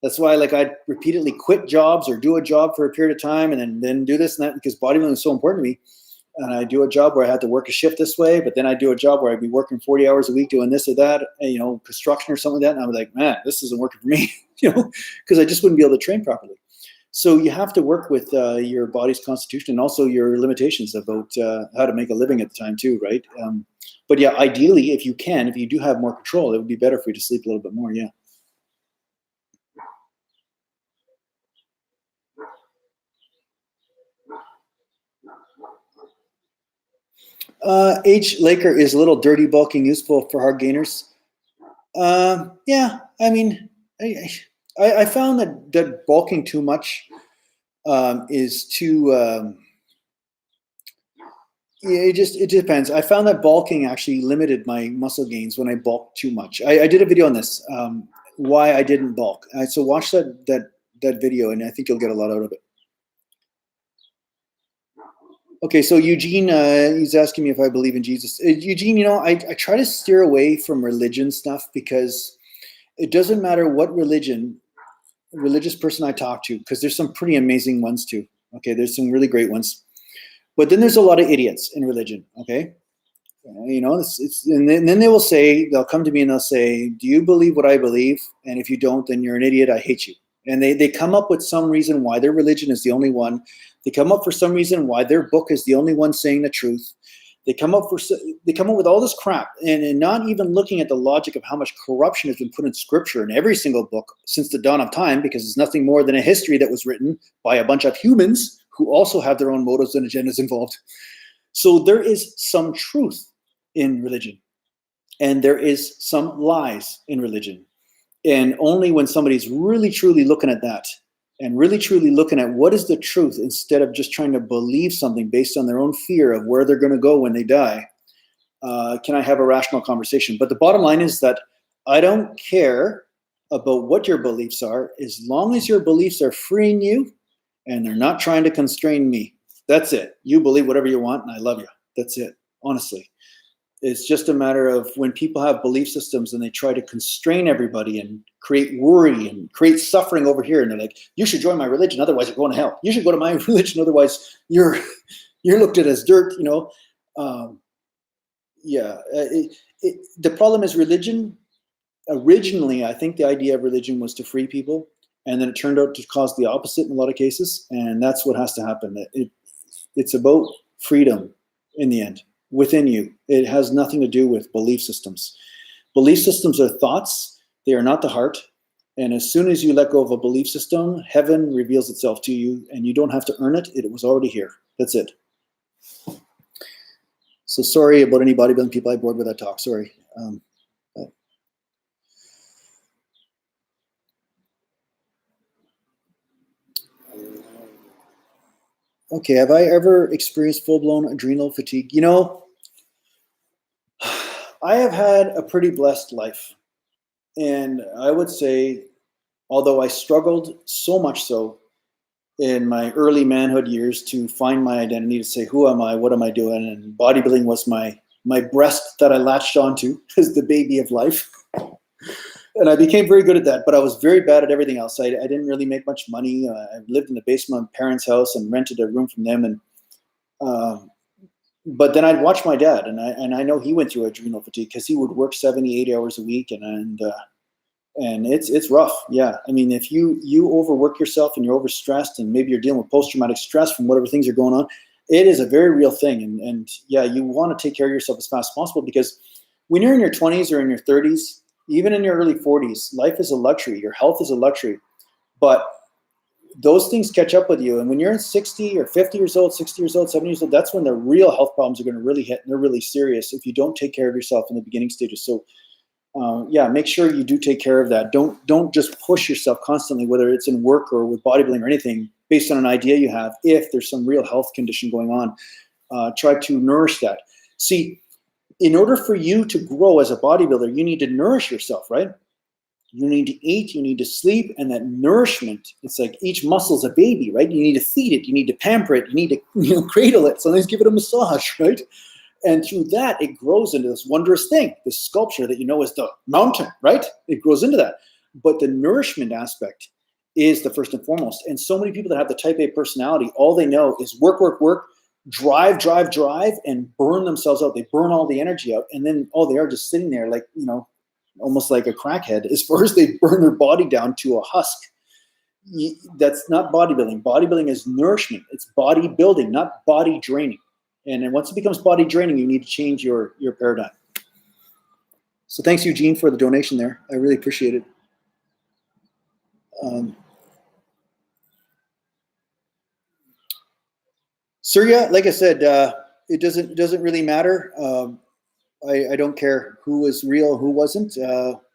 That's why, like, I'd repeatedly quit jobs or do a job for a period of time and then do this and that, because bodybuilding is so important to me. And I do a job where I had to work a shift this way, but then I do a job where I'd be working 40 hours a week doing this or that, construction or something like that. And I was like, man, this isn't working for me, because I just wouldn't be able to train properly. So you have to work with your body's constitution and also your limitations about how to make a living at the time too, right? But yeah, ideally, if you do have more control, it would be better for you to sleep a little bit more, yeah. H. Laker, is a little dirty bulking useful for hard gainers? Yeah, I mean, I found that bulking too much is too. It depends. I found that bulking actually limited my muscle gains when I bulked too much. I did a video on this, why I didn't bulk. So watch that video, and I think you'll get a lot out of it. Okay, so Eugene, he's asking me if I believe in Jesus. Eugene, I try to steer away from religion stuff because it doesn't matter what religious person I talk to, because there's some pretty amazing ones too. Okay, there's some really great ones. But then there's a lot of idiots in religion, okay? And then they'll come to me and they'll say, do you believe what I believe? And if you don't, then you're an idiot, I hate you. And they come up with some reason why their religion is the only one. They come up for some reason why their book is the only one saying the truth. They come up with all this crap and not even looking at the logic of how much corruption has been put in scripture in every single book since the dawn of time, because it's nothing more than a history that was written by a bunch of humans who also have their own motives and agendas involved. So there is some truth in religion, and there is some lies in religion. And only when somebody's really truly looking at that and really truly looking at what is the truth, instead of just trying to believe something based on their own fear of where they're going to go when they die, can I have a rational conversation. But the bottom line is that I don't care about what your beliefs are, as long as your beliefs are freeing you and they're not trying to constrain me. That's it. You believe whatever you want, and I love you. That's it, honestly. It's just a matter of when people have belief systems and they try to constrain everybody and create worry and create suffering over here. And they're like, you should join my religion, otherwise you're going to hell. You should go to my religion, otherwise you're looked at as dirt, The problem is religion. Originally, I think the idea of religion was to free people. And then it turned out to cause the opposite in a lot of cases. And that's what has to happen. It's about freedom in the end. Within you. It has nothing to do with belief systems. Belief systems are thoughts. They are not the heart. And as soon as you let go of a belief system, heaven reveals itself to you, and you don't have to earn it. It was already here. That's it. So sorry about any bodybuilding people I bored with that talk. Sorry. Okay, have I ever experienced full-blown adrenal fatigue? I have had a pretty blessed life. And I would say, although I struggled so much so in my early manhood years to find my identity, to say, who am I, what am I doing? And bodybuilding was my breast that I latched onto as the baby of life. And I became very good at that, but I was very bad at everything else. I didn't really make much money. I lived in the basement of my parents' house and rented a room from them. And but then I'd watch my dad, and I know he went through adrenal fatigue because he would work 70, 80 hours a week, and it's rough. Yeah, I mean, if you overwork yourself and you're overstressed, and maybe you're dealing with post-traumatic stress from whatever things are going on, it is a very real thing. And yeah, you want to take care of yourself as fast as possible, because when you're in your 20s or in your 30s, even in your early 40s, life is a luxury. Your health is a luxury. But those things catch up with you. And when you're in 60 or 50 years old, 60 years old, 70 years old, that's when the real health problems are going to really hit. And they're really serious if you don't take care of yourself in the beginning stages. So yeah, make sure you do take care of that. Don't just push yourself constantly, whether it's in work or with bodybuilding or anything, based on an idea you have. If there's some real health condition going on, try to nourish that. See, in order for you to grow as a bodybuilder, you need to nourish yourself, right? You need to eat, you need to sleep, and that nourishment, it's like each muscle is a baby, right? You need to feed it, you need to pamper it, you need to cradle it, sometimes give it a massage, right? And through that, it grows into this wondrous thing, this sculpture that you know is the mountain, right? It grows into that. But the nourishment aspect is the first and foremost. And so many people that have the type A personality, all they know is work, work, work, drive, drive, drive, and burn themselves out. They burn all the energy out. And then, oh, they are just sitting there like, almost like a crackhead, as far as they burn their body down to a husk. That's not bodybuilding. Bodybuilding is nourishment. It's bodybuilding, not body draining. And then once it becomes body draining, you need to change your paradigm. So thanks, Eugene, for the donation there. I really appreciate it. Surya, like I said, it doesn't really matter. I don't care who was real, who wasn't.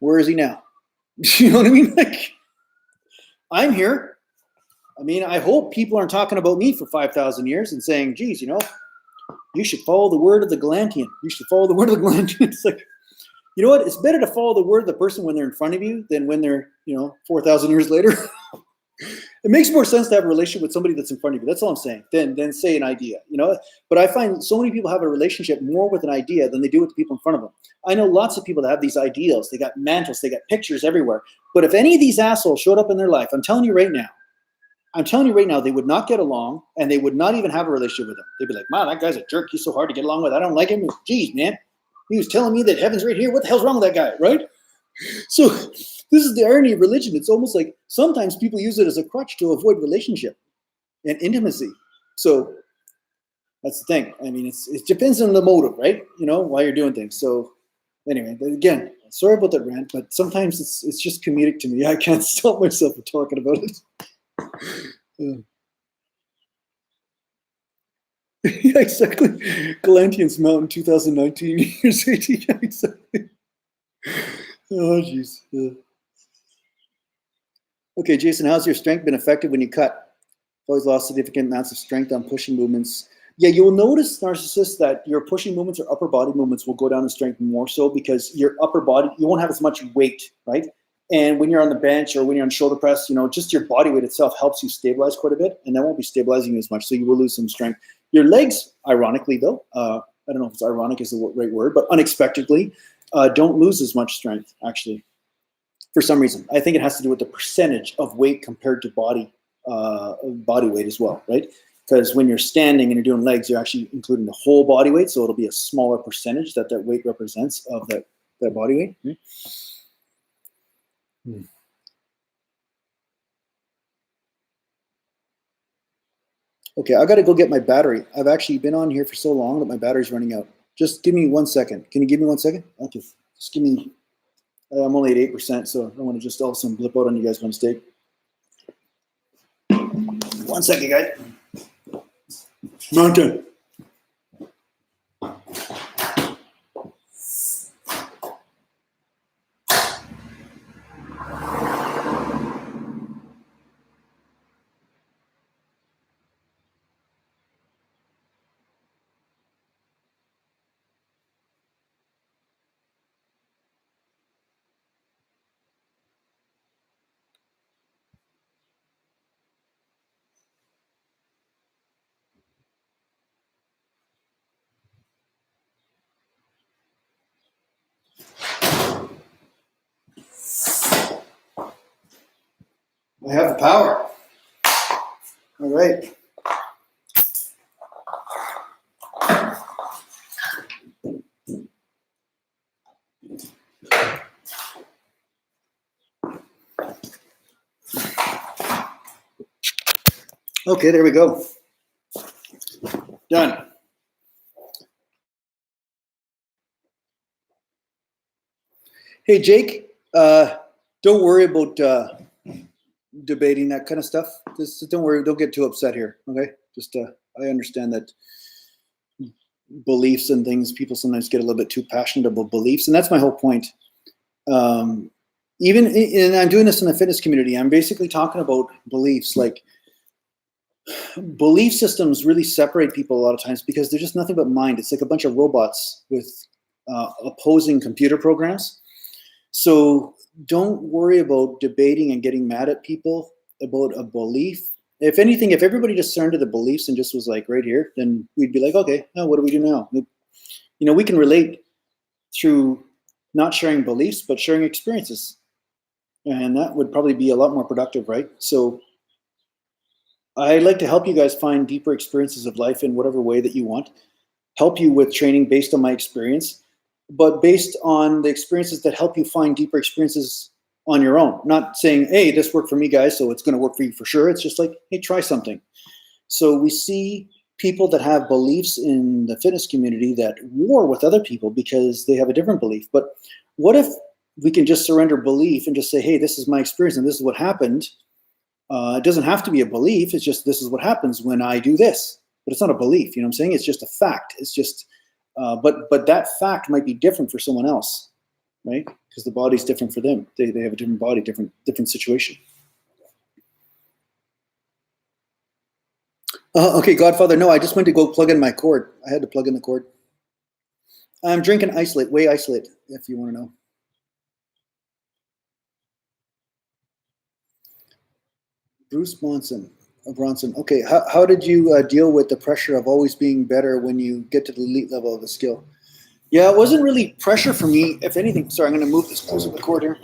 Where is he now? You know what I mean? Like, I'm here. I mean, I hope people aren't talking about me for 5,000 years and saying, geez, you should follow the word of the Gallantian. You should follow the word of the Gallantian. It's like, you know what? It's better to follow the word of the person when they're in front of you than when they're, 4,000 years later. It makes more sense to have a relationship with somebody that's in front of you. That's all I'm saying. Than say an idea, But I find so many people have a relationship more with an idea than they do with the people in front of them. I know lots of people that have these ideals. They got mantles. They got pictures everywhere. But if any of these assholes showed up in their life, I'm telling you right now, they would not get along, and they would not even have a relationship with them. They'd be like, wow, that guy's a jerk. He's so hard to get along with. I don't like him. Geez, man. He was telling me that heaven's right here. What the hell's wrong with that guy, right? So this is the irony of religion. It's almost like sometimes people use it as a crutch to avoid relationship and intimacy. So that's the thing. I mean, it depends on the motive, right? Why you're doing things. So anyway, again, sorry about that rant, but sometimes it's just comedic to me. I can't stop myself from talking about it. Yeah, exactly. Gallantian's Mountain 2019 years 18. Yeah, exactly. Oh, jeez. Yeah. Okay, Jason, how's your strength been affected when you cut? Always lost significant amounts of strength on pushing movements. Yeah, you'll notice, narcissists, that your pushing movements or upper body movements will go down in strength more so because your upper body, you won't have as much weight, right? And when you're on the bench or when you're on shoulder press, just your body weight itself helps you stabilize quite a bit, and that won't be stabilizing you as much, so you will lose some strength. Your legs, ironically, though, I don't know if it's ironic is the right word, but unexpectedly, don't lose as much strength, actually, for some reason. I think it has to do with the percentage of weight compared to body weight as well, right? Because when you're standing and you're doing legs, you're actually including the whole body weight, so it'll be a smaller percentage that weight represents of that body weight. Right? Okay, I got to go get my battery. I've actually been on here for so long that my battery's running out. Just give me 1 second. Can you give me 1 second? Okay, just give me. I'm only at 8%, so I don't want to just all of a sudden blip out on you guys by mistake. 1 second, guys. Mountain. I have the power. All right. Okay, there we go. Done. Hey, Jake, don't worry about debating that kind of stuff. Just don't worry. Don't get too upset here. Okay. Just I understand that beliefs and things, people sometimes get a little bit too passionate about beliefs, and that's my whole point. Even and I'm doing this in the fitness community. I'm basically talking about beliefs. Like, belief systems really separate people a lot of times because they're just nothing but mind. It's like a bunch of robots with opposing computer programs. So don't worry about debating and getting mad at people about a belief. If anything, if everybody just turned to the beliefs and just was like right here, then we'd be like, okay, now what do we do now? We can relate through not sharing beliefs, but sharing experiences. And that would probably be a lot more productive, right? So I'd like to help you guys find deeper experiences of life in whatever way that you want. Help you with training based on my experience, but based on the experiences that help you find deeper experiences on your own. Not saying, hey, this worked for me, guys, so it's going to work for you for sure. It's just like, hey, try something. So we see people that have beliefs in the fitness community that war with other people because they have a different belief. But what if we can just surrender belief and just say, hey, this is my experience and this is what happened. It doesn't have to be a belief. It's just, this is what happens when I do this. But it's not a belief, you know what I'm saying? It's just a fact. It's just, but that fact might be different for someone else, right? Because the body's different for them. They have a different body, different situation. Okay, Godfather, no, I just went to go plug in my cord. I had to plug in the cord. I'm drinking isolate, whey isolate, if you want to know. Bruce Bronson. Okay, how did you deal with the pressure of always being better when you get to the elite level of a skill? Yeah, it wasn't really pressure for me. If anything, sorry, I'm going to move this closer to the cord here.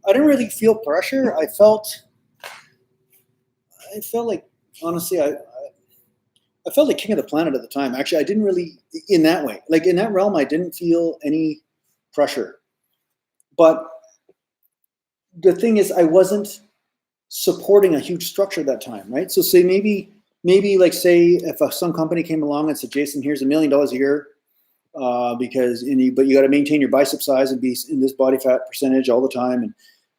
I didn't really feel pressure. I felt like, honestly, I felt like king of the planet at the time. Actually, I didn't really, in that way, like in that realm, I didn't feel any pressure. But the thing is, I wasn't supporting a huge structure at that time, right? So say maybe like say if some company came along and said, Jason, here's $1 million a year, but you got to maintain your bicep size and be in this body fat percentage all the time,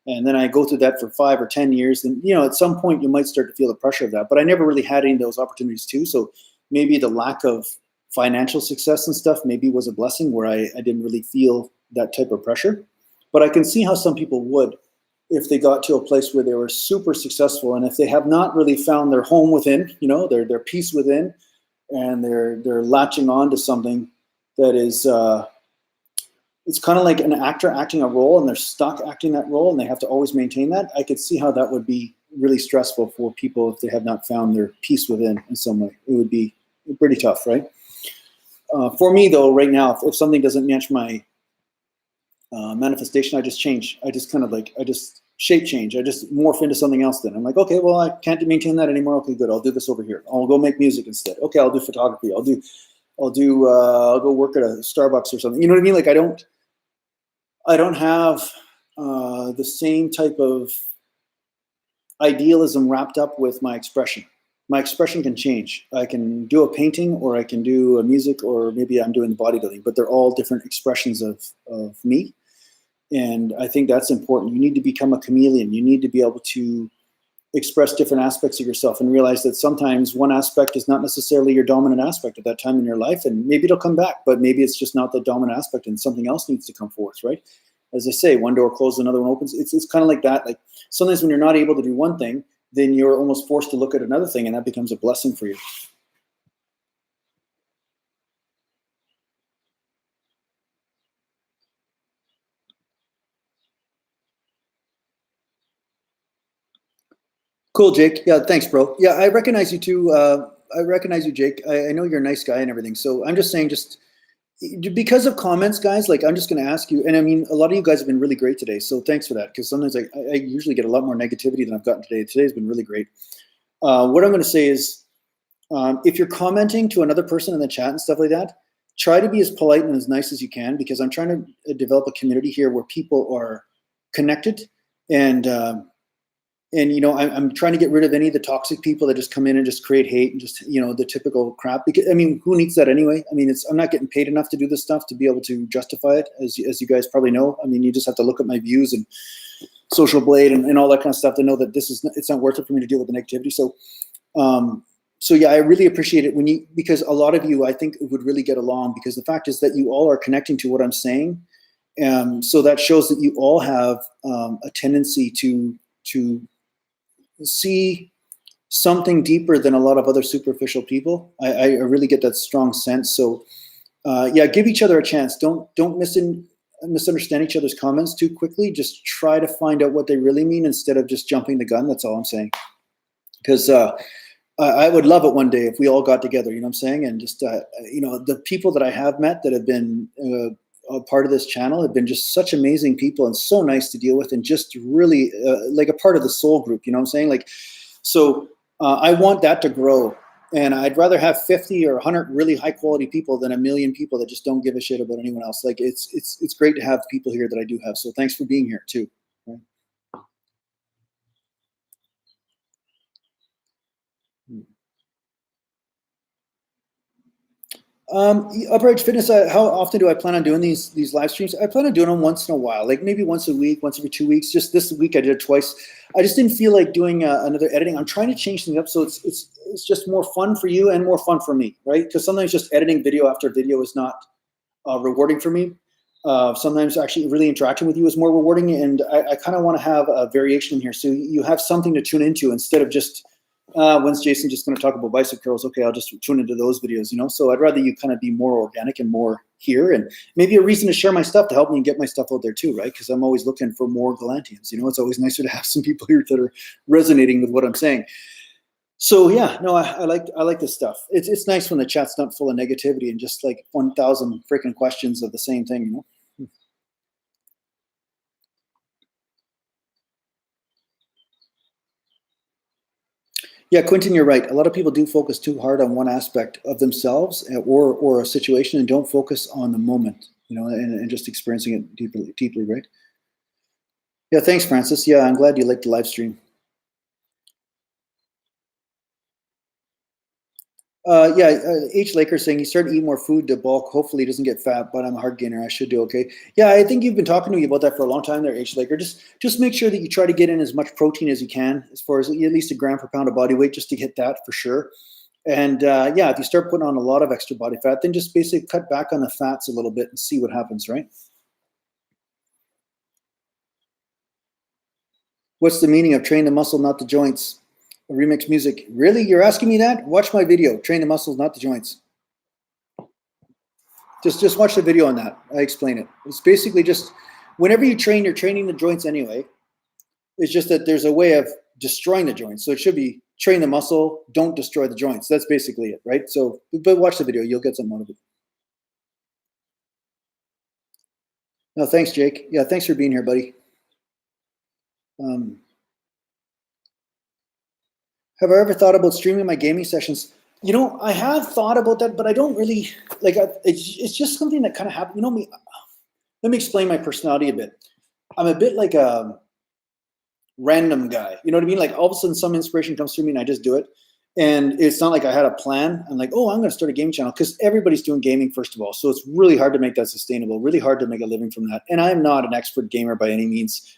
and then I go through that for 5 or 10 years, then at some point you might start to feel the pressure of that. But I never really had any of those opportunities too. So maybe the lack of financial success and stuff maybe was a blessing where I didn't really feel that type of pressure. But I can see how some people would, if they got to a place where they were super successful, and if they have not really found their home within, their peace within, and they're latching on to something that is, it's kind of like an actor acting a role, and they're stuck acting that role, and they have to always maintain that. I could see how that would be really stressful for people if they have not found their peace within in some way. It would be pretty tough, right? For me, though, right now, if something doesn't match my manifestation, I just change. I just shape change. I just morph into something else. Then I'm like, okay, well, I can't maintain that anymore. Okay, good. I'll do this over here. I'll go make music instead. Okay, I'll do photography. I'll go work at a Starbucks or something. You know what I mean? Like I don't have the same type of idealism wrapped up with my expression. My expression can change. I can do a painting, or I can do a music, or maybe I'm doing bodybuilding, but they're all different expressions of me. And I think that's important. You need to become a chameleon. You need to be able to express different aspects of yourself and realize that sometimes one aspect is not necessarily your dominant aspect at that time in your life, and maybe it'll come back, but maybe it's just not the dominant aspect and something else needs to come forth, right? As I say, one door closes, another one opens. It's kind of like that. Like sometimes when you're not able to do one thing, then you're almost forced to look at another thing, and that becomes a blessing for you. Cool, Jake. Yeah, thanks, bro. Yeah, I recognize you too. I recognize you, Jake. I know you're a nice guy and everything. So I'm just saying, just because of comments, guys, like I'm just going to ask you, and I mean, a lot of you guys have been really great today. So thanks for that. Because sometimes I usually get a lot more negativity than I've gotten today. Today's been really great. What I'm going to say is, if you're commenting to another person in the chat and stuff like that, try to be as polite and as nice as you can, because I'm trying to develop a community here where people are connected and And, you know, I'm trying to get rid of any of the toxic people that just come in and just create hate and just, you know, the typical crap. Because, I mean, who needs that anyway? I mean, I'm not getting paid enough to do this stuff to be able to justify it, as you guys probably know. I mean, you just have to look at my views and Social Blade and all that kind of stuff to know that it's not worth it for me to deal with the negativity. So, so yeah, I really appreciate it because a lot of you, I think, would really get along, because the fact is that you all are connecting to what I'm saying. So that shows that you all have a tendency to see something deeper than a lot of other superficial people. I really get that strong sense. So yeah, give each other a chance. Don't misunderstand each other's comments too quickly. Just try to find out what they really mean instead of just jumping the gun. That's all I'm saying. Because I would love it one day if we all got together, you know what I'm saying? And just, you know, the people that I have met that have been a part of this channel have been just such amazing people and so nice to deal with, and just really like a part of the soul group, you know what I'm saying? Like, so I want that to grow, and I'd rather have 50 or 100 really high quality people than a million people that just don't give a shit about anyone else. Like, it's great to have people here that I do have. So thanks for being here too. Upright Fitness, how often do I plan on doing these live streams? I plan on doing them once in a while, like maybe once a week, once every 2 weeks. Just this week I did it twice. I just didn't feel like doing another editing. I'm trying to change things up so it's just more fun for you and more fun for me, right? Because sometimes just editing video after video is not rewarding for me. Sometimes actually really interacting with you is more rewarding, and I kind of want to have a variation in here, so you have something to tune into instead of just when's Jason just going to talk about bicep curls? Okay, I'll just tune into those videos, you know? So I'd rather you kind of be more organic and more here, and maybe a reason to share my stuff to help me get my stuff out there too, right? Because I'm always looking for more Galantians, you know? It's always nicer to have some people here that are resonating with what I'm saying. So yeah, no, I like this stuff. It's nice when the chat's not full of negativity and just like 1,000 freaking questions of the same thing, you know? Yeah, Quentin, you're right. A lot of people do focus too hard on one aspect of themselves or a situation, and don't focus on the moment, you know, and just experiencing it deeply, right? Yeah, thanks, Francis. Yeah, I'm glad you liked the live stream. Yeah, H. Laker saying he started eating more food to bulk. Hopefully, he doesn't get fat, but I'm a hard gainer. I should do okay. Yeah, I think you've been talking to me about that for a long time there, H. Laker. Just make sure that you try to get in as much protein as you can, as far as at least a gram per pound of body weight, just to hit that for sure. And yeah, if you start putting on a lot of extra body fat, then just basically cut back on the fats a little bit and see what happens, right? What's the meaning of train the muscle, not the joints? Remix music. Really? You're asking me that? Watch my video. Train the muscles, not the joints. Just watch the video on that. I explain it. It's basically just whenever you train, you're training the joints anyway. It's just that there's a way of destroying the joints. So it should be train the muscle, don't destroy the joints. That's basically it, right? So, but watch the video. You'll get something out of it. No, thanks, Jake. Yeah, thanks for being here, buddy. Have I ever thought about streaming my gaming sessions? You know, I have thought about that, but I don't really like. It's just something that kind of happened. You know me. Let me explain my personality a bit. I'm a bit like a random guy. You know what I mean? Like all of a sudden, some inspiration comes through me, and I just do it. And it's not like I had a plan. I'm like, oh, I'm going to start a gaming channel, because everybody's doing gaming first of all. So it's really hard to make that sustainable. Really hard to make a living from that. And I'm not an expert gamer by any means,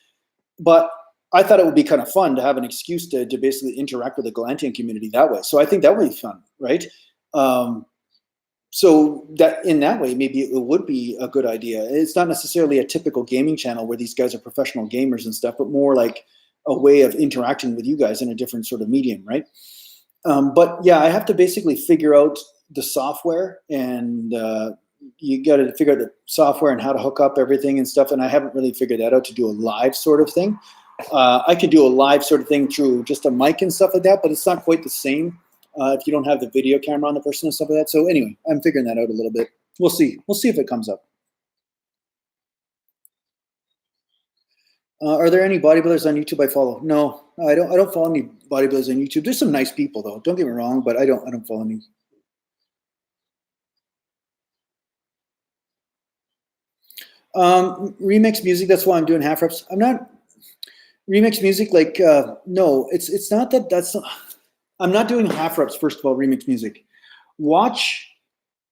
but I thought it would be kind of fun to have an excuse to basically interact with the Galantian community that way. So I think that would be fun, right? So that in that way, maybe it would be a good idea. It's not necessarily a typical gaming channel where these guys are professional gamers and stuff, but more like a way of interacting with you guys in a different sort of medium, right? But yeah, I have to basically figure out the software, and you got to figure out the software and how to hook up everything and stuff. And I haven't really figured that out to do a live sort of thing. I could do a live sort of thing through just a mic and stuff like that, but it's not quite the same if you don't have the video camera on the person and stuff like that. So anyway, I'm figuring that out a little bit. We'll see. We'll see if it comes up. Are there any bodybuilders on YouTube I follow? No, I don't. I don't follow any bodybuilders on YouTube. There's some nice people though. Don't get me wrong, but I don't follow any. Remix music. That's why I'm doing half reps. I'm not. Remix music, like, no, it's not that. I'm not doing half reps. First of all, remix music. Watch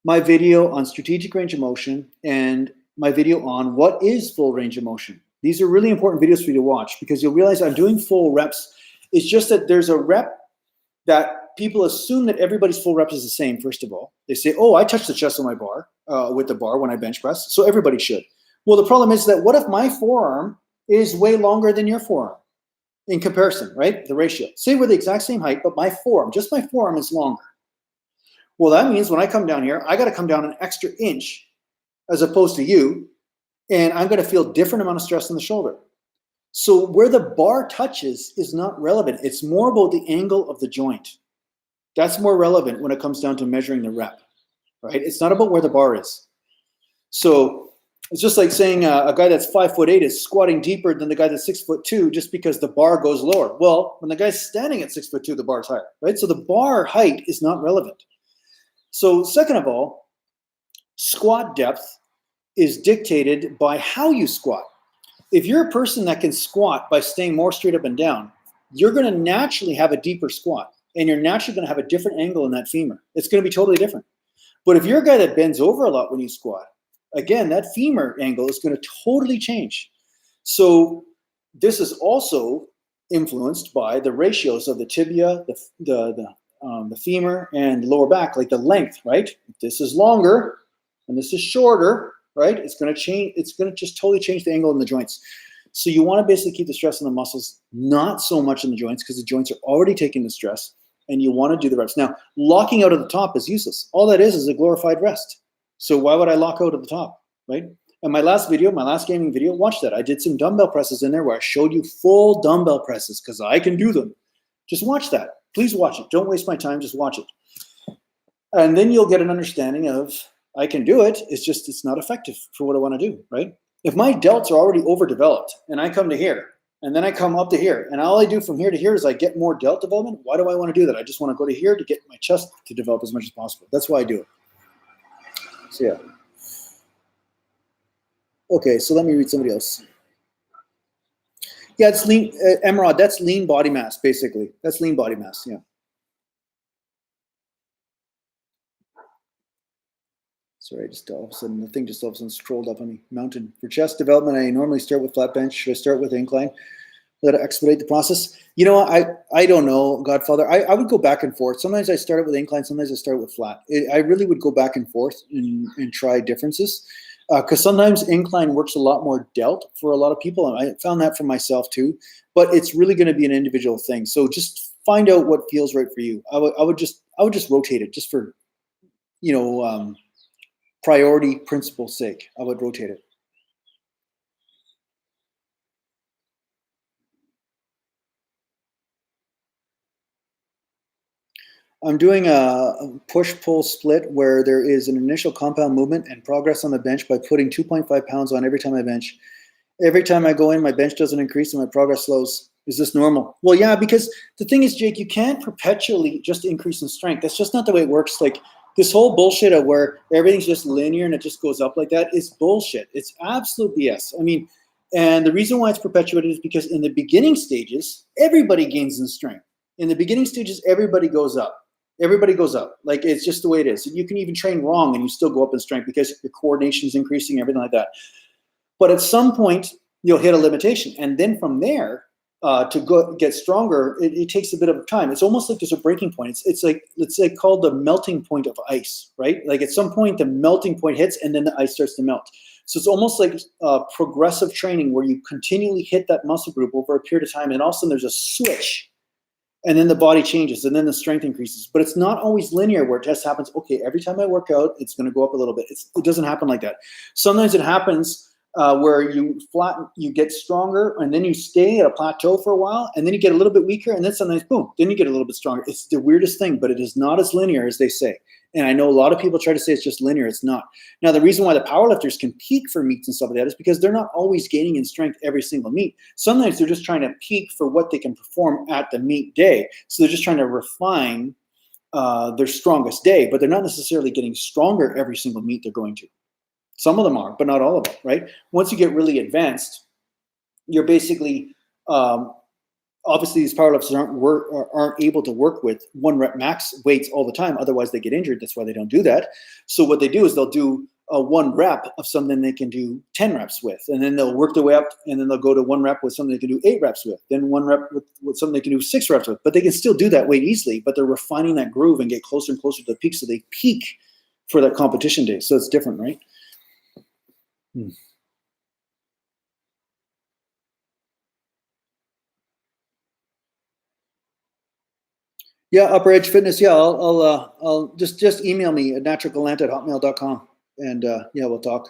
my video on strategic range of motion and my video on what is full range of motion. These are really important videos for you to watch because you'll realize I'm doing full reps. It's just that there's a rep that people assume that everybody's full reps is the same. First of all, they say, "Oh, I touch the chest on my bar with the bar when I bench press, so everybody should." Well, the problem is that what if my forearm is way longer than your forearm in comparison, right? The ratio. Say we're the exact same height, but my forearm, just my forearm is longer. Well, that means when I come down here, I got to come down an extra inch as opposed to you, and I'm going to feel different amount of stress in the shoulder. So where the bar touches is not relevant. It's more about the angle of the joint. That's more relevant when it comes down to measuring the rep, right? It's not about where the bar is. So it's just like saying a guy that's 5'8" is squatting deeper than the guy that's 6'2" just because the bar goes lower. Well, when the guy's standing at 6'2", the bar's higher, right? So the bar height is not relevant. So second of all, squat depth is dictated by how you squat. If you're a person that can squat by staying more straight up and down, you're going to naturally have a deeper squat, and you're naturally going to have a different angle in that femur. It's going to be totally different. But if you're a guy that bends over a lot when you squat, again, that femur angle is going to totally change. So this is also influenced by the ratios of the tibia, the femur, and lower back, like the length, right? If this is longer and this is shorter, right? It's going to change. It's going to just totally change the angle in the joints. So you want to basically keep the stress on the muscles, not so much in the joints because the joints are already taking the stress, and you want to do the reps. Now, locking out at the top is useless. All that is a glorified rest. So why would I lock out at the top, right? And my last video, my last gaming video, watch that. I did some dumbbell presses in there where I showed you full dumbbell presses because I can do them. Just watch that. Please watch it. Don't waste my time. Just watch it. And then you'll get an understanding of I can do it. It's just it's not effective for what I want to do, right? If my delts are already overdeveloped and I come to here and then I come up to here and all I do from here to here is I get more delt development, why do I want to do that? I just want to go to here to get my chest to develop as much as possible. That's why I do it. So yeah. Okay, so let me read somebody else. Yeah, it's lean, Emerald, that's lean body mass, basically. That's lean body mass, yeah. Sorry, just all of a sudden, the thing just all of a sudden scrolled up on me. Mountain. For chest development, I normally start with flat bench. Should I start with incline? Let it expedite the process. You know, I don't know, Godfather. I would go back and forth. Sometimes I start with incline. Sometimes I start with flat. I really would go back and forth and try differences. Because sometimes incline works a lot more delt for a lot of people. And I found that for myself too. But it's really going to be an individual thing. So just find out what feels right for you. I would just rotate it just for, you know, priority principle's sake. I would rotate it. I'm doing a push-pull split where there is an initial compound movement and progress on the bench by putting 2.5 pounds on every time I bench. Every time I go in, my bench doesn't increase and my progress slows. Is this normal? Well, yeah, because the thing is, Jake, you can't perpetually just increase in strength. That's just not the way it works. Like this whole bullshit of where everything's just linear and it just goes up like that is bullshit. It's absolute BS. I mean, and the reason why it's perpetuated is because in the beginning stages, everybody gains in strength. In the beginning stages, everybody goes up. Everybody goes up. Like it's just the way it is. You can even train wrong and you still go up in strength because your coordination is increasing, everything like that. But at some point, you'll hit a limitation. And then from there, to go get stronger, it takes a bit of time. It's almost like there's a breaking point. It's like called the melting point of ice, right? Like at some point, the melting point hits and then the ice starts to melt. So it's almost like progressive training where you continually hit that muscle group over a period of time. And all of a sudden, there's a switch. And then the body changes and then the strength increases. But it's not always linear where it just happens, okay, every time I work out, it's going to go up a little bit. It doesn't happen like that. Sometimes it happens where you get stronger and then you stay at a plateau for a while and then you get a little bit weaker and then sometimes, boom, then you get a little bit stronger. It's the weirdest thing, but it is not as linear as they say. And I know a lot of people try to say it's just linear. It's not. Now, the reason why the powerlifters can peak for meets and stuff like that is because they're not always gaining in strength every single meet. Sometimes they're just trying to peak for what they can perform at the meet day. So they're just trying to refine their strongest day, but they're not necessarily getting stronger every single meet they're going to. Some of them are, but not all of them, right? Once you get really advanced, you're basically Obviously these powerlifters aren't able to work with 1 rep max weights all the time. Otherwise they get injured. That's why they don't do that. So what they do is they'll do a 1 rep of something they can do 10 reps with, and then they'll work their way up, and then they'll go to 1 rep with something they can do 8 reps with, then 1 rep with something they can do 6 reps with. But they can still do that weight easily, but they're refining that groove and get closer and closer to the peak, so they peak for that competition day. So it's different, right? Yeah, Upper Edge Fitness. Yeah, I'll just email me at naturalgallant@hotmail.com, and yeah, we'll talk.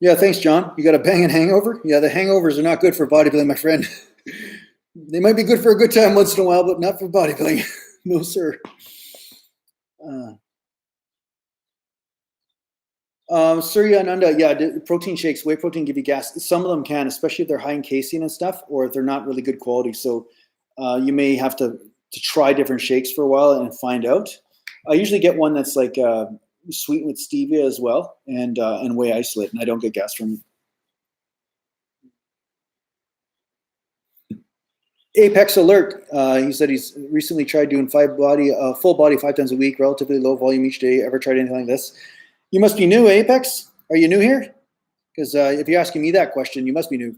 Yeah, thanks, John. You got a banging hangover? Yeah, the hangovers are not good for bodybuilding, my friend. They might be good for a good time once in a while, but not for bodybuilding. No, sir. Surya Ananda, yeah, protein shakes, whey protein give you gas. Some of them can, especially if they're high in casein and stuff, or if they're not really good quality. So you may have to try different shakes for a while and find out. I usually get one that's like sweet with stevia as well, and whey isolate, and I don't get gas from it. Apex Alert. He said he's recently tried doing full body 5 times a week, relatively low volume each day. Ever tried anything like this? You must be new, Apex. Are you new here? Because if you're asking me that question, you must be new.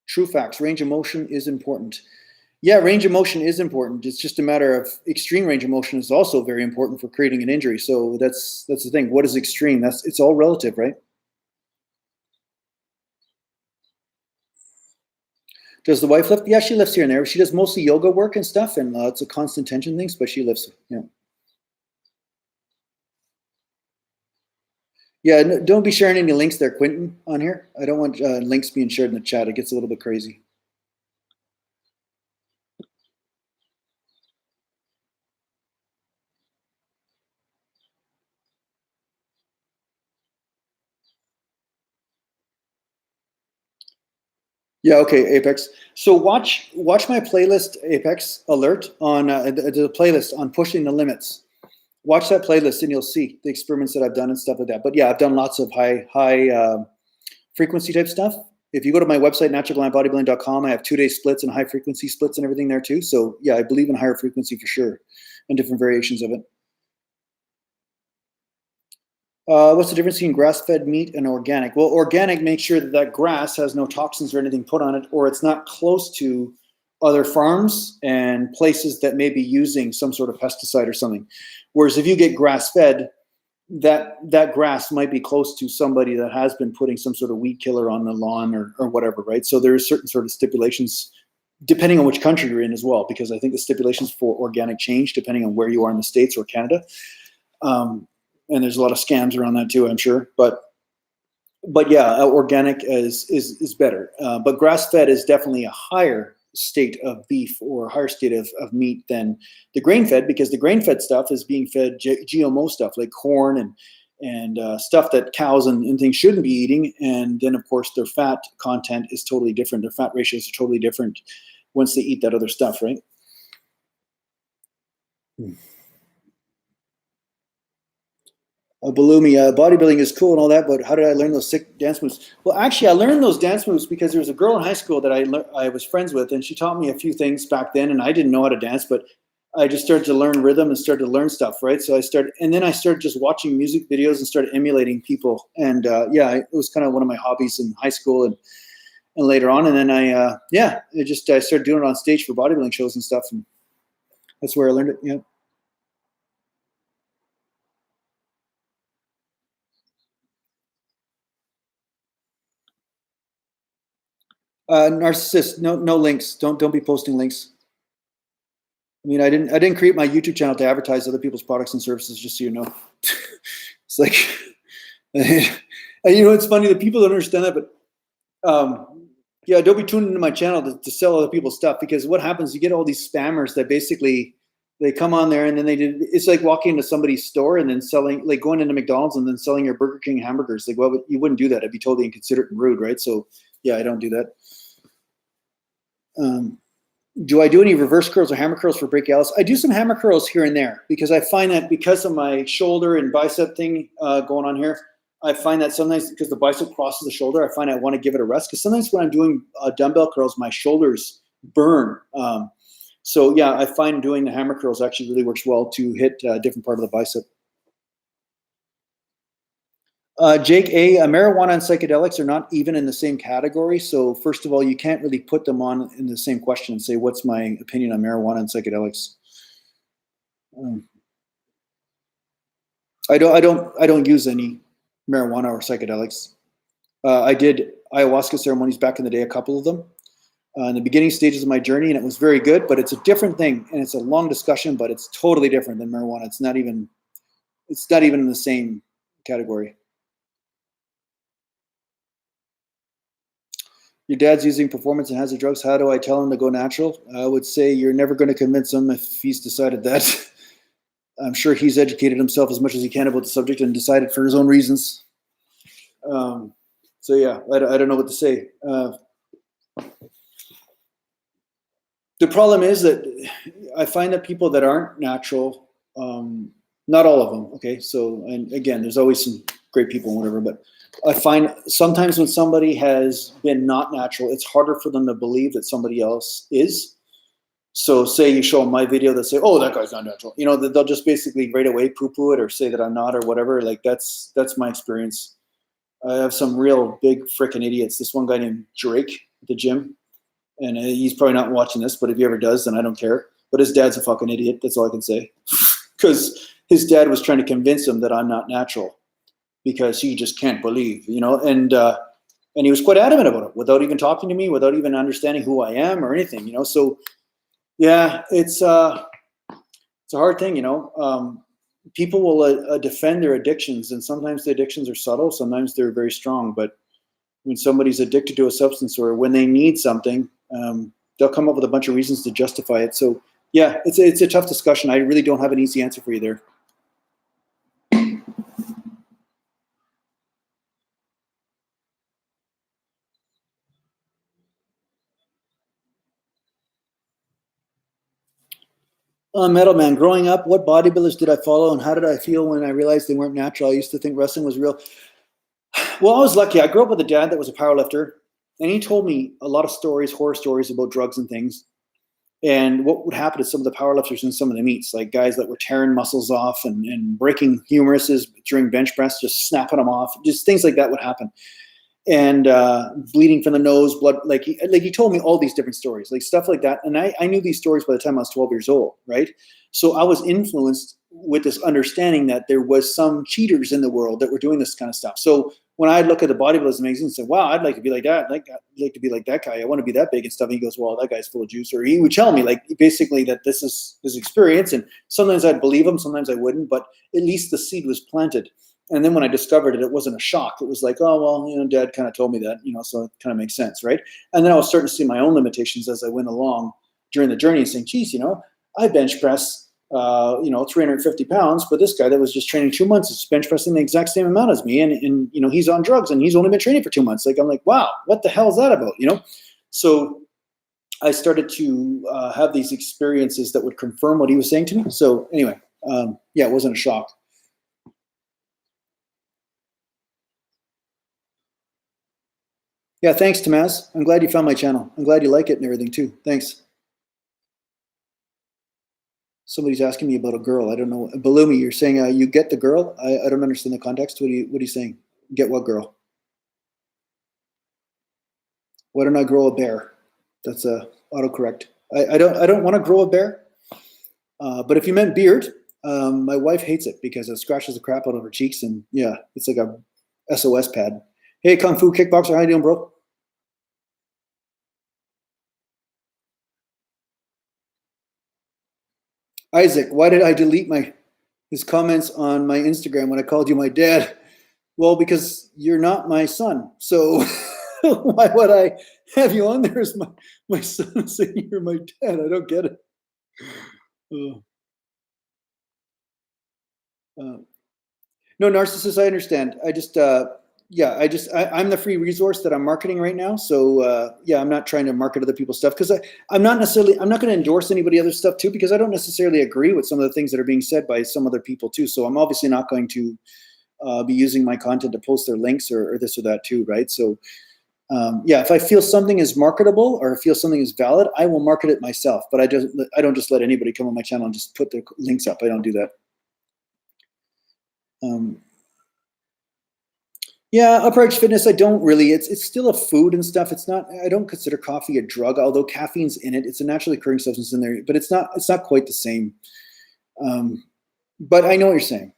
True facts. Range of motion is important. Yeah, range of motion is important. It's just a matter of extreme range of motion is also very important for creating an injury. So that's the thing. What is extreme? It's all relative, right? Does the wife lift? Yeah, she lifts here and there. She does mostly yoga work and stuff, and it's a constant tension things, but she lifts. Yeah. Yeah, no, don't be sharing any links there, Quentin, on here. I don't want links being shared in the chat. It gets a little bit crazy. Yeah, okay, Apex. So watch my playlist, Apex Alert, on the playlist on pushing the limits. Watch that playlist and you'll see the experiments that I've done and stuff like that. But yeah, I've done lots of high frequency type stuff. If you go to my website, naturalgallantbodybuilding.com, I have 2-day splits and high frequency splits and everything there too. So yeah, I believe in higher frequency for sure and different variations of it. What's the difference between grass-fed meat and organic? Well, organic makes sure that grass has no toxins or anything put on it, or it's not close to other farms and places that may be using some sort of pesticide or something. Whereas if you get grass-fed, that grass might be close to somebody that has been putting some sort of weed killer on the lawn or whatever, right? So there's certain sort of stipulations depending on which country you're in as well, because I think the stipulations for organic change depending on where you are in the States or Canada. And there's a lot of scams around that too, I'm sure. But yeah, organic is better. But grass-fed is definitely a higher state of beef or a higher state of meat than the grain-fed, because the grain-fed stuff is being fed GMO stuff like corn and stuff that cows and things shouldn't be eating. And then, of course, their fat content is totally different. Their fat ratios are totally different once they eat that other stuff, right? Balumi, bodybuilding is cool and all that, but how did I learn those sick dance moves? Well, actually, I learned those dance moves because there was a girl in high school that I was friends with, and she taught me a few things back then, and I didn't know how to dance, but I just started to learn rhythm and started to learn stuff, right? So I started just watching music videos and started emulating people, and yeah, it was kind of one of my hobbies in high school and later on, and then I started doing it on stage for bodybuilding shows and stuff, and that's where I learned it. Yeah. Narcissist, no links. Don't be posting links. I mean, I didn't create my YouTube channel to advertise other people's products and services, just so you know. It's like, it's funny that people don't understand that, but yeah, don't be tuning into my channel to sell other people's stuff, because what happens, you get all these spammers that basically they come on there and then it's like walking into somebody's store and then selling, like going into McDonald's and then selling your Burger King hamburgers. Like, well, you wouldn't do that. I'd be totally inconsiderate and rude, right? So yeah, I don't do that. Do I do any reverse curls or hammer curls for brachialis? I do some hammer curls here and there because I find that because of my shoulder and bicep thing going on here, I find that sometimes because the bicep crosses the shoulder, I find I want to give it a rest because sometimes when I'm doing dumbbell curls, my shoulders burn. So yeah, I find doing the hammer curls actually really works well to hit a different part of the bicep. Jake A, marijuana and psychedelics are not even in the same category. So first of all, you can't really put them on in the same question and say, what's my opinion on marijuana and psychedelics? I don't use any marijuana or psychedelics. I did ayahuasca ceremonies back in the day, a couple of them, in the beginning stages of my journey, and it was very good, but it's a different thing. And it's a long discussion, but it's totally different than marijuana. It's not even in the same category. Your dad's using performance and hazard drugs. How do I tell him to go natural? I would say you're never going to convince him if he's decided that. I'm sure he's educated himself as much as he can about the subject and decided for his own reasons. So yeah, I don't know what to say. The problem is that I find that people that aren't natural, not all of them, okay? So, and again, there's always some great people and whatever, but I find sometimes when somebody has been not natural, it's harder for them to believe that somebody else is. So say you show them my video, they'll say, oh, that guy's not natural. You know, they'll just basically right away poo-poo it or say that I'm not or whatever. Like that's my experience. I have some real big freaking idiots. This one guy named Drake at the gym, and he's probably not watching this, but if he ever does, then I don't care. But his dad's a fucking idiot. That's all I can say. Because his dad was trying to convince him that I'm not natural because he just can't believe, you know, and he was quite adamant about it without even talking to me, without even understanding who I am or anything, you know. So yeah, it's a hard thing, you know. People will defend their addictions, and sometimes the addictions are subtle, sometimes they're very strong. But when somebody's addicted to a substance or when they need something, they'll come up with a bunch of reasons to justify it. So yeah, it's a tough discussion. I really don't have an easy answer for you there. Metal Man, growing up, what bodybuilders did I follow and how did I feel when I realized they weren't natural? I used to think wrestling was real. Well, I was lucky. I grew up with a dad that was a powerlifter, and he told me a lot of stories, horror stories about drugs and things. And what would happen to some of the powerlifters in some of the meets, like guys that were tearing muscles off and breaking humeruses during bench press, just snapping them off, just things like that would happen. And bleeding from the nose, blood, like he told me all these different stories, like stuff like that. And I knew these stories by the time I was 12 years old, right? So I was influenced with this understanding that there was some cheaters in the world that were doing this kind of stuff. So when I look at the bodybuilders magazine and say, wow, I'd like to be like that. I'd like to be like that guy. I want to be that big and stuff. And he goes, well, that guy's full of juice. Or he would tell me like basically that this is his experience. And sometimes I'd believe him, sometimes I wouldn't, but at least the seed was planted. And then when I discovered it, it wasn't a shock. It was like, oh, well, you know, Dad kind of told me that, you know, so it kind of makes sense, right? And then I was starting to see my own limitations as I went along during the journey and saying, geez, you know, I bench press, 350 pounds, but this guy that was just training 2 months is bench pressing the exact same amount as me. And you know, he's on drugs and he's only been training for 2 months. Like, I'm like, wow, what the hell is that about, you know? So I started to have these experiences that would confirm what he was saying to me. So anyway, it wasn't a shock. Yeah, thanks, Tamaz. I'm glad you found my channel. I'm glad you like it and everything too. Thanks. Somebody's asking me about a girl. I don't know. Balumi, you're saying you get the girl? I don't understand the context. What are you saying? Get what girl? Why don't I grow a bear? That's a autocorrect. I don't want to grow a bear. But if you meant beard, my wife hates it because it scratches the crap out of her cheeks, and yeah, it's like a SOS pad. Hey, Kung Fu Kickboxer, how you doing, bro? Isaac, why did I delete his comments on my Instagram when I called you my dad? Well, because you're not my son. So why would I have you on there as my son saying you're my dad? I don't get it. Uh, no, narcissist, I understand. I just, Yeah, I'm the free resource that I'm marketing right now. So yeah, I'm not trying to market other people's stuff because I'm not going to endorse anybody other stuff too, because I don't necessarily agree with some of the things that are being said by some other people too. So I'm obviously not going to be using my content to post their links or this or that too, right? So yeah, if I feel something is marketable or feel something is valid, I will market it myself. But I don't just let anybody come on my channel and just put their links up. I don't do that. Yeah, upright fitness, I don't really. It's still a food and stuff. It's not. I don't consider coffee a drug, although caffeine's in it. It's a naturally occurring substance in there, but it's not. It's not quite the same. But I know what you're saying.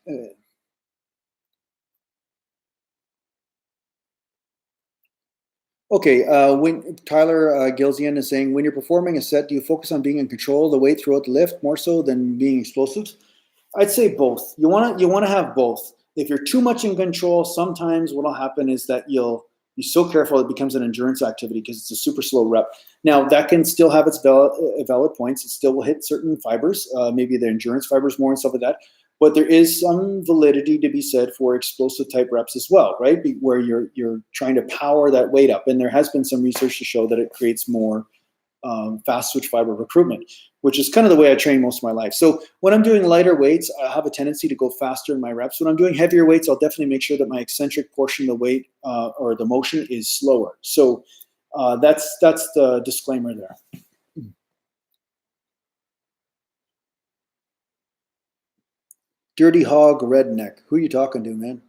Okay, when Tyler Gilzian is saying, when you're performing a set, do you focus on being in control of the weight throughout the lift more so than being explosive? I'd say both. You want to have both. If you're too much in control, sometimes what'll happen is that you'll be so careful it becomes an endurance activity because it's a super slow rep. Now that can still have its valid points. It still will hit certain fibers, maybe the endurance fibers more and stuff like that. But there is some validity to be said for explosive type reps as well, right? Where you're trying to power that weight up, and there has been some research to show that it creates more fast switch fiber recruitment, which is kind of the way I train most of my life. So when I'm doing lighter weights, I have a tendency to go faster in my reps. When I'm doing heavier weights, I'll definitely make sure that my eccentric portion of the weight or the motion is slower. So that's the disclaimer there. Dirty hog redneck. Who are you talking to, man?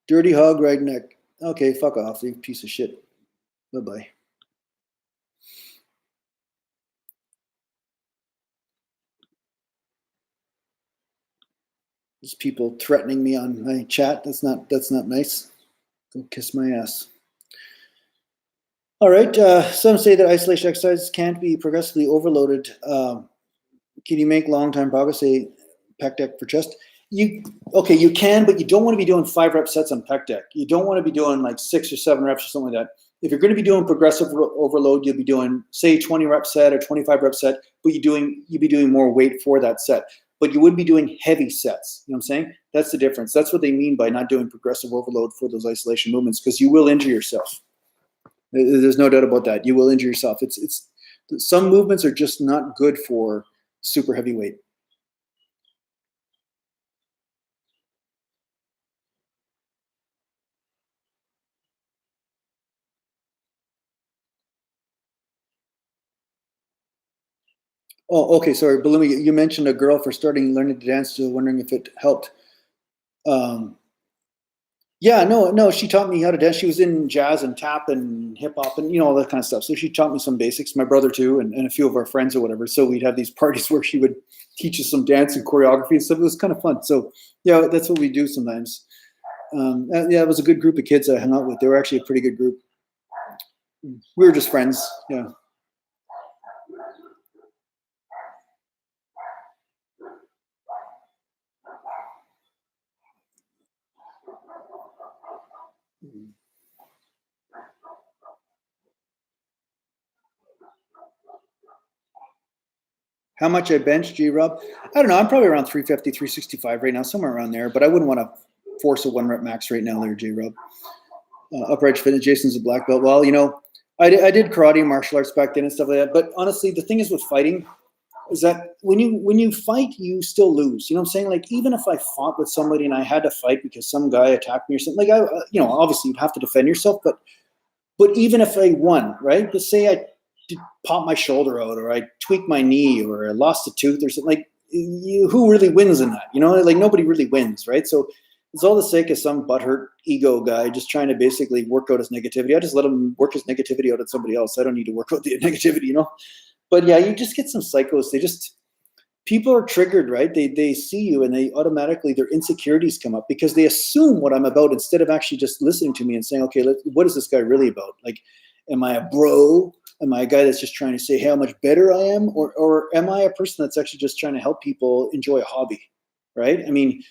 Dirty hog redneck. Okay, fuck off, you piece of shit. Bye-bye. There's people threatening me on my chat. That's not nice. Go kiss my ass. All right. Some say that isolation exercises can't be progressively overloaded. Can you make long-term progress? Say pec deck for chest. You can, but you don't want to be doing 5 rep sets on pec deck. You don't want to be doing like 6 or 7 reps or something like that. If you're going to be doing progressive overload, you'll be doing say 20 rep set or 25 rep set, but you'd be doing more weight for that set. But you wouldn't be doing heavy sets. You know what I'm saying? That's the difference. That's what they mean by not doing progressive overload for those isolation movements, because you will injure yourself. There's no doubt about that. You will injure yourself. It's some movements are just not good for super heavy weight. Oh, okay. Sorry, Balumi, you mentioned a girl for starting learning to dance. So wondering if it helped. Um, yeah, no. She taught me how to dance. She was in jazz and tap and hip hop and all that kind of stuff. So she taught me some basics. My brother too, and a few of our friends or whatever. So we'd have these parties where she would teach us some dance and choreography and stuff. It was kind of fun. So yeah, that's what we do sometimes. Yeah, it was a good group of kids I hung out with. They were actually a pretty good group. We were just friends. Yeah. How much I bench, G-Rub? I don't know. I'm probably around 350, 365 right now, somewhere around there. But I wouldn't want to force a 1 rep max right now there, G-Rub. Upright fitness, Jason's a black belt. Well, I did karate and martial arts back then and stuff like that. But honestly, the thing is with fighting is that when you fight, you still lose. You know what I'm saying? Like, even if I fought with somebody and I had to fight because some guy attacked me or something, like, obviously you have to defend yourself. But even if I won, right? Let's say I pop my shoulder out, or I tweak my knee, or I lost a tooth or something. Like, who really wins in that? Like, nobody really wins, right? So it's all the sake of some butthurt ego guy just trying to basically work out his negativity. I just let him work his negativity out at somebody else. I don't need to work out the negativity, But yeah, you just get some psychos. People are triggered, right? They see you and their insecurities come up because they assume what I'm about instead of actually just listening to me and saying, okay, what is this guy really about? Like, am I a bro? Am I a guy that's just trying to say how much better I am? Or am I a person that's actually just trying to help people enjoy a hobby, right? I mean,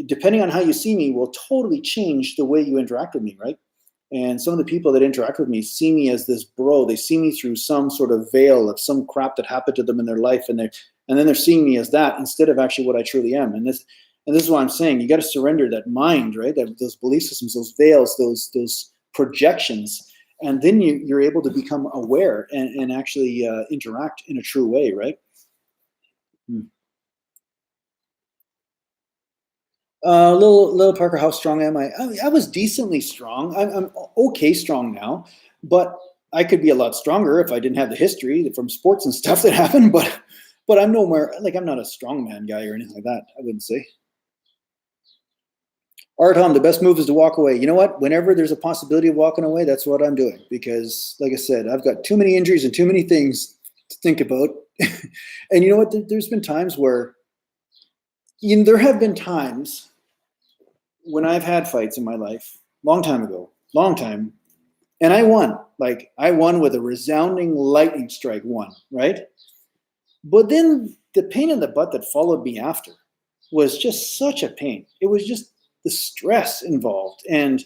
depending on how you see me will totally change the way you interact with me, right? And some of the people that interact with me see me as this bro. They see me through some sort of veil of some crap that happened to them in their life, and And then they're seeing me as that instead of actually what I truly am. And this is what I'm saying. You got to surrender that mind, right? Those belief systems, those veils, those projections. And then you're able to become aware and actually interact in a true way, right? Little Parker, how strong am I? I was decently strong. I'm okay strong now, but I could be a lot stronger if I didn't have the history from sports and stuff that happened. But I'm nowhere, like, I'm not a strongman guy or anything like that, I wouldn't say. Artom, the best move is to walk away. You know what? Whenever there's a possibility of walking away, that's what I'm doing. Because, like I said, I've got too many injuries and too many things to think about. And you know what? There's been times where, there have been times when I've had fights in my life, long time ago, and I won. Like, I won with a resounding lightning strike, right? But then the pain in the butt that followed me after was just such a pain. It was just the stress involved, and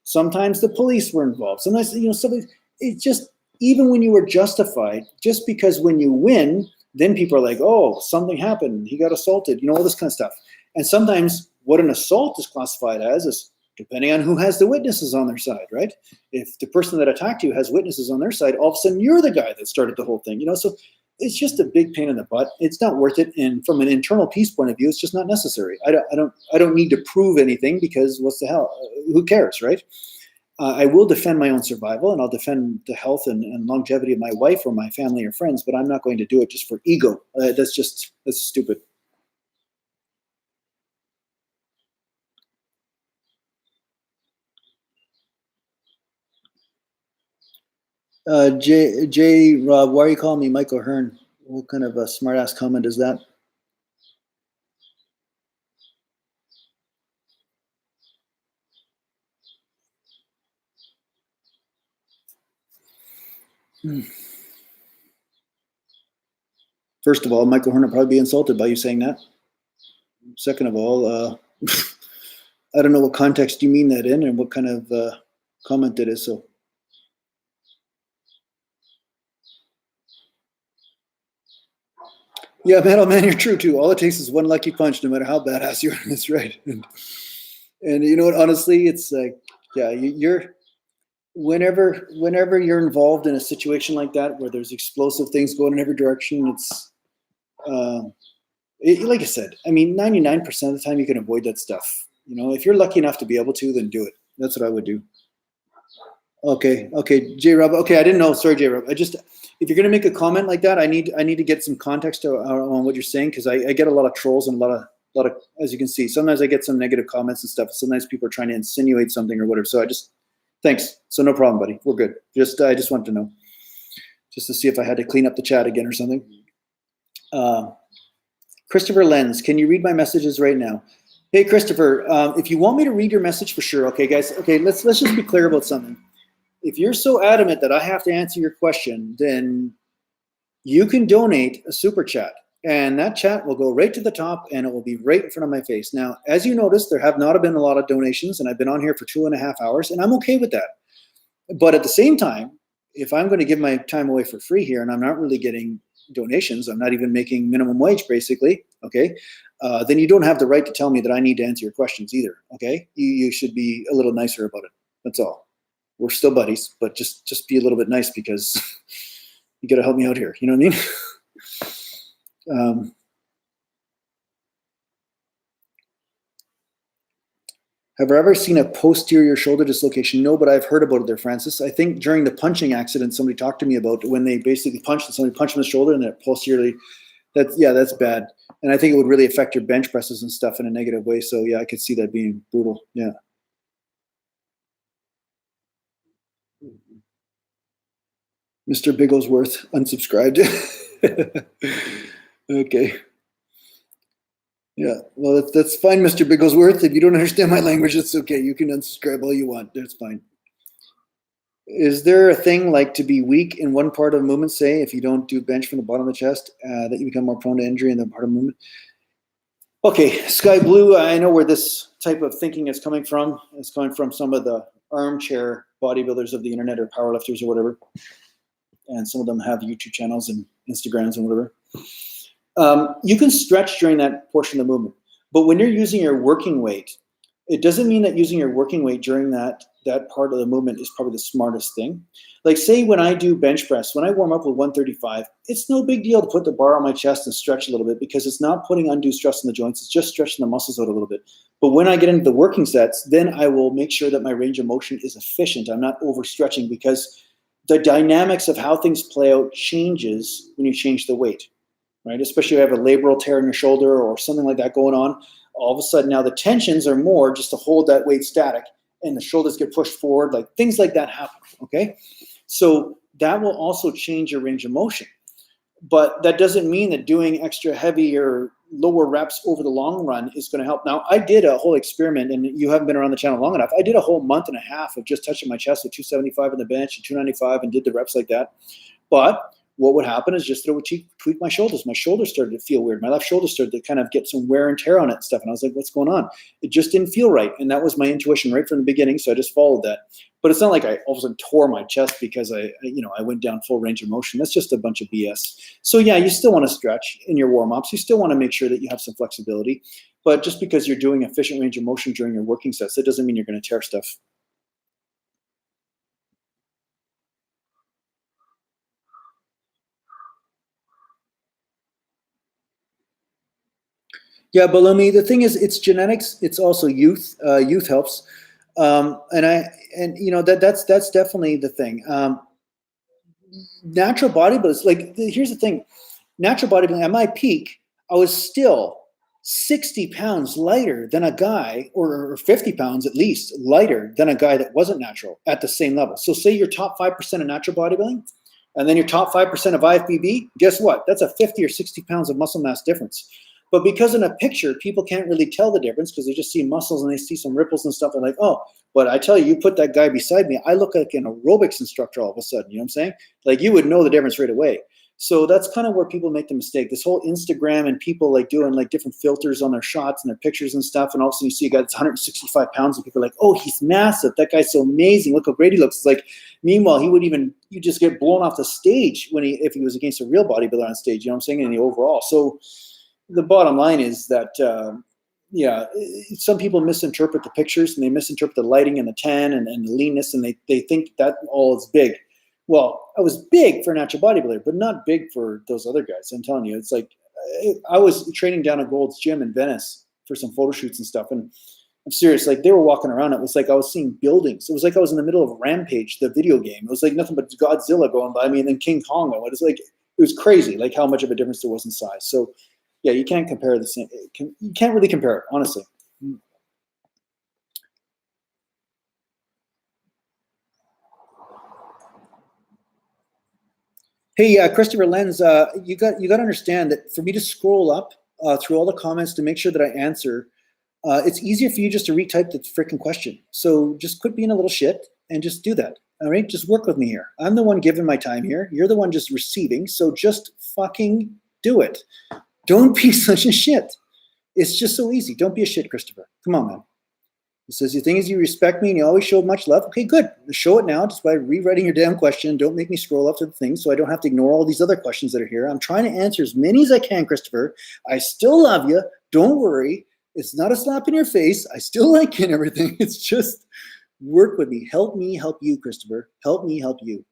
sometimes the police were involved. Sometimes, it just, even when you were justified, just because when you win, then people are like, oh, something happened, he got assaulted, all this kind of stuff. And sometimes what an assault is classified as is depending on who has the witnesses on their side, right? If the person that attacked you has witnesses on their side, all of a sudden you're the guy that started the whole thing, So it's just a big pain in the butt. It's not worth it. And from an internal peace point of view, it's just not necessary. I don't need to prove anything, because what's the hell? Who cares, right? I will defend my own survival, and I'll defend the health and longevity of my wife or my family or friends, but I'm not going to do it just for ego. That's stupid. Rob, why are you calling me Michael Hearn? What kind of a smart ass comment is that? First of all, Michael Hearn will probably be insulted by you saying that. Second of all, I don't know what context you mean that in and what kind of comment it is. So, yeah, man, you're true too. All it takes is one lucky punch, no matter how badass you are. That's right. And you know what? Honestly, it's like, yeah, you're whenever you're involved in a situation like that where there's explosive things going in every direction, it's like I said. I mean, 99% of the time you can avoid that stuff. If you're lucky enough to be able to, then do it. That's what I would do. Okay, J Rob. Okay, I didn't know. Sorry, J Rob. If you're gonna make a comment like that, I need to get some context on what you're saying, because I get a lot of trolls and a lot of, as you can see, sometimes I get some negative comments and stuff. Sometimes people are trying to insinuate something or whatever. So thanks. So no problem, buddy. We're good. I just wanted to know, just to see if I had to clean up the chat again or something. Christopher Lenz, can you read my messages right now? Hey, Christopher, if you want me to read your message, for sure. Okay, guys. Okay, let's just be clear about something. If you're so adamant that I have to answer your question, then you can donate a super chat, and that chat will go right to the top, and it will be right in front of my face. Now, as you notice, there have not been a lot of donations, and I've been on here for 2.5 hours, and I'm okay with that. But at the same time, if I'm going to give my time away for free here, and I'm not really getting donations, I'm not even making minimum wage, basically, okay, then you don't have the right to tell me that I need to answer your questions either, okay? You should be a little nicer about it. That's all. We're still buddies, but just be a little bit nice, because you got to help me out here. You know what I mean? Have I ever seen a posterior shoulder dislocation? No, but I've heard about it there, Francis. I think during the punching accident, somebody talked to me about when they basically punched and somebody punched them in the shoulder and that posteriorly, that's bad. And I think it would really affect your bench presses and stuff in a negative way. So yeah, I could see that being brutal. Yeah. Mr. Bigglesworth unsubscribed. Okay. Yeah, well, that's fine, Mr. Bigglesworth. If you don't understand my language, it's okay. You can unsubscribe all you want. That's fine. Is there a thing like to be weak in one part of the movement, say, if you don't do bench from the bottom of the chest, that you become more prone to injury in the part of the movement? Okay, Sky Blue, I know where this type of thinking is coming from. It's coming from some of the armchair bodybuilders of the internet, or powerlifters or whatever. And some of them have YouTube channels and Instagrams and whatever. You can stretch during that portion of the movement, but when you're using your working weight, it doesn't mean that using your working weight during that part of the movement is probably the smartest thing. Like say when I do bench press, when I warm up with 135, it's no big deal to put the bar on my chest and stretch a little bit because it's not putting undue stress on the joints. It's just stretching the muscles out a little bit. But when I get into the working sets, then I will make sure that my range of motion is efficient. I'm not overstretching because the dynamics of how things play out changes when you change the weight, right? Especially if you have a labral tear in your shoulder or something like that going on. All of a sudden now the tensions are more just to hold that weight static and the shoulders get pushed forward, like things like that happen, okay? So that will also change your range of motion. But that doesn't mean that doing extra heavy or lower reps over the long run is going to help. Now, I did a whole experiment, and you haven't been around the channel long enough. I did a whole month and a half of just touching my chest with 275 on the bench and 295 and did the reps like that. But what would happen is just that it would tweak my shoulders. My shoulders started to feel weird. My left shoulder started to kind of get some wear and tear on it and stuff. And I was like, what's going on? It just didn't feel right. And that was my intuition right from the beginning. So I just followed that. But it's not like I all of a sudden tore my chest because I went down full range of motion. That's just a bunch of BS. So yeah, you still want to stretch in your warm-ups. You still want to make sure that you have some flexibility. But just because you're doing efficient range of motion during your working sets, that doesn't mean you're going to tear stuff. Yeah, Balumi, the thing is, it's genetics. It's also youth. Youth helps, that's definitely the thing. Natural bodybuilders, like here's the thing, natural bodybuilding. At my peak, I was still 60 pounds lighter than a guy, or 50 pounds at least lighter than a guy that wasn't natural at the same level. So say you're top 5% of natural bodybuilding, and then you're top 5% of IFBB. Guess what? That's a 50 or 60 pounds of muscle mass difference. But because in a picture, people can't really tell the difference because they just see muscles and they see some ripples and stuff. They're like, oh, but I tell you, you put that guy beside me, I look like an aerobics instructor all of a sudden. You know what I'm saying? Like you would know the difference right away. So that's kind of where people make the mistake. This whole Instagram and people like doing like different filters on their shots and their pictures and stuff. And all of a sudden you see a guy that's 165 pounds and people are like, oh, he's massive. That guy's so amazing. Look how great he looks. It's like, meanwhile, you just get blown off the stage if he was against a real bodybuilder on stage, you know what I'm saying? In the overall. So the bottom line is that, some people misinterpret the pictures and they misinterpret the lighting and the tan and the leanness, and they think that all is big. Well, I was big for a natural bodybuilder, but not big for those other guys. I'm telling you, it's like I was training down at Gold's Gym in Venice for some photo shoots and stuff. And I'm serious, like they were walking around. It was like I was seeing buildings. It was like I was in the middle of Rampage, the video game. It was like nothing but Godzilla going by me and then King Kong. It was crazy, like how much of a difference there was in size. So yeah, you can't compare the same. You can't really compare it, honestly. Hey, Christopher Lenz, you got to understand that for me to scroll up through all the comments to make sure that I answer, it's easier for you just to retype the freaking question. So just quit being a little shit and just do that. All right, just work with me here. I'm the one giving my time here. You're the one just receiving. So just fucking do it. Don't be such a shit. It's just so easy. Don't be a shit, Christopher. Come on, man. It says, the thing is, you respect me and you always show much love. Okay, good. Show it now just by rewriting your damn question. Don't make me scroll up to the thing so I don't have to ignore all these other questions that are here. I'm trying to answer as many as I can, Christopher. I still love you. Don't worry. It's not a slap in your face. I still like you and everything. It's just work with me. Help me help you, Christopher. Help me help you.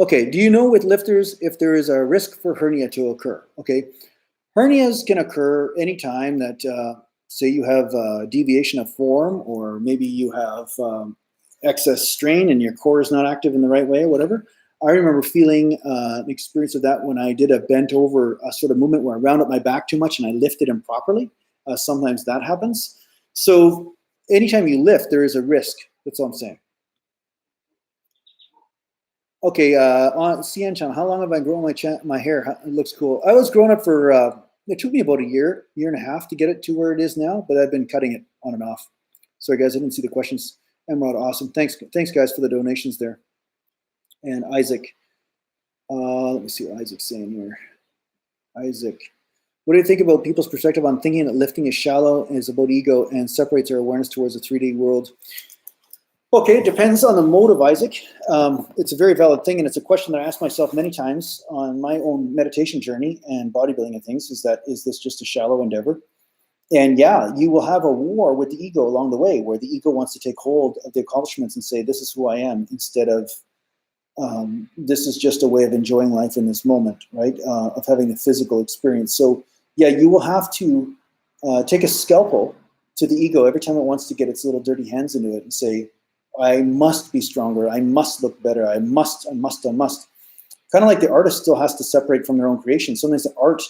Okay, do you know with lifters if there is a risk for hernia to occur? Okay, hernias can occur anytime that, say you have a deviation of form, or maybe you have excess strain and your core is not active in the right way or whatever. I remember feeling an experience of that when I did a bent over sort of movement where I round up my back too much and I lifted improperly. Sometimes that happens. So anytime you lift, there is a risk. That's all I'm saying. Okay, on CN channel, how long have I grown my hair? It looks cool. I was growing it for, it took me about a year and a half to get it to where it is now, but I've been cutting it on and off. Sorry, guys, I didn't see the questions. Emerald, awesome. Thanks, guys, for the donations there. And Isaac, let me see what Isaac's saying here. Isaac, what do you think about people's perspective on thinking that lifting is shallow and is about ego and separates our awareness towards the 3D world? Okay, it depends on the mode of Isaac. It's a very valid thing, and it's a question that I ask myself many times on my own meditation journey and bodybuilding and things, is this just a shallow endeavor? And yeah, you will have a war with the ego along the way, where the ego wants to take hold of the accomplishments and say, this is who I am, instead of this is just a way of enjoying life in this moment, right? Of having a physical experience. So yeah, you will have to take a scalpel to the ego every time it wants to get its little dirty hands into it and say, I must be stronger. I must look better. I must. Kind of like the artist still has to separate from their own creation. Sometimes the art,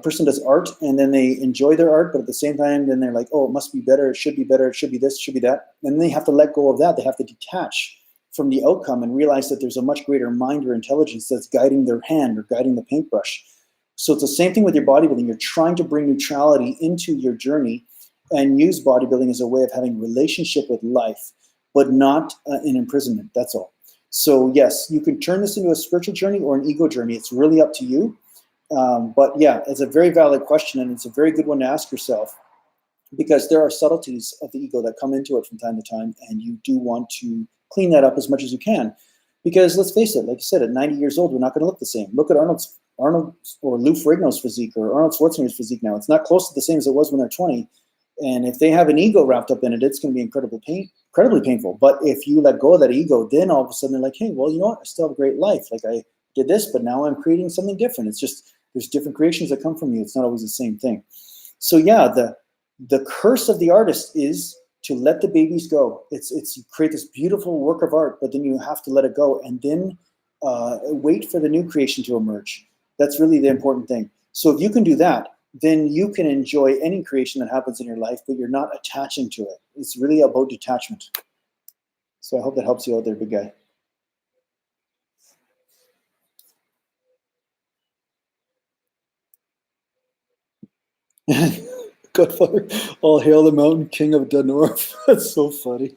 person does art and then they enjoy their art, but at the same time, then they're like, oh, it must be better. It should be better. It should be this, it should be that. And then they have to let go of that. They have to detach from the outcome and realize that there's a much greater mind or intelligence that's guiding their hand or guiding the paintbrush. So it's the same thing with your bodybuilding. You're trying to bring neutrality into your journey and use bodybuilding as a way of having a relationship with life, but not an imprisonment. That's all. So yes, you can turn this into a spiritual journey or an ego journey. It's really up to you. But yeah, it's a very valid question, and it's a very good one to ask yourself, because there are subtleties of the ego that come into it from time to time, and you do want to clean that up as much as you can. Because let's face it, like you said, at 90 years old, we're not going to look the same. Look at Arnold or Lou Ferrigno's physique or Arnold Schwarzenegger's physique now. It's not close to the same as it was when they're 20. And if they have an ego wrapped up in it, it's going to be incredibly painful. But if you let go of that ego, then all of a sudden they're like, hey, well, you know what? I still have a great life. Like, I did this, but now I'm creating something different. It's just, there's different creations that come from you. It's not always the same thing. So yeah, the curse of the artist is to let the babies go. It's you create this beautiful work of art, but then you have to let it go and then wait for the new creation to emerge. That's really the important thing. So if you can do that, then you can enjoy any creation that happens in your life, but you're not attaching to it. It's really about detachment. So I hope that helps you out there, big guy. Godfather, all hail the mountain king of the north. That's so funny.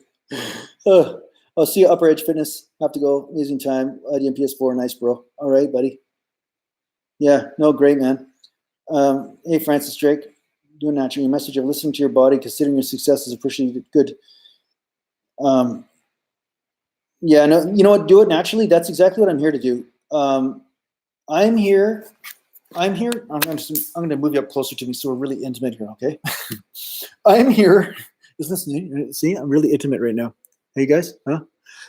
I'll see you, Upper Edge Fitness. Have to go. Amazing time. IDM PS4, nice, bro. All right, buddy. Yeah, no, great, man. Hey, Francis Drake, doing naturally. Your message of listening to your body, considering your success is appreciated. Good. Yeah, no, you know what? Do it naturally. That's exactly what I'm here to do. I'm here. I'm going to move you up closer to me so we're really intimate here, okay? I'm here. Isn't this neat? See, I'm really intimate right now. Hey, guys? Huh?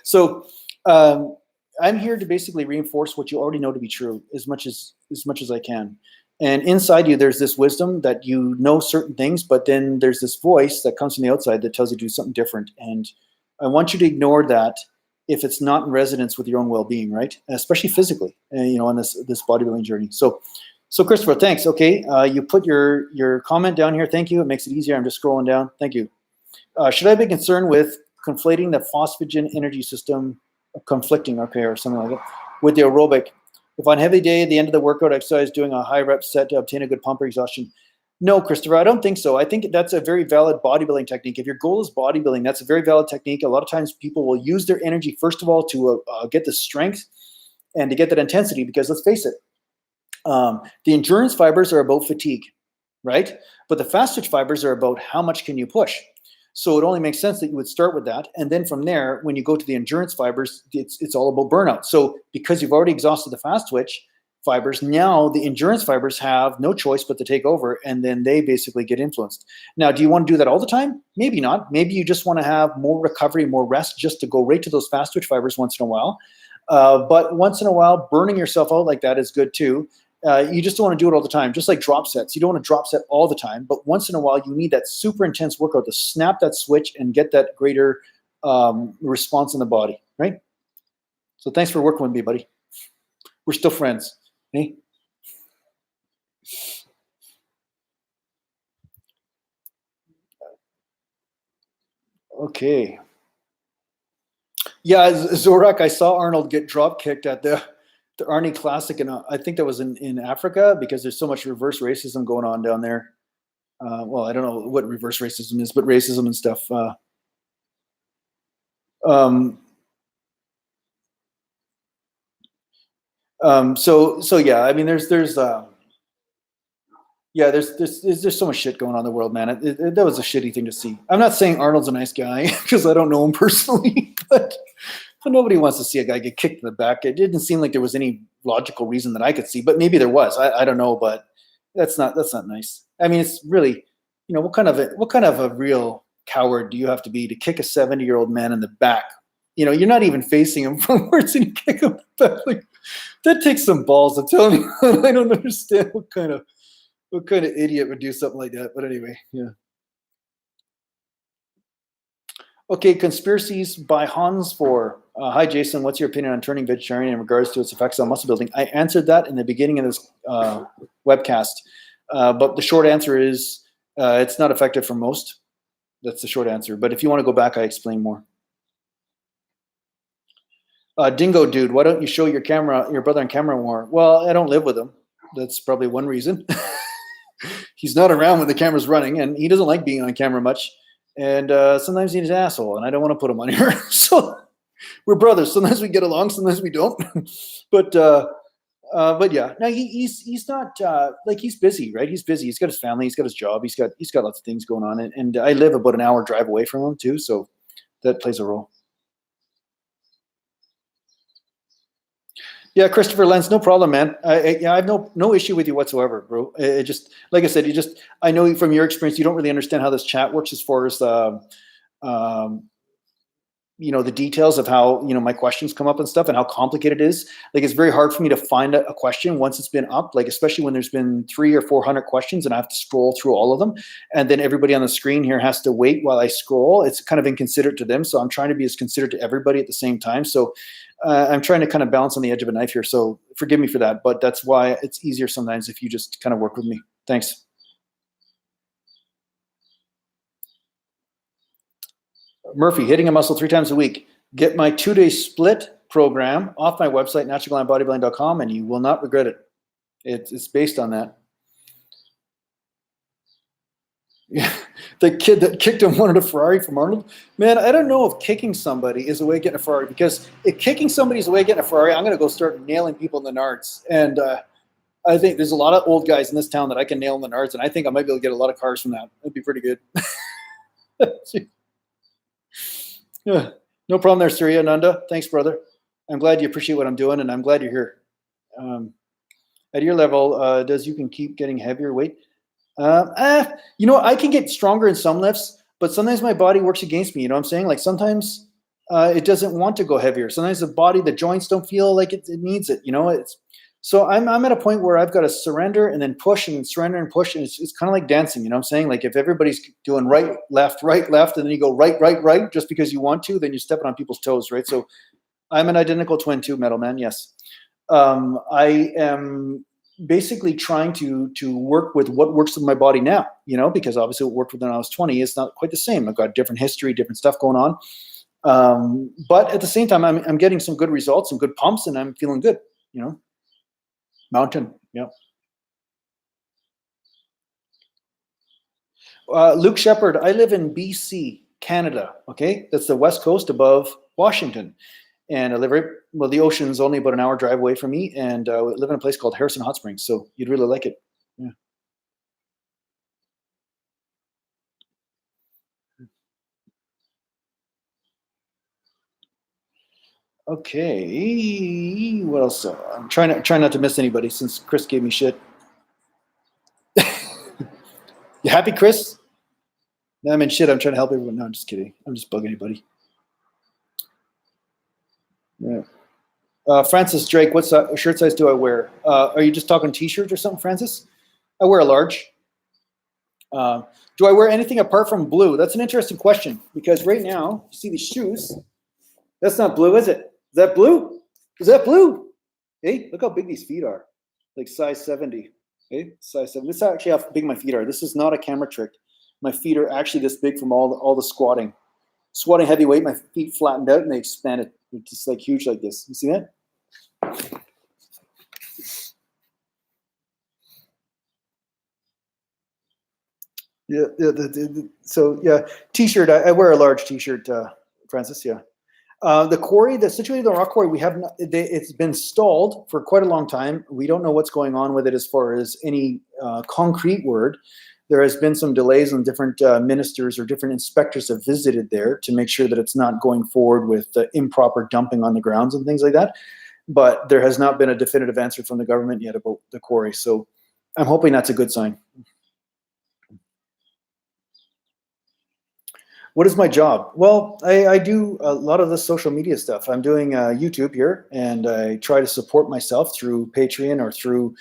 So I'm here to basically reinforce what you already know to be true as much as I can. And inside you, there's this wisdom that you know certain things, but then there's this voice that comes from the outside that tells you to do something different. And I want you to ignore that if it's not in resonance with your own well-being, right? Especially physically, you know, on this bodybuilding journey. So Christopher, thanks. Okay, you put your comment down here. Thank you. It makes it easier. I'm just scrolling down. Thank you. Should I be concerned with conflating the phosphagen energy system, conflicting, okay, or something like that, with the aerobic? If on a heavy day, at the end of the workout exercise, doing a high rep set to obtain a good pump or exhaustion? No, Christopher, I don't think so. I think that's a very valid bodybuilding technique. If your goal is bodybuilding, that's a very valid technique. A lot of times people will use their energy, first of all, to get the strength and to get that intensity, because let's face it, the endurance fibers are about fatigue, right? But the fast twitch fibers are about how much can you push. So it only makes sense that you would start with that. And then from there, when you go to the endurance fibers, it's all about burnout. So because you've already exhausted the fast twitch fibers, now the endurance fibers have no choice but to take over, and then they basically get influenced. Now, do you want to do that all the time? Maybe not. Maybe you just want to have more recovery, more rest, just to go right to those fast twitch fibers once in a while. But once in a while, burning yourself out like that is good too. You just don't want to do it all the time, just like drop sets. You don't want to drop set all the time, but once in a while, you need that super intense workout to snap that switch and get that greater response in the body, right? So thanks for working with me, buddy. We're still friends. Hey? Okay. Yeah, Zorak, I saw Arnold get drop kicked at the Arnie Classic, and I think that was in Africa, because there's so much reverse racism going on down there. Well, I don't know what reverse racism is, but racism and stuff. So yeah, I mean, there's Yeah, there's so much shit going on in the world, man. That was a shitty thing to see. I'm not saying Arnold's a nice guy because I don't know him personally, but nobody wants to see a guy get kicked in the back. It didn't seem like there was any logical reason that I could see, but maybe there was. I don't know, but that's not nice. I mean, it's really, what kind of a real coward do you have to be to kick a 70-year-old man in the back? You're not even facing him frontwards and you kick him in the back. Like, that takes some balls. I'm telling you. I don't understand what kind of idiot would do something like that? But anyway, yeah. Okay, conspiracies by Hans for. Hi, Jason. What's your opinion on turning vegetarian in regards to its effects on muscle building? I answered that in the beginning of this webcast, but the short answer is it's not effective for most. That's the short answer. But if you want to go back, I explain more. Dingo dude, why don't you show your brother on camera more? Well, I don't live with him. That's probably one reason. He's not around when the camera's running, and he doesn't like being on camera much. And sometimes he's an asshole, and I don't want to put him on here. So we're brothers. Sometimes we get along, sometimes we don't. But yeah, no, he's not like, he's busy, right? He's busy. He's got his family. He's got his job. He's got lots of things going on, and I live about an hour drive away from him too, so that plays a role. Yeah, Christopher Lenz, no problem, man. I have no issue with you whatsoever, bro. It just, like I said, I know from your experience, you don't really understand how this chat works as far as the details of how, my questions come up and stuff and how complicated it is. Like, it's very hard for me to find a question once it's been up, like, especially when there's been 300 or 400 questions and I have to scroll through all of them. And then everybody on the screen here has to wait while I scroll. It's kind of inconsiderate to them. So I'm trying to be as considerate to everybody at the same time. So I'm trying to kind of balance on the edge of a knife here. So forgive me for that, but that's why it's easier sometimes if you just kind of work with me. Thanks. Murphy, hitting a muscle 3 times a week. Get my 2-day split program off my website, naturalgallantbodybuilding.com, and you will not regret it. It's based on that. Yeah, the kid that kicked him wanted a Ferrari from Arnold. Man, I don't know if kicking somebody is a way of getting a Ferrari, because if kicking somebody is a way of getting a Ferrari, I'm going to go start nailing people in the nards. And I think there's a lot of old guys in this town that I can nail in the nards, and I think I might be able to get a lot of cars from that. That'd be pretty good. Yeah, no problem there, Surya Nanda. Thanks, brother. I'm glad you appreciate what I'm doing, and I'm glad you're here. At your level, you can keep getting heavier weight? I can get stronger in some lifts, but sometimes my body works against me. You know what I'm saying? Like, sometimes it doesn't want to go heavier. Sometimes the joints don't feel like it needs it. So I'm at a point where I've got to surrender and then push and then surrender and push. And it's kind of like dancing. You know what I'm saying? Like, if everybody's doing right, left, and then you go right, just because you want to, then you're stepping on people's toes, right? So I'm an identical twin too, Metal Man. Yes. I am basically trying to work with what works with my body now, because obviously what worked with when I was 20 is not quite the same. I've got different history, different stuff going on. But at the same time, I'm getting some good results, some good pumps, and I'm feeling good, Mountain, yeah. Luke Shepard, I live in BC, Canada, okay? That's the west coast above Washington. And I live the ocean's only about an hour drive away from me, and I live in a place called Harrison Hot Springs, so you'd really like it. Yeah. Okay, what else? I'm trying not to miss anybody since Chris gave me shit. You happy, Chris? No, I mean, shit, I'm trying to help everyone. No, I'm just kidding. I'm just bugging anybody. Yeah. Francis Drake, what shirt size do I wear? Are you just talking t-shirts or something, Francis? I wear a large. Do I wear anything apart from blue? That's an interesting question, because right now, you see these shoes. That's not blue, is it? Is that blue? Is that blue? Hey, look how big these feet are. Like size 70. Okay, size 70. This is actually how big my feet are. This is not a camera trick. My feet are actually this big from all the squatting. Squatting heavy weight, my feet flattened out and they expanded. They're just like huge like this. You see that? Yeah. So yeah, t-shirt. I wear a large t-shirt, Francis. Yeah. The quarry, the situated the rock quarry, we have not, it's been stalled for quite a long time. We don't know what's going on with it as far as any concrete word. There has been some delays, and different ministers or different inspectors have visited there to make sure that it's not going forward with improper dumping on the grounds and things like that. But there has not been a definitive answer from the government yet about the quarry. So I'm hoping that's a good sign. What is my job? Well, I do a lot of the social media stuff. I'm doing YouTube here, and I try to support myself through Patreon or through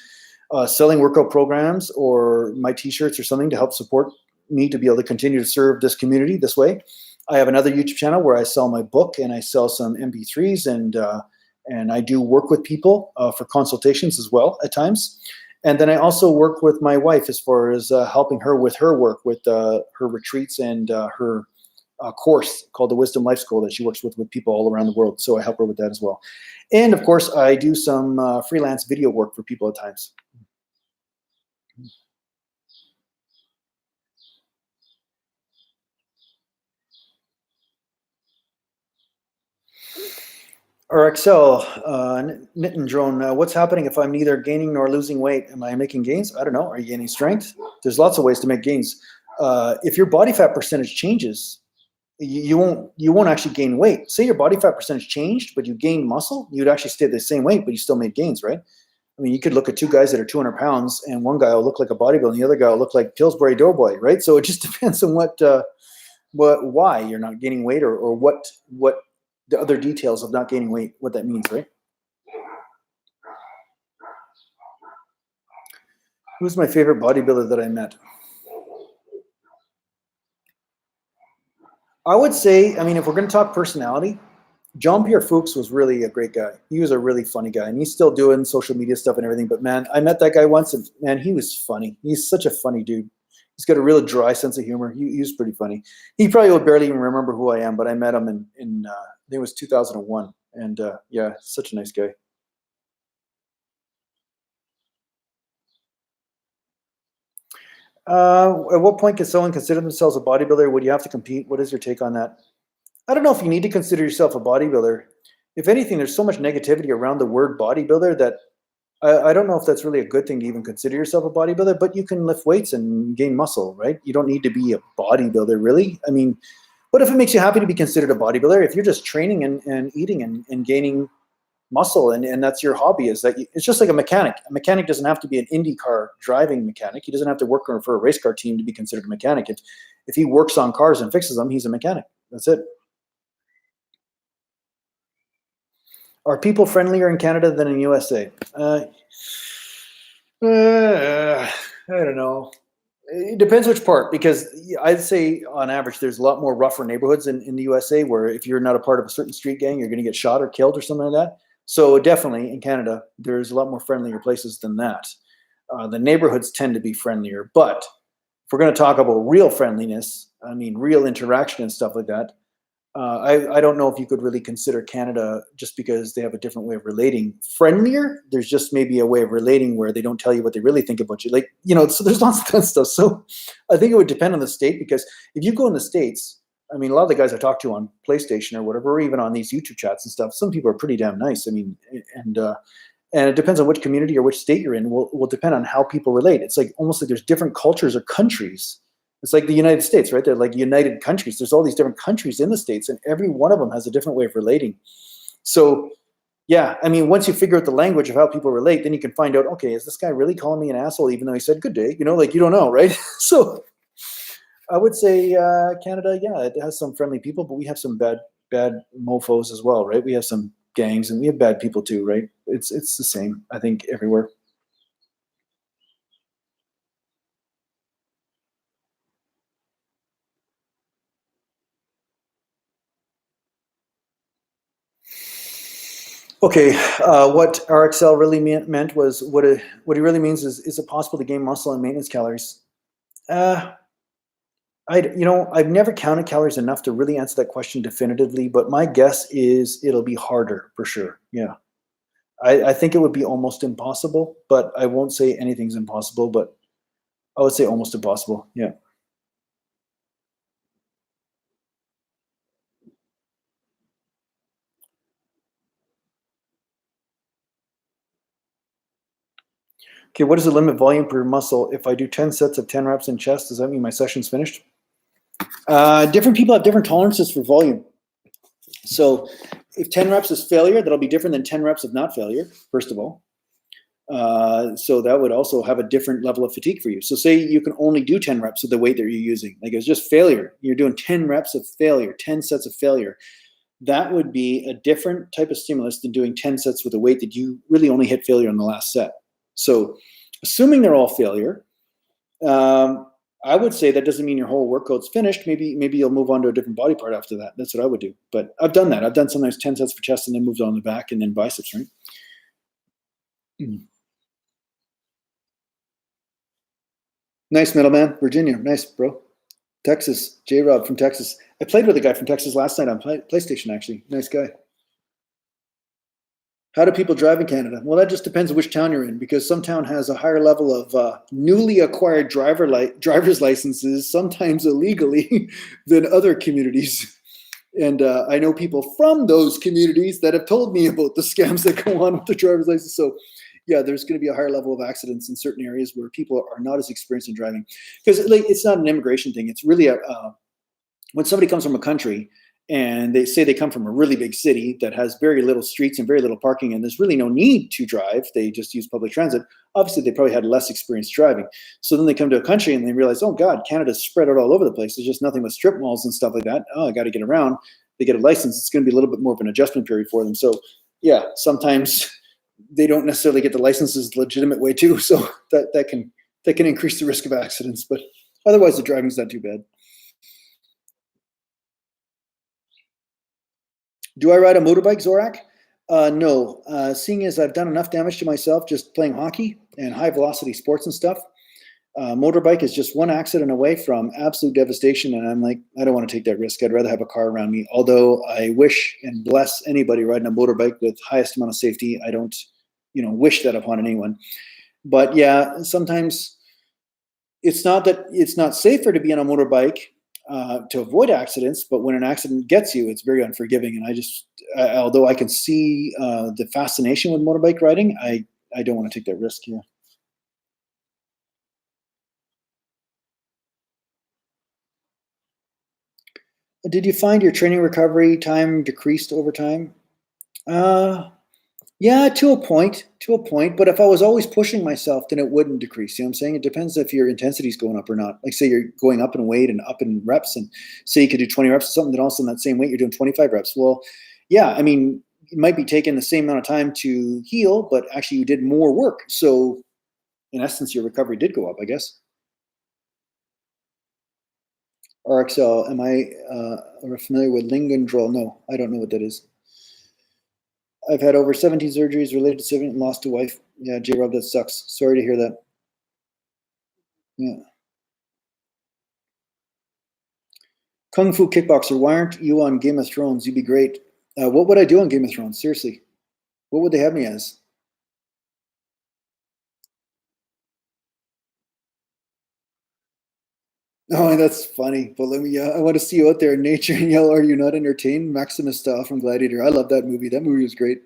selling workout programs or my t-shirts or something to help support me to be able to continue to serve this community this way. I have another YouTube channel where I sell my book and I sell some MP3s, and I do work with people for consultations as well at times. And then I also work with my wife as far as helping her with her work with her retreats and her course called the Wisdom Life School that she works with people all around the world. So I help her with that as well. And of course, I do some freelance video work for people at times. Or Excel, Knit and Drone, what's happening if I'm neither gaining nor losing weight? Am I making gains? I don't know. Are you gaining strength? There's lots of ways to make gains. If your body fat percentage changes, you won't actually gain weight. Say your body fat percentage changed, but you gained muscle, you'd actually stay the same weight, but you still made gains, right? I mean, you could look at two guys that are 200 pounds, and one guy will look like a bodybuilder, and the other guy will look like Pillsbury Doughboy, right? So it just depends on why you're not gaining weight, or what the other details of not gaining weight, what that means, right? Who's my favorite bodybuilder that I met? I would say, I mean, if we're going to talk personality, Jean-Pierre Fuchs was really a great guy. He was a really funny guy, and he's still doing social media stuff and everything. But man, I met that guy once, and man, he was funny. He's such a funny dude. He's got a real dry sense of humor. He was pretty funny. He probably would barely even remember who I am, but I met him in I think it was 2001, and yeah, such a nice guy. At what point can someone consider themselves a bodybuilder? Would you have to compete? What is your take on that? I don't know if you need to consider yourself a bodybuilder. If anything, there's so much negativity around the word bodybuilder that I don't know if that's really a good thing to even consider yourself a bodybuilder, but you can lift weights and gain muscle, right? You don't need to be a bodybuilder, really. I mean, what if it makes you happy to be considered a bodybuilder? If you're just training and eating and gaining muscle, and that's your hobby, is that it's just like a mechanic. A mechanic doesn't have to be an Indy car driving mechanic. He doesn't have to work for a race car team to be considered a mechanic. If he works on cars and fixes them, he's a mechanic. That's it. Are people friendlier in Canada than in USA? I don't know. It depends which part, because I'd say on average there's a lot more rougher neighborhoods in the USA, where if you're not a part of a certain street gang, you're going to get shot or killed or something like that. So definitely in Canada, there's a lot more friendlier places than that. The neighborhoods tend to be friendlier. But if we're going to talk about real friendliness, I mean, real interaction and stuff like that, I don't know if you could really consider Canada, just because they have a different way of relating, friendlier. There's just maybe a way of relating where they don't tell you what they really think about you. Like, so there's lots of that stuff. So I think it would depend on the state, because if you go in the States, I mean, a lot of the guys I talk to on PlayStation or whatever, or even on these YouTube chats and stuff, some people are pretty damn nice. I mean, and it depends on which community or which state you're in, will depend on how people relate. It's like almost like there's different cultures or countries. It's like the United States, right? They're like united countries. There's all these different countries in the States, and every one of them has a different way of relating. So, yeah, I mean, once you figure out the language of how people relate, then you can find out, okay, is this guy really calling me an asshole even though he said good day? Like, you don't know, right? So I would say Canada, yeah, it has some friendly people, but we have some bad mofos as well, right? We have some gangs, and we have bad people too, right? It's the same, I think, everywhere. Okay, what RXL really meant was what he really means is it possible to gain muscle and maintenance calories? I've never counted calories enough to really answer that question definitively, but my guess is it'll be harder for sure. Yeah, I think it would be almost impossible, but I won't say anything's impossible, but I would say almost impossible. Yeah. Okay, what is the limit volume per muscle? If I do 10 sets of 10 reps in chest, does that mean my session's finished? Different people have different tolerances for volume. So if 10 reps is failure, that'll be different than 10 reps of not failure, first of all. So that would also have a different level of fatigue for you. So say you can only do 10 reps of the weight that you're using. Like it's just failure. You're doing 10 reps of failure, 10 sets of failure. That would be a different type of stimulus than doing 10 sets with a weight that you really only hit failure on the last set. So assuming they're all failure, I would say that doesn't mean your whole workout's finished. Maybe you'll move on to a different body part after that. That's what I would do. But I've done that. I've done sometimes 10 sets for chest and then moved on to the back and then biceps, right? Nice, middleman. Virginia. Nice, bro. Texas. J-Rob from Texas. I played with a guy from Texas last night on PlayStation, actually. Nice guy. How do people drive in Canada? Well, that just depends on which town you're in, because some town has a higher level of newly acquired driver's licenses, sometimes illegally, than other communities. And I know people from those communities that have told me about the scams that go on with the driver's license. So yeah, there's going to be a higher level of accidents in certain areas where people are not as experienced in driving. Because like, it's not an immigration thing. It's really when somebody comes from a country and they say they come from a really big city that has very little streets and very little parking, and there's really no need to drive. They just use public transit. Obviously, they probably had less experience driving. So then they come to a country and they realize, oh God, Canada's spread out all over the place. There's just nothing but strip malls and stuff like that. Oh, I got to get around. They get a license. It's going to be a little bit more of an adjustment period for them. So yeah, sometimes they don't necessarily get the licenses the legitimate way too. So that can increase the risk of accidents. But otherwise, the driving's not too bad. Do I ride a motorbike, Zorak? No. Seeing as I've done enough damage to myself just playing hockey and high velocity sports and stuff, motorbike is just one accident away from absolute devastation. And I'm like, I don't want to take that risk. I'd rather have a car around me. Although I wish and bless anybody riding a motorbike with highest amount of safety. I don't, wish that upon anyone. But yeah, sometimes it's not that it's not safer to be on a motorbike to avoid accidents, but when an accident gets you, it's very unforgiving. And although I can see the fascination with motorbike riding, I don't want to take that risk here. Did you find your training recovery time decreased over time? Yeah, to a point. But if I was always pushing myself, then it wouldn't decrease. You know what I'm saying? It depends if your intensity is going up or not. Like say you're going up in weight and up in reps, and say you could do 20 reps of something, then also in that same weight, you're doing 25 reps. Well, yeah, I mean, you might be taking the same amount of time to heal, but actually you did more work. So in essence, your recovery did go up, I guess. RXL, am I familiar with Lingendrol? No, I don't know what that is. I've had over 17 surgeries related to civet and lost a wife. Yeah, J-Rob, that sucks. Sorry to hear that. Yeah. Kung Fu Kickboxer, why aren't you on Game of Thrones? You'd be great. What would I do on Game of Thrones? Seriously. What would they have me as? Oh, that's funny. But I want to see you out there in nature and yell, "Are you not entertained?" Maximus style from Gladiator. I love that movie. That movie was great.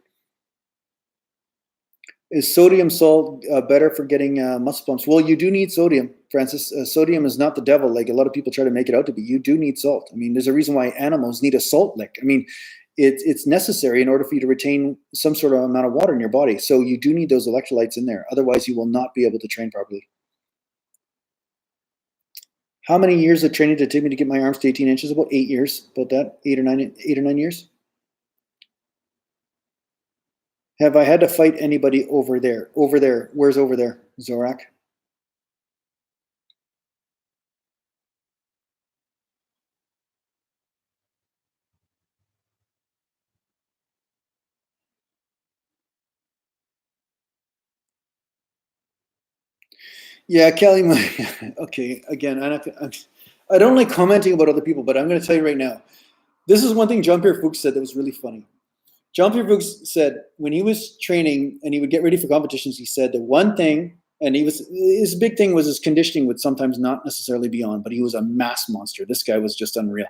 Is sodium salt better for getting muscle pumps? Well, you do need sodium, Francis. Sodium is not the devil, like a lot of people try to make it out to be. You do need salt. I mean, there's a reason why animals need a salt lick. I mean, it's necessary in order for you to retain some sort of amount of water in your body. So you do need those electrolytes in there. Otherwise, you will not be able to train properly. How many years of training did it take me to get my arms to 18 inches? About 8 years. About that, 8 or 9 years. Have I had to fight anybody over there? Over there. Where's over there? Zorak? Yeah, Kelly. Okay, again, I don't like commenting about other people, but I'm going to tell you right now. This is one thing Jean-Pierre Fuchs said that was really funny. Jean-Pierre Fuchs said when he was training and he would get ready for competitions, he said the one thing, and his big thing was his conditioning would sometimes not necessarily be on, but he was a mass monster. This guy was just unreal.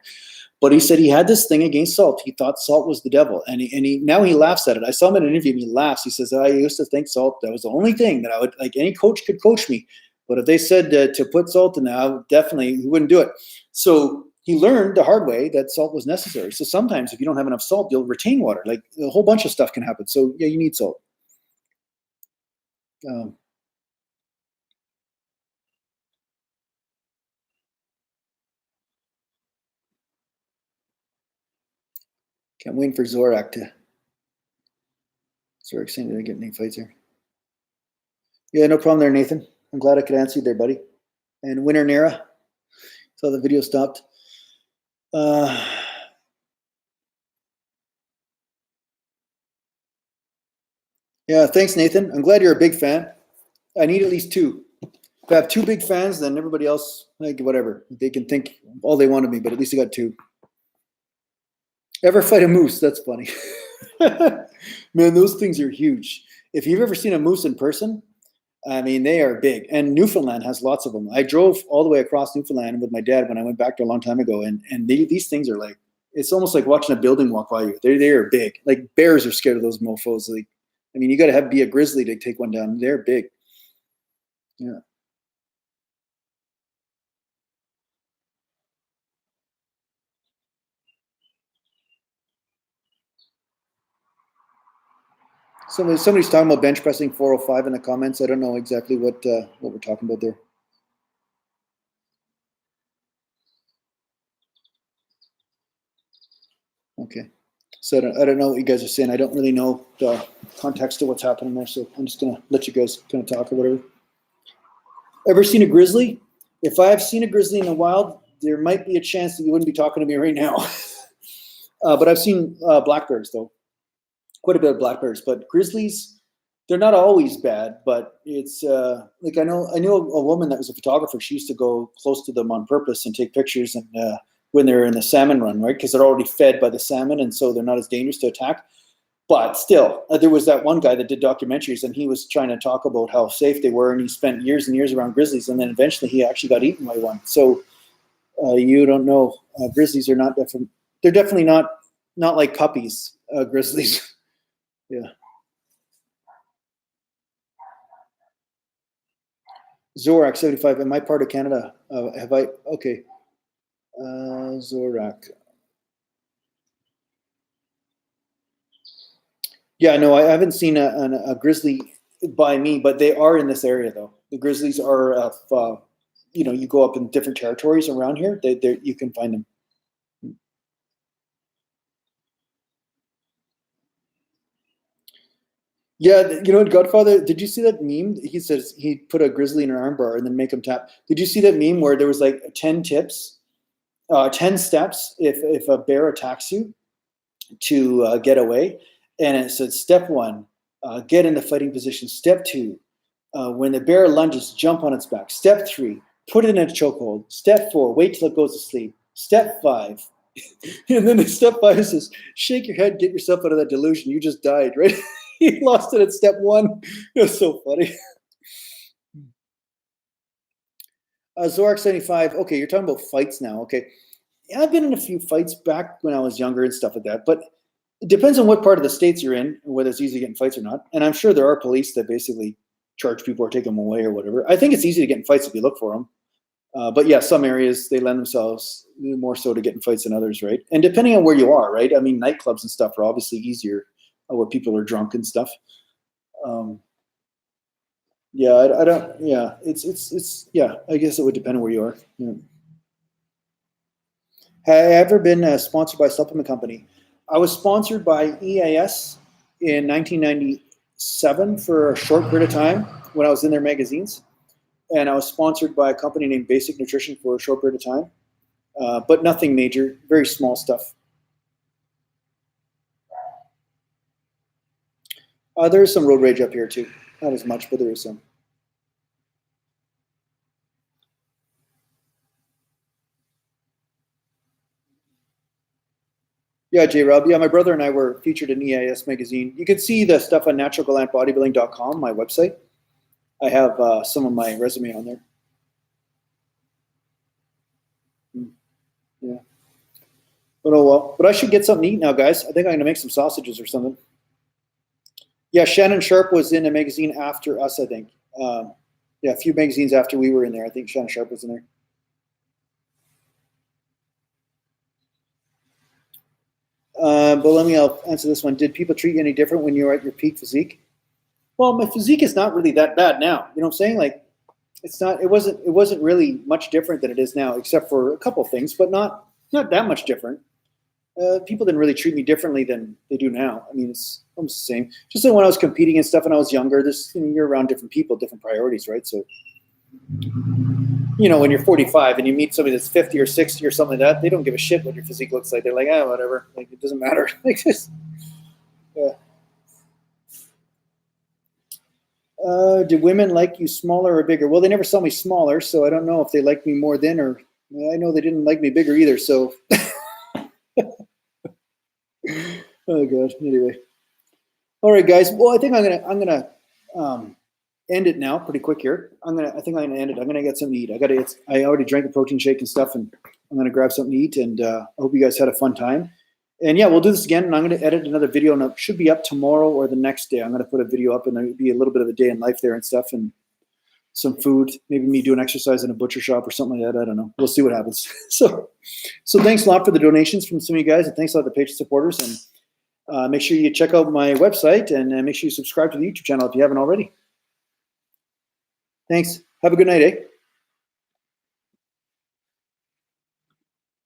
But he said he had this thing against salt. He thought salt was the devil, and now he laughs at it. I saw him in an interview, and he laughs. He says, "I used to think salt, that was the only thing that I would like. Any coach could coach me, but if they said to put salt in there, I would definitely he wouldn't do it." So he learned the hard way that salt was necessary. So sometimes if you don't have enough salt, you'll retain water. Like a whole bunch of stuff can happen. So yeah, you need salt. Can't wait for Zorak saying to get any fights here. Yeah, no problem there, Nathan. I'm glad I could answer you there, buddy. And Winner Nera. So the video stopped. Yeah, thanks, Nathan. I'm glad you're a big fan. I need at least two. If I have two big fans, then everybody else, like whatever. They can think all they want of me, but at least I got two. Ever fight a moose? That's funny. Man, those things are huge. If you've ever seen a moose in person, I mean, they are big. And Newfoundland has lots of them. I drove all the way across Newfoundland with my dad when I went back there a long time ago. And these things are like, it's almost like watching a building walk by you. They are big. Like bears are scared of those mofos. Like, I mean, you got to be a grizzly to take one down. They're big. Yeah. Somebody's talking about bench pressing 405 in the comments. I don't know exactly what we're talking about there. Okay. So I don't know what you guys are saying. I don't really know the context of what's happening there. So I'm just going to let you guys kind of talk or whatever. Ever seen a grizzly? If I have seen a grizzly in the wild, there might be a chance that you wouldn't be talking to me right now. But I've seen black bears, though. Quite a bit of black bears. But grizzlies, they're not always bad. But it's like I knew a woman that was a photographer. She used to go close to them on purpose and take pictures and when they're in the salmon run, right? Because they're already fed by the salmon, and so they're not as dangerous to attack. But still, there was that one guy that did documentaries, and he was trying to talk about how safe they were, and he spent years and years around grizzlies, and then eventually he actually got eaten by one. So you don't know. Grizzlies are not different. They're definitely not like puppies. Grizzlies. Yeah. Zorak 75 in my part of Canada. Have I? Okay. Zorak. Yeah, no, I haven't seen a grizzly by me, but they are in this area though. The grizzlies are, you go up in different territories around here. You can find them. Yeah, you know what, Godfather? Did you see that meme? He says he put a grizzly in an armbar and then make him tap. Did you see that meme where there was like 10 tips, 10 steps if a bear attacks you to get away? And it said, step 1, get in the fighting position. Step 2, when the bear lunges, jump on its back. Step 3, put it in a chokehold. Step 4, wait till it goes to sleep. Step 5, and then step 5 says, shake your head, get yourself out of that delusion. You just died, right? He lost it at step 1. It was so funny. Zorak 75. Okay, you're talking about fights now. Okay, yeah, I've been in a few fights back when I was younger and stuff like that, but it depends on what part of the states you're in, whether it's easy to get in fights or not. And I'm sure there are police that basically charge people or take them away or whatever. I think it's easy to get in fights if you look for them. But yeah, some areas, they lend themselves more so to get in fights than others, right? And depending on where you are, right? I mean, nightclubs and stuff are obviously easier where people are drunk and stuff. Yeah, I don't, yeah, it's, yeah, I guess it would depend on where you are. Yeah. Have I ever been sponsored by a supplement company? I was sponsored by EAS in 1997 for a short period of time when I was in their magazines. And I was sponsored by a company named Basic Nutrition for a short period of time, but nothing major, very small stuff. There is some road rage up here too. Not as much, but there is some. Yeah, J-Rob. Yeah, my brother and I were featured in EIS magazine. You can see the stuff on naturalgallantbodybuilding.com, my website. I have some of my resume on there. Yeah. But oh well. But I should get something to eat now, guys. I think I'm gonna make some sausages or something. Yeah, Shannon Sharp was in a magazine after us, I think. Yeah, a few magazines after we were in there. I think Shannon Sharp was in there. But I'll answer this one. Did people treat you any different when you were at your peak physique? Well, my physique is not really that bad now. You know what I'm saying? Like, it wasn't really much different than it is now, except for a couple of things, but not that much different. People didn't really treat me differently than they do now. I mean, it's almost the same. Just like when I was competing and stuff when I was younger, you're around different people, different priorities, right? So, when you're 45 and you meet somebody that's 50 or 60 or something like that, they don't give a shit what your physique looks like. They're like, whatever. Like, it doesn't matter. Like this. Yeah. Do women like you smaller or bigger? Well, they never saw me smaller, so I don't know if they like me more then, or I know they didn't like me bigger either. So, oh god. Anyway, all right, guys. Well, I think I'm gonna end it now, pretty quick here. I think I'm gonna end it. I'm gonna get something to eat. I already drank a protein shake and stuff, and I'm gonna grab something to eat. And I hope you guys had a fun time. And yeah, we'll do this again, and I'm going to edit another video, and it should be up tomorrow or the next day. I'm going to put a video up, and there'll be a little bit of a day in life there and stuff, and some food, maybe me doing exercise in a butcher shop or something like that. I don't know. We'll see what happens. So thanks a lot for the donations from some of you guys, and thanks a lot to the Patreon supporters. And make sure you check out my website, and make sure you subscribe to the YouTube channel if you haven't already. Thanks. Have a good night, eh?